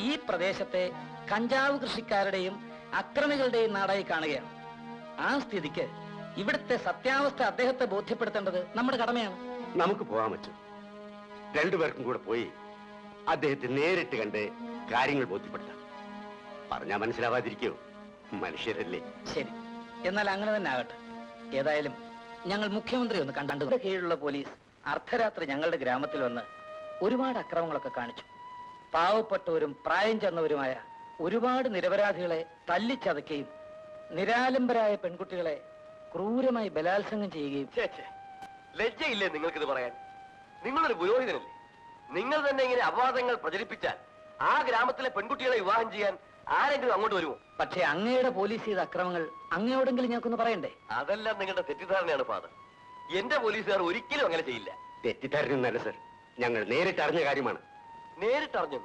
ഈ പ്രദേശത്തെ കഞ്ചാവ് കൃഷിക്കാരുടെയും അക്രമികളുടെയും നാടായി കാണുകയാണ്. ആ സ്ഥിതിക്ക് ഇവിടുത്തെ സത്യാവസ്ഥ അദ്ദേഹത്തെ ബോധ്യപ്പെടുത്തേണ്ടത് നമ്മുടെ കടമയാണ്. നമുക്ക് പോകാൻ പറ്റും. രണ്ടുപേർക്കും കൂടെ പോയി അദ്ദേഹത്തെ നേരിട്ട് കണ്ട് കാര്യങ്ങൾ ബോധ്യപ്പെടുത്താം. പറഞ്ഞാ മനസ്സിലാവാതിരിക്കോ? മനുഷ്യരല്ലേ. ശരി, എന്നാൽ അങ്ങനെ തന്നെ ആകട്ടെ. ഏതായാലും ഞങ്ങൾ മുഖ്യമന്ത്രി ഒന്ന് കണ്ടു. കീഴിലുള്ള പോലീസ് അർദ്ധരാത്രി ഞങ്ങളുടെ ഗ്രാമത്തിൽ വന്ന് ഒരുപാട് അക്രമങ്ങളൊക്കെ കാണിച്ചു. പാവപ്പെട്ടവരും പ്രായം ചെന്നവരുമായ ഒരുപാട് നിരപരാധികളെ തല്ലിച്ചതയ്ക്കുകയും നിരാലംബരായ പെൺകുട്ടികളെ ക്രൂരമായി ബലാത്സംഗം ചെയ്യുകയും. ലജ്ജയില്ലേ നിങ്ങൾക്കിത് പറയാൻ? നിങ്ങളൊരു പുരോഹിതനല്ലേ? നിങ്ങൾ തന്നെ ഇങ്ങനെ അപവാദങ്ങൾ പ്രചരിപ്പിച്ചാൽ ആ ഗ്രാമത്തിലെ പെൺകുട്ടികളെ വിവാഹം ചെയ്യാൻ ആരെങ്കിലും അങ്ങോട്ട് വരുമോ? പക്ഷേ അങ്ങയുടെ പോലീസ് ചെയ്ത അക്രമങ്ങൾ അങ്ങയോടെങ്കിലും ഞങ്ങൾക്കൊന്ന് പറയണ്ടേ? അതെല്ലാം നിങ്ങളുടെ തെറ്റിദ്ധാരണയാണ് ഫാദർ. എന്റെ പോലീസുകാർ ഒരിക്കലും അങ്ങനെ ചെയ്യില്ല. തെറ്റിദ്ധാരണ സർ, ഞങ്ങൾ നേരിട്ട് അറിഞ്ഞ കാര്യമാണ്. നേരിട്ടറിഞ്ഞു?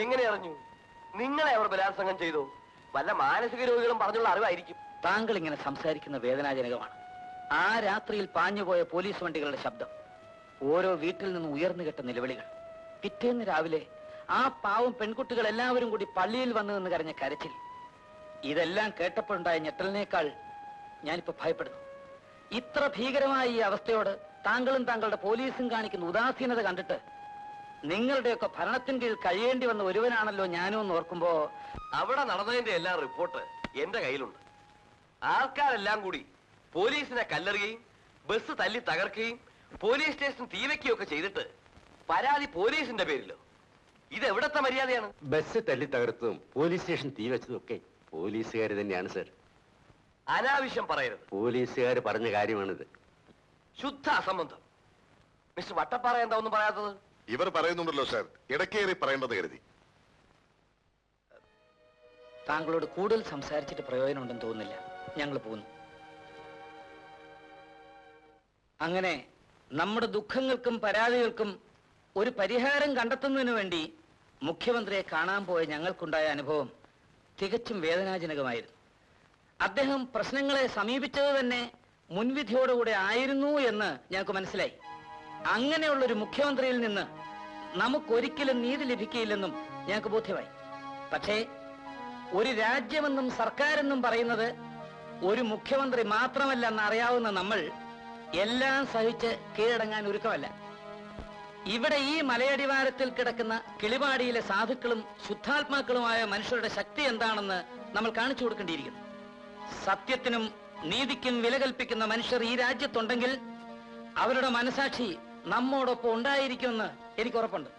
എങ്ങനെ അറിഞ്ഞു? നിങ്ങളെ അവർ ബലാത്സംഗം ചെയ്തോ? വല്ല മാനസിക രോഗികളും പറഞ്ഞുള്ള അറിവായിരിക്കും. താങ്കൾ ഇങ്ങനെ സംസാരിക്കുന്ന വേദനാജനകമാണ്. ആ രാത്രിയിൽ പാഞ്ഞുപോയ പോലീസ് വണ്ടികളുടെ ശബ്ദം, ഓരോ വീട്ടിൽ നിന്നും ഉയർന്നു കേട്ട നിലവിളികൾ, പിറ്റേന്ന് രാവിലെ ആ പാവം പെൺകുട്ടികൾ എല്ലാവരും കൂടി പള്ളിയിൽ വന്നു നിന്ന് കരഞ്ഞ കരച്ചിൽ, ഇതെല്ലാം കേട്ടപ്പോഴുണ്ടായ ഞെട്ടലിനേക്കാൾ ഞാനിപ്പോ ഭയപ്പെടുന്നു. ഇത്ര ഭീകരമായ ഈ അവസ്ഥയോട് താങ്കളും താങ്കളുടെ പോലീസും കാണിക്കുന്ന ഉദാസീനത കണ്ടിട്ട് നിങ്ങളുടെയൊക്കെ ഭരണത്തിന് കീഴിൽ കഴിയേണ്ടി വന്ന ഒരുവനാണല്ലോ ഞാനും എന്ന് ഓർക്കുമ്പോ. അവിടെ നടന്നതിന്റെ എല്ലാ റിപ്പോർട്ട് എന്റെ കയ്യിലുണ്ട്. ആൾക്കാരെല്ലാം കൂടി പോലീസിനെ കല്ലെറിയുകയും ബസ് തല്ലി തകർക്കുകയും പോലീസ് സ്റ്റേഷൻ തീവയ്ക്കുകയൊക്കെ ചെയ്തിട്ട് പരാതി പോലീസിന്റെ പേരിലോ? ഇത് എവിടത്തെ മര്യാദയാണ്? ബസ് തല്ലി തകർത്തതും പോലീസ് സ്റ്റേഷൻ തീ വെച്ചതും ഒക്കെ പോലീസുകാർ തന്നെയാണ് സർ. അനാവശ്യം പറയരുത്. പോലീസുകാർ പറഞ്ഞ കാര്യമാണിത്. ശുദ്ധ അസംബന്ധം. മിസ്റ്റർ വട്ടപ്പാറ എന്താ ഒന്നും പറയാത്തത്? ഇവർ പറയുന്നുണ്ടല്ലോ സാർ, ഇടക്കേറി പറയേണ്ടത് കരുതി. താങ്കളോട് കൂടുതൽ സംസാരിച്ചിട്ട് പ്രയോജനമുണ്ടെന്ന് തോന്നുന്നില്ല. ഞങ്ങൾ പോകുന്നു. അങ്ങനെ നമ്മുടെ ദുഃഖങ്ങൾക്കും പരാതികൾക്കും ഒരു പരിഹാരം കണ്ടെത്തുന്നതിന് വേണ്ടി മുഖ്യമന്ത്രിയെ കാണാൻ പോയ ഞങ്ങൾക്കുണ്ടായ അനുഭവം തികച്ചും വേദനാജനകമായിരുന്നു. അദ്ദേഹം പ്രശ്നങ്ങളെ സമീപിച്ചത് തന്നെ മുൻവിധിയോടുകൂടെ ആയിരുന്നു എന്ന് ഞങ്ങൾക്ക് മനസ്സിലായി. അങ്ങനെയുള്ളൊരു മുഖ്യമന്ത്രിയിൽ നിന്ന് നമുക്കൊരിക്കലും നീതി ലഭിക്കുകയില്ലെന്നും ഞങ്ങൾക്ക് ബോധ്യമായി. പക്ഷേ ഒരു രാജ്യമെന്നും സർക്കാരെന്നും പറയുന്നത് ഒരു മുഖ്യമന്ത്രി മാത്രമല്ല എന്നറിയാവുന്ന നമ്മൾ എല്ലാം സഹിച്ച് കീഴടങ്ങാൻ ഒരുക്കമല്ല. ഇവിടെ ഈ മലയടിവാരത്തിൽ കിടക്കുന്ന കിളിപാടിയിലെ സാധുക്കളും ശുദ്ധാത്മാക്കളുമായ മനുഷ്യരുടെ ശക്തി എന്താണെന്ന് നമ്മൾ കാണിച്ചു കൊടുക്കേണ്ടിയിരിക്കുന്നു. സത്യത്തിനും നീതിക്കും വില കൽപ്പിക്കുന്ന മനുഷ്യർ ഈ രാജ്യത്തുണ്ടെങ്കിൽ അവരുടെ മനസാക്ഷി നമ്മോടൊപ്പം ഉണ്ടായിരിക്കുമെന്ന് എനിക്ക് ഉറപ്പുണ്ട്.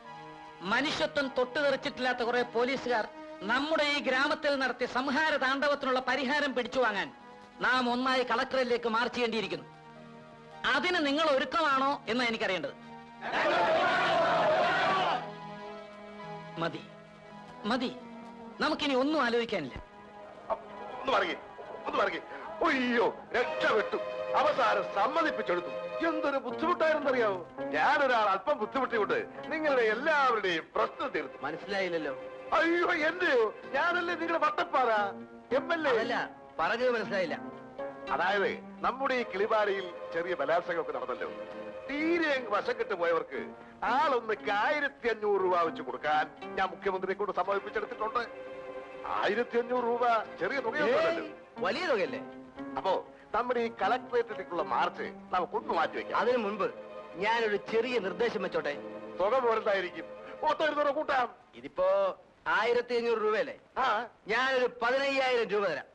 മനുഷ്യത്വം തൊട്ടുതെറിച്ചിട്ടില്ലാത്ത കുറെ പോലീസുകാർ നമ്മുടെ ഈ ഗ്രാമത്തിൽ നടത്തിയ സംഹാര താണ്ഡവത്തിനുള്ള പരിഹാരം പിടിച്ചു വാങ്ങാൻ നാം ഒന്നായി കളക്ടറിലേക്ക് മാർച്ച് ചെയ്യേണ്ടിയിരിക്കുന്നു. അതിന് നിങ്ങൾ ഒരുക്കമാണോ എന്ന് എനിക്കറിയേണ്ടത്. മതി മതി, നമുക്കിനി ഒന്നും ആലോചിക്കാനില്ല. അയ്യോ, രക്ഷപ്പെട്ടു. അവസാനം സമ്മതിപ്പിച്ചെടുത്തു. എന്തൊരു ബുദ്ധിമുട്ടായിരുന്നറിയാവോ? ഞാനൊരാൾ അല്പം ബുദ്ധിമുട്ടിക്കൊണ്ട് നിങ്ങളുടെ എല്ലാവരുടെയും പ്രശ്നം തീർത്തു. മനസ്സിലായില്ലല്ലോ. അയ്യോ, എന്റെയോ? ഞാനല്ലേ നിങ്ങളുടെ വട്ടപ്പാറ MLA. അല്ല, പറഞ്ഞത് മനസ്സിലായില്ല. അതായത് നമ്മുടെ ഈ കിളിപാരയിൽ ചെറിയ ബലാത്സംഗമൊക്കെ നടന്നല്ലോ. തീരെ വശം കെട്ട് പോയവർക്ക് ആളൊന്നിക്ക് 1500 രൂപ വെച്ച് കൊടുക്കാൻ ഞാൻ മുഖ്യമന്ത്രിയെ കൊണ്ട് സമ്മതിപ്പിച്ചെടുത്തിട്ടുണ്ട്. 1500 രൂപ ചെറിയ തുകയൊന്നുമല്ലല്ലോ, വലിയ തുകയല്ലേ? അപ്പോ നമ്മുടെ ഈ കളക്ടറേറ്റിലേക്കുള്ള മാർച്ച് നമുക്കൊന്ന് മാറ്റി വെക്കാം. അതിനു മുൻപ് ഞാനൊരു ചെറിയ നിർദ്ദേശം വെച്ചോട്ടെ. തുക പോരണ്ടായിരിക്കും, 100 കൂട്ടാം. ഇതിപ്പോ 1500 രൂപയല്ലേ? ഞാനൊരു 15000 രൂപ തരാം.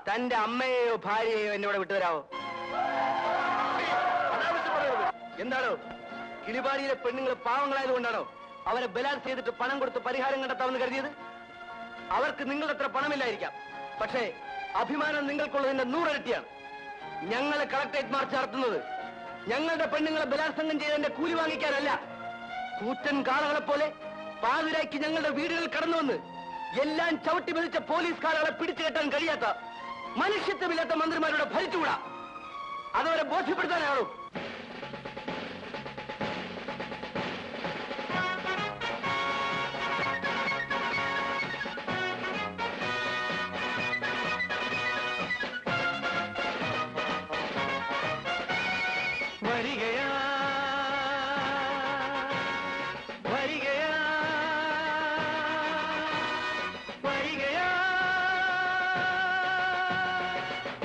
തന്റെ അമ്മയെയോ ഭാര്യയെയോ എന്നോട് വിട്ടുതരാവോ? എന്താണോ കിളിപാടിയിലെ പെണ്ണുങ്ങൾ പാവങ്ങളായതുകൊണ്ടാണോ അവരെ ബലാത്സംഗം ചെയ്തിട്ട് പണം കൊടുത്ത് പരിഹാരം കണ്ടെത്താമെന്ന് കരുതിയത്? അവർക്ക് നിങ്ങളുടെ അത്ര പണമില്ലായിരിക്കാം, പക്ഷേ അഭിമാനം നിങ്ങൾക്കുള്ളതിന്റെ 100 ഇരട്ടിയാണ്. ഞങ്ങളെ കളക്ടറേറ്റ് മാർച്ച് നടത്തുന്നത് ഞങ്ങളുടെ പെണ്ണുങ്ങളെ ബലാത്സംഗം ചെയ്തതിന്റെ കൂലി വാങ്ങിക്കാനല്ല. കൂറ്റൻ കാളകളെ പോലെ പാതിരാക്കി ഞങ്ങളുടെ വീടുകളിൽ കടന്നു വന്ന് എല്ലാം ചവിട്ടി മെതിച്ച പോലീസ് കാളകളെ പിടിച്ചു കെട്ടാൻ കഴിയാത്ത മനുഷ്യത്വമില്ലാത്ത മന്ത്രിമാരുടെ ഭരിച്ചുകൂടാ. അതവരെ ബോധ്യപ്പെടുത്താനാണോ?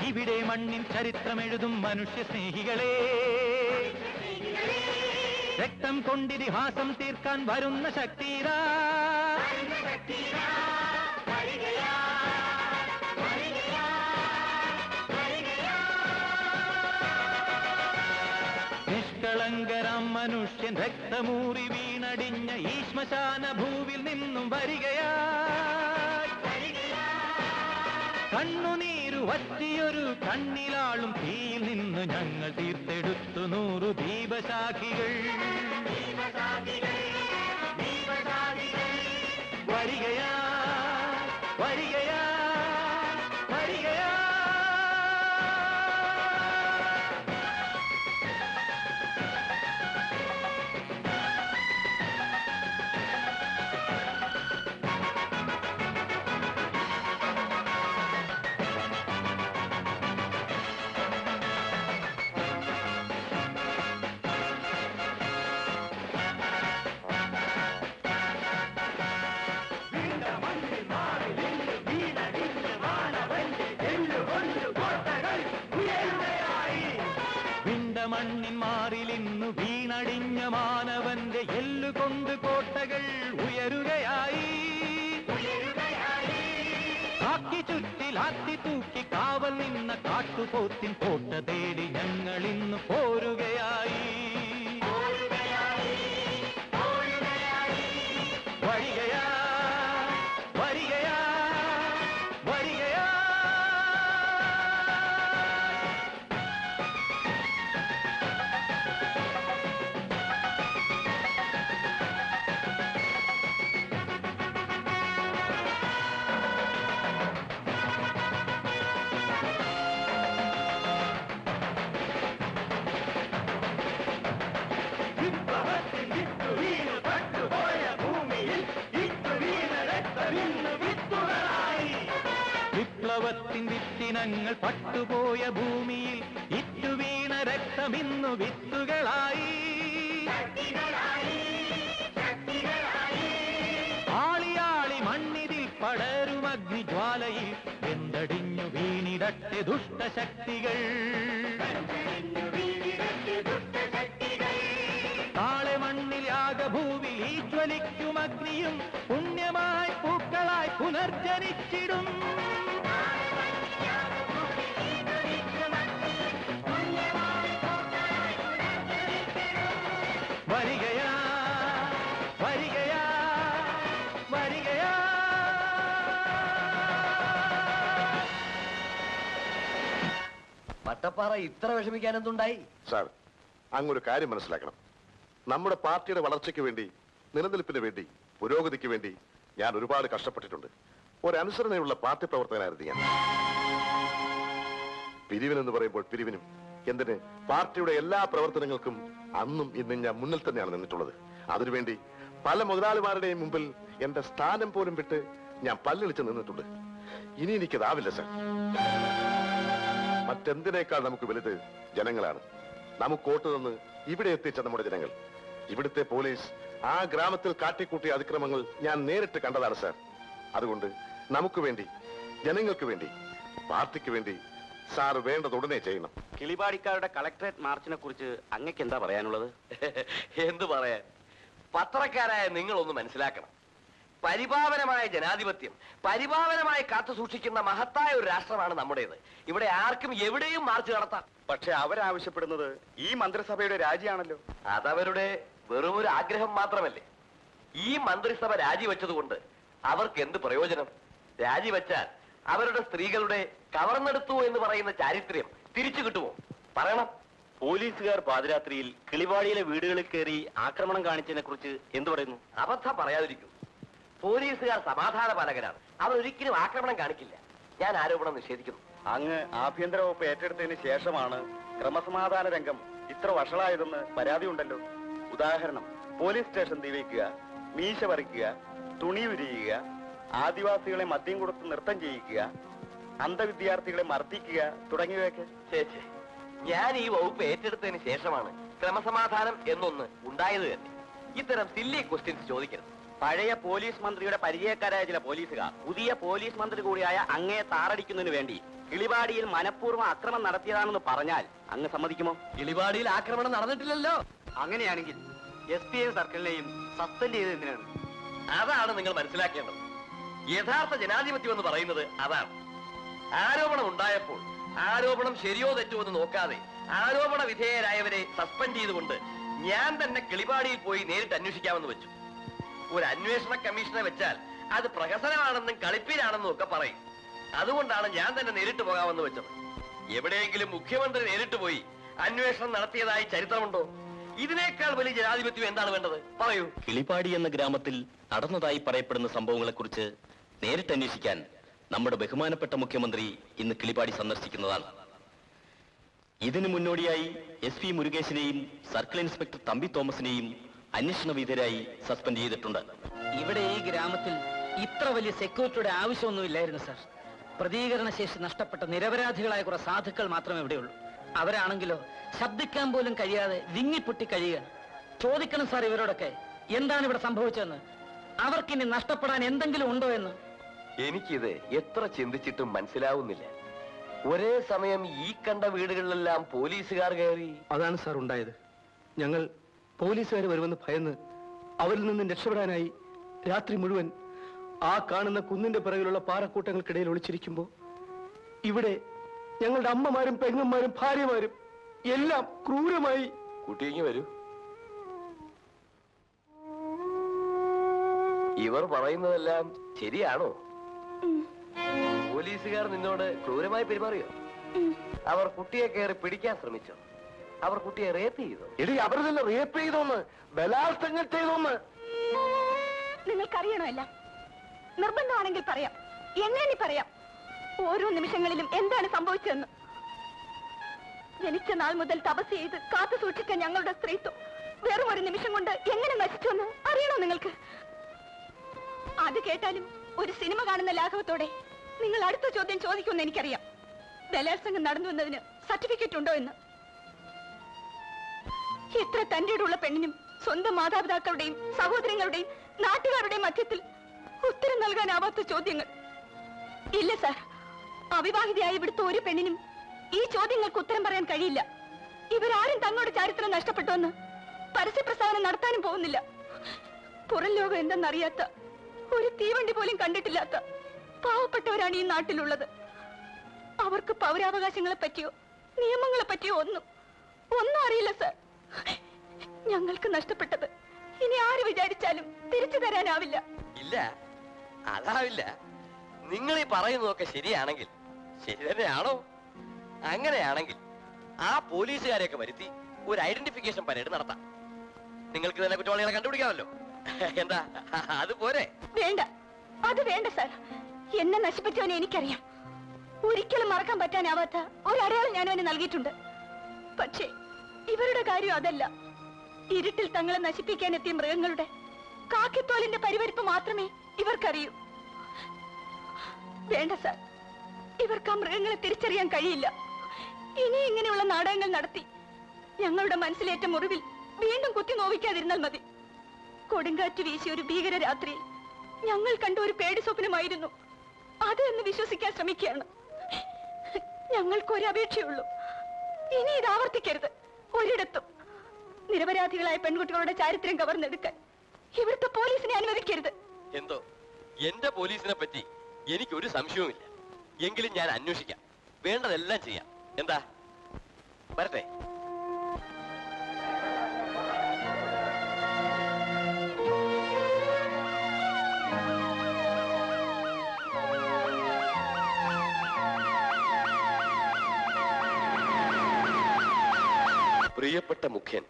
ഇവിടെ മണ്ണിൻ ചരിത്രമെഴുതും മനുഷ്യ സ്നേഹികളെ, രക്തം കൊണ്ടിതിഹാസം തീർക്കാൻ വരുന്ന ശക്തിരാ. നിഷ്കളങ്കരാം മനുഷ്യൻ രക്തമൂറി വീണടിഞ്ഞ ഈ ശ്മശാന ഭൂവിൽ നിന്നും വരികയാ. കണ്ണുനീരു വറ്റിയൊരു കണ്ണിലാളും തീയിൽ നിന്ന് ഞങ്ങൾ തീർത്തെടുത്തു 100 ദീപശാഖികൾ. വരികയാ വരികയാ വരികയാ. മണ്ണിൻ മാറിലിന്നു വീണടിഞ്ഞ മാനവന്റെ എല്ലുകൊണ്ട് കോട്ടകൾ ഉയരുകയായി. കാക്കി ചുറ്റിലാത്തി തൂക്കി കാവൽ നിന്ന കാട്ടുപോത്തിൻ കോട്ട തേടി ഞങ്ങൾ ഇന്ന് പോരുകയായി. വരികയാ വരികയാ വരികയാ. വിപ്ലവത്തിൻ വിത്തിനങ്ങൾ പട്ടുപോയ ഭൂമിയിൽ ഇറ്റുവീണ രക്തമിന്നു വിത്തുകളായി. ആളിയാളി മണ്ണിതിൽ പടരും അഗ്നിജ്വാലയിൽ വെന്തടിഞ്ഞു വീണിടട്ടെ ദുഷ്ടശക്തികൾ. താളെ മണ്ണിൽ യാഗഭൂവിൽ ഈ ജ്വലിക്കും അഗ്നിയും പുണ്യമായി പൂക്കളായി പുനർജനിച്ചിടും. വരികയാ വരികയാ വരികയാ. വട്ടപ്പാറ ഇത്ര വിഷമിക്കാൻ എന്തുണ്ടായി? സാർ, അങ്ങൊരു കാര്യം മനസ്സിലാക്കണം. നമ്മുടെ പാർട്ടിയുടെ വളർച്ചയ്ക്ക് വേണ്ടി, നിലനിൽപ്പിന് വേണ്ടി, പുരോഗതിക്ക് വേണ്ടി ഞാൻ ഒരുപാട് കഷ്ടപ്പെട്ടിട്ടുണ്ട്. ഒരനുസരണയുള്ള പാർട്ടി പ്രവർത്തകനായിരുന്നു ഞാൻ. പിരിവിനെന്ന് പറയുമ്പോൾ പിരിവിനും, എന്തിന് പാർട്ടിയുടെ എല്ലാ പ്രവർത്തനങ്ങൾക്കും അന്നും ഇന്നും ഞാൻ മുന്നിൽ തന്നെയാണ് നിന്നിട്ടുള്ളത്. അതിനുവേണ്ടി പല മുതലാളിമാരുടെയും മുമ്പിൽ എന്റെ സ്ഥാനം പോലും വിട്ട് ഞാൻ പല്ലിളിച്ച് നിന്നിട്ടുണ്ട്. ഇനി എനിക്കതാവില്ല സാർ. മറ്റെന്തിനേക്കാൾ നമുക്ക് വലുത് ജനങ്ങളാണ്. നമുക്ക് വോട്ട് തന്ന് ഇവിടെ എത്തിച്ച നമ്മുടെ ജനങ്ങൾ. ഇവിടുത്തെ പോലീസ് ആ ഗ്രാമത്തിൽ കാട്ടിക്കൂട്ടിയ അതിക്രമങ്ങൾ ഞാൻ നേരിട്ട് കണ്ടതാണ് സാർ. അതുകൊണ്ട് നമുക്ക് വേണ്ടി, ജനങ്ങൾക്ക് വേണ്ടി, പാർട്ടിക്ക് വേണ്ടി സാർ വേണ്ടത് ഉടനെ ചെയ്യണം. കിളിപാടിക്കാരുടെ കളക്ടറേറ്റ് മാർച്ചിനെ കുറിച്ച് അങ്ങക്ക് എന്താ പറയാനുള്ളത്? എന്തു പറയാൻ? പത്രക്കാരായ നിങ്ങളൊന്ന് മനസ്സിലാക്കണം. പരിപാവനമായ ജനാധിപത്യം പരിപാവനമായി കാത്തു സൂക്ഷിക്കുന്ന മഹത്തായ ഒരു രാഷ്ട്രമാണ് നമ്മുടേത്. ഇവിടെ ആർക്കും എവിടെയും മാർച്ച് നടത്താം. പക്ഷെ അവരാവശ്യപ്പെടുന്നത് ഈ മന്ത്രിസഭയുടെ രാജിയാണല്ലോ. അതവരുടെ വെറുമൊരു ആഗ്രഹം മാത്രമല്ലേ. ഈ മന്ത്രിസഭ രാജിവെച്ചതുകൊണ്ട് അവർക്ക് എന്ത് പ്രയോജനം? രാജിവെച്ചാൽ അവരുടെ സ്ത്രീകളുടെ കവർന്നെടുത്തു എന്ന് പറയുന്ന ചാരിത്രം തിരിച്ചു കിട്ടുമോ? പറയണം. പോലീസുകാർ പാതിരാത്രിയിൽ കിളിവാടിയിലെ വീടുകളിൽ കയറി ആക്രമണം കാണിച്ചതിനെ കുറിച്ച് എന്തു പറയുന്നു? അബദ്ധം പറയാതിരിക്കും. പോലീസുകാർ സമാധാന പാലകരാണ്. അവരൊരിക്കലും ആക്രമണം കാണിക്കില്ല. ഞാൻ ആരോപണം നിഷേധിക്കുന്നു. അങ്ങ് ആഭ്യന്തര വകുപ്പ് ഏറ്റെടുത്തതിന് ശേഷമാണ് ക്രമസമാധാന രംഗം ഇത്ര വഷളായതെന്ന് പരാതിയുണ്ടല്ലോ. ഉദാഹരണം, പോലീസ് സ്റ്റേഷൻ തീവയ്ക്കുക, മീശ പറിക്കുക, തുണി ഉരിയുക, ആദിവാസികളെ മദ്യം കൊടുത്ത് നൃത്തം ചെയ്യിക്കുക, അന്ധവിദ്യാർത്ഥികളെ മർദ്ദിക്കുക തുടങ്ങിയവയൊക്കെ. ചേച്ചേ, ഞാൻ ഈ വകുപ്പ് ഏറ്റെടുത്തതിന് ശേഷമാണ് ക്രമസമാധാനം എന്നൊന്ന് ഉണ്ടായത് തന്നെ. ഇത്തരം സില്ലി ക്വസ്റ്റ്യൻസ് ചോദിക്കരുത്. പഴയ പോലീസ് മന്ത്രിയുടെ പരിചയക്കാരായ ചില പോലീസുകാർ പുതിയ പോലീസ് മന്ത്രി കൂടിയായ അങ്ങയെ താറടിക്കുന്നതിന് വേണ്ടി കിളിവാടിയിൽ മനഃപൂർവ്വം ആക്രമണം നടത്തിയതാണെന്ന് പറഞ്ഞാൽ അങ്ങ് സമ്മതിക്കുമോ? കിളിവാടിയിൽ ആക്രമണം നടന്നിട്ടില്ലല്ലോ. അങ്ങനെയാണെങ്കിൽ SP സർക്കിളിനെയും സസ്പെൻഡ് ചെയ്ത് എന്തിനാണ്? അതാണ് നിങ്ങൾ മനസ്സിലാക്കേണ്ടത്. യഥാർത്ഥ ജനാധിപത്യം എന്ന് പറയുന്നത് അതാണ്. ആരോപണം ഉണ്ടായപ്പോൾ ആരോപണം ശരിയോ തെറ്റോ എന്ന് നോക്കാതെ ആരോപണ വിധേയരായവരെ സസ്പെൻഡ് ചെയ്തുകൊണ്ട് ഞാൻ തന്നെ കിളിവാടിയിൽ പോയി നേരിട്ട് അന്വേഷിക്കാമെന്ന് വെച്ചു. ഒരു അന്വേഷണ കമ്മീഷനെ വെച്ചാൽ അത് പ്രഹസനമാണെന്നും കളിപ്പീരാണെന്നും ഒക്കെ പറയും. അതുകൊണ്ടാണ് ഞാൻ തന്നെ നേരിട്ട് പോകാമെന്ന് വെച്ചത്. എവിടെയെങ്കിലും മുഖ്യമന്ത്രി നേരിട്ട് പോയി അന്വേഷണം നടത്തിയതായി ചരിത്രമുണ്ടോ? ഇതിനേക്കാൾ വലിയ ജനാധിപത്യം എന്താണ് വേണ്ടത്? പറയൂ. കിളിപ്പാടി എന്ന ഗ്രാമത്തിൽ നടന്നതായി പറയപ്പെടുന്ന സംഭവങ്ങളെക്കുറിച്ച് നേരിട്ട് അന്വേഷിക്കാൻ നമ്മുടെ ബഹുമാനപ്പെട്ട മുഖ്യമന്ത്രി ഇന്ന് കിളിപ്പാടി സന്ദർശിക്കുന്നതാണ്. ഇതിനു മുന്നോടിയായി SP മുരുകേശിനെയും സർക്കിൾ ഇൻസ്പെക്ടർ തമ്പി തോമസിനെയും അന്വേഷണ വിധേയരായി സസ്പെൻഡ് ചെയ്തിട്ടുണ്ട്. ഇവിടെ ഈ ഗ്രാമത്തിൽ ഇത്ര വലിയ സെക്യൂരിറ്റിയുടെ ആവശ്യമൊന്നുമില്ലായിരുന്നു സാർ. പ്രതികരണ ശേഷി നഷ്ടപ്പെട്ട നിരപരാധികളായ കുറെ സാധുക്കൾ മാത്രമേ ഇവിടെയുള്ളൂ. അവരാണെങ്കിലോ ശബ്ദിക്കാൻ പോലും കഴിയാതെ വിങ്ങിപ്പൊട്ടി കഴിയുകയാണ്. ചോദിക്കണം സാർ ഇവരോടൊക്കെ എന്താണ് ഇവിടെ സംഭവിച്ചതെന്ന്. അവർക്കിനി നഷ്ടപ്പെടാൻ എന്തെങ്കിലും ഉണ്ടോ എന്ന്. എനിക്കിത് എത്ര ചിന്തിച്ചിട്ടും മനസ്സിലാവുന്നില്ല. ഒരേ സമയം ഈ കണ്ട വീടുകളിലെല്ലാം പോലീസുകാർ കയറി. അതാണ് സാർ ഉണ്ടായത്. ഞങ്ങൾ പോലീസുകാർ വരുമെന്ന് ഭയന്ന് അവരിൽ നിന്നും രക്ഷപ്പെടാനായി രാത്രി മുഴുവൻ ആ കാണുന്ന കുന്നിന്റെ പിറകിലുള്ള പാറക്കൂട്ടങ്ങൾക്കിടയിൽ ഒളിച്ചിരിക്കുമ്പോ ഇവിടെ ഞങ്ങളുടെ അമ്മമാരും പെങ്ങന്മാരും ഭാര്യമാരും എല്ലാം ക്രൂരമായി. കുട്ടിയെങ്കിൽ വരൂ. ഇവർ പറയുന്നതെല്ലാം ശരിയാണോ? പോലീസുകാർ നിന്നോട് ക്രൂരമായി പെരുമാറിയോ? അവർ കുട്ടിയെ കയറി പിടിക്കാൻ ശ്രമിച്ചോ? അവർ കുട്ടിയെ റേപ്പ് ചെയ്തോ? എടി അവർ തന്നെ റേപ്പ് ചെയ്തോന്ന്, ബലാത്സംഗം ചെയ്തോന്ന്. നിങ്ങൾക്കറിയണോ എല്ലാം? നിർബന്ധമാണെങ്കിൽ പറയാം, എങ്ങനെ പറയാം. ഓരോ നിമിഷങ്ങളിലും എന്താണ് സംഭവിച്ചതെന്ന്. ജനിച്ച നാൾ മുതൽ തപസ് ചെയ്ത് കാത്തു സൂക്ഷിച്ച ഞങ്ങളുടെ സ്ത്രീത്വം വെറും ഒരു നിമിഷം കൊണ്ട് എങ്ങനെ നശിച്ചുവെന്ന് അറിയണോ നിങ്ങൾക്ക്? അത് കേട്ടാലും ഒരു സിനിമ കാണുന്ന ലാഘവത്തോടെ നിങ്ങൾ അടുത്ത ചോദ്യം ചോദിക്കുമെന്ന് എനിക്കറിയാം. ബലാത്സംഗം നടന്നു എന്നതിന് സർട്ടിഫിക്കറ്റ് ഉണ്ടോ എന്ന്. എത്ര തന്റെയുള്ള പെണ്ണിനും സ്വന്തം മാതാപിതാക്കളുടെയും സഹോദരങ്ങളുടെയും നാട്ടുകാരുടെയും മധ്യത്തിൽ ഉത്തരം നൽകാനാവാത്ത ചോദ്യങ്ങൾ. ഇല്ല സാർ, അവിവാഹിതയായ ഇവിടുത്തെ ഒരു പെണ്ണിനും ഈ ചോദ്യങ്ങൾക്ക് ഉത്തരം പറയാൻ കഴിയില്ല. ഇവരാരും തങ്ങളുടെ ചരിത്രം നഷ്ടപ്പെട്ടുവെന്ന് പരസ്യപ്രസ്താവന നടത്താനും പോകുന്നില്ല. പുറം ലോകം എന്തെന്നറിയാത്ത, ഒരു തീവണ്ടി പോലും കണ്ടിട്ടില്ലാത്ത പാവപ്പെട്ടവരാണ് ഈ നാട്ടിലുള്ളത്. അവർക്ക് പൗരാവകാശങ്ങളെ പറ്റിയോ നിയമങ്ങളെ പറ്റിയോ ഒന്നും അറിയില്ല സാർ. ഞങ്ങൾക്ക് നഷ്ടപ്പെട്ടത് ഇനി ആര് വിചാരിച്ചാലും തിരിച്ചു തരാനാവില്ല. ഇല്ല, അതാവില്ല. നിങ്ങൾ ഈ പറയുന്നതൊക്കെ ശരിയാണെങ്കിൽ, ശരി തന്നെയാണോ? അങ്ങനെയാണെങ്കിൽ ആ പോലീസുകാരെയൊക്കെ വരുത്തി ഒരു ഐഡന്റിഫിക്കേഷൻ പരേഡ് നടത്താം. നിങ്ങൾക്ക് തന്നെ കുറ്റവാളികളെ കണ്ടുപിടിക്കാമല്ലോ. എന്താ അത് പോരെ? വേണ്ട, അത് വേണ്ട സാർ. എന്നെ നശിപ്പിച്ചവനെ എനിക്കറിയാം. ഒരിക്കലും മറക്കാൻ പറ്റാനാവാത്ത ഒരടയാളം ഞാൻ അവന് നൽകിയിട്ടുണ്ട്. പക്ഷേ ഇവരുടെ കാര്യം അതല്ല. ഇരുട്ടിൽ തങ്ങളെ നശിപ്പിക്കാൻ എത്തിയ മൃഗങ്ങളുടെ കാക്കിത്തോലിന്റെ പരിവരിപ്പ് മാത്രമേ ഇവർക്കറിയൂ. വേണ്ട സാർ, ഇവർക്ക് ആ മൃഗങ്ങളെ തിരിച്ചറിയാൻ കഴിയില്ല. ഇനി ഇങ്ങനെയുള്ള നാടകങ്ങൾ നടത്തി ഞങ്ങളുടെ മനസ്സിലേറ്റ മുറിവിൽ വീണ്ടും കുത്തി നോവിക്കാതിരുന്നാൽ മതി. കൊടുങ്കാറ്റ് വീശിയ ഒരു ഭീകര രാത്രി ഞങ്ങൾ കണ്ട ഒരു പേടി സ്വപ്നമായിരുന്നു അത് എന്ന് വിശ്വസിക്കാൻ ശ്രമിക്കുകയാണ്. ഞങ്ങൾക്കൊരു അപേക്ഷയുള്ളൂ, ഇനി ഇത് ആവർത്തിക്കരുത്. ഒരിടത്തും നിരപരാധികളായ പെൺകുട്ടികളുടെ ചാരിത്രം കവർന്നെടുക്കാൻ ഇവിടുത്തെ പോലീസിനെ അനുവദിക്കരുത്. എന്തോ എന്റെ പോലീസിനെ പറ്റി എനിക്കൊരു സംശയവുമില്ല. എങ്കിലും ഞാൻ അന്വേഷിക്കാം, വേണ്ടതെല്ലാം ചെയ്യാം. എന്താ, വരട്ടെ? പ്രിയപ്പെട്ട മുഖ്യൻ,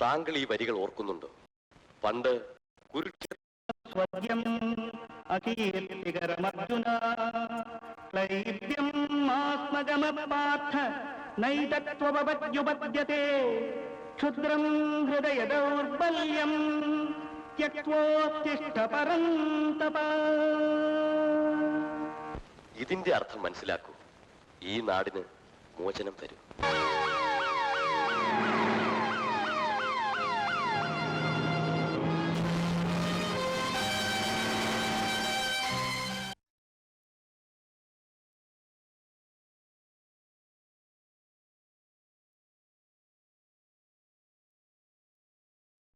താങ്കൾ ഈ വരികൾ ഓർക്കുന്നുണ്ടോ? പണ്ട് ക്ഷുദ്രം ഹൃദയ ദൗർബല്യം ത്യക്തോത്തിഷ്ഠ പരന്തപ. ഇതിന്റെ അർത്ഥം മനസ്സിലാക്കൂ. ഈ നാടിന് മോചനം തരൂ.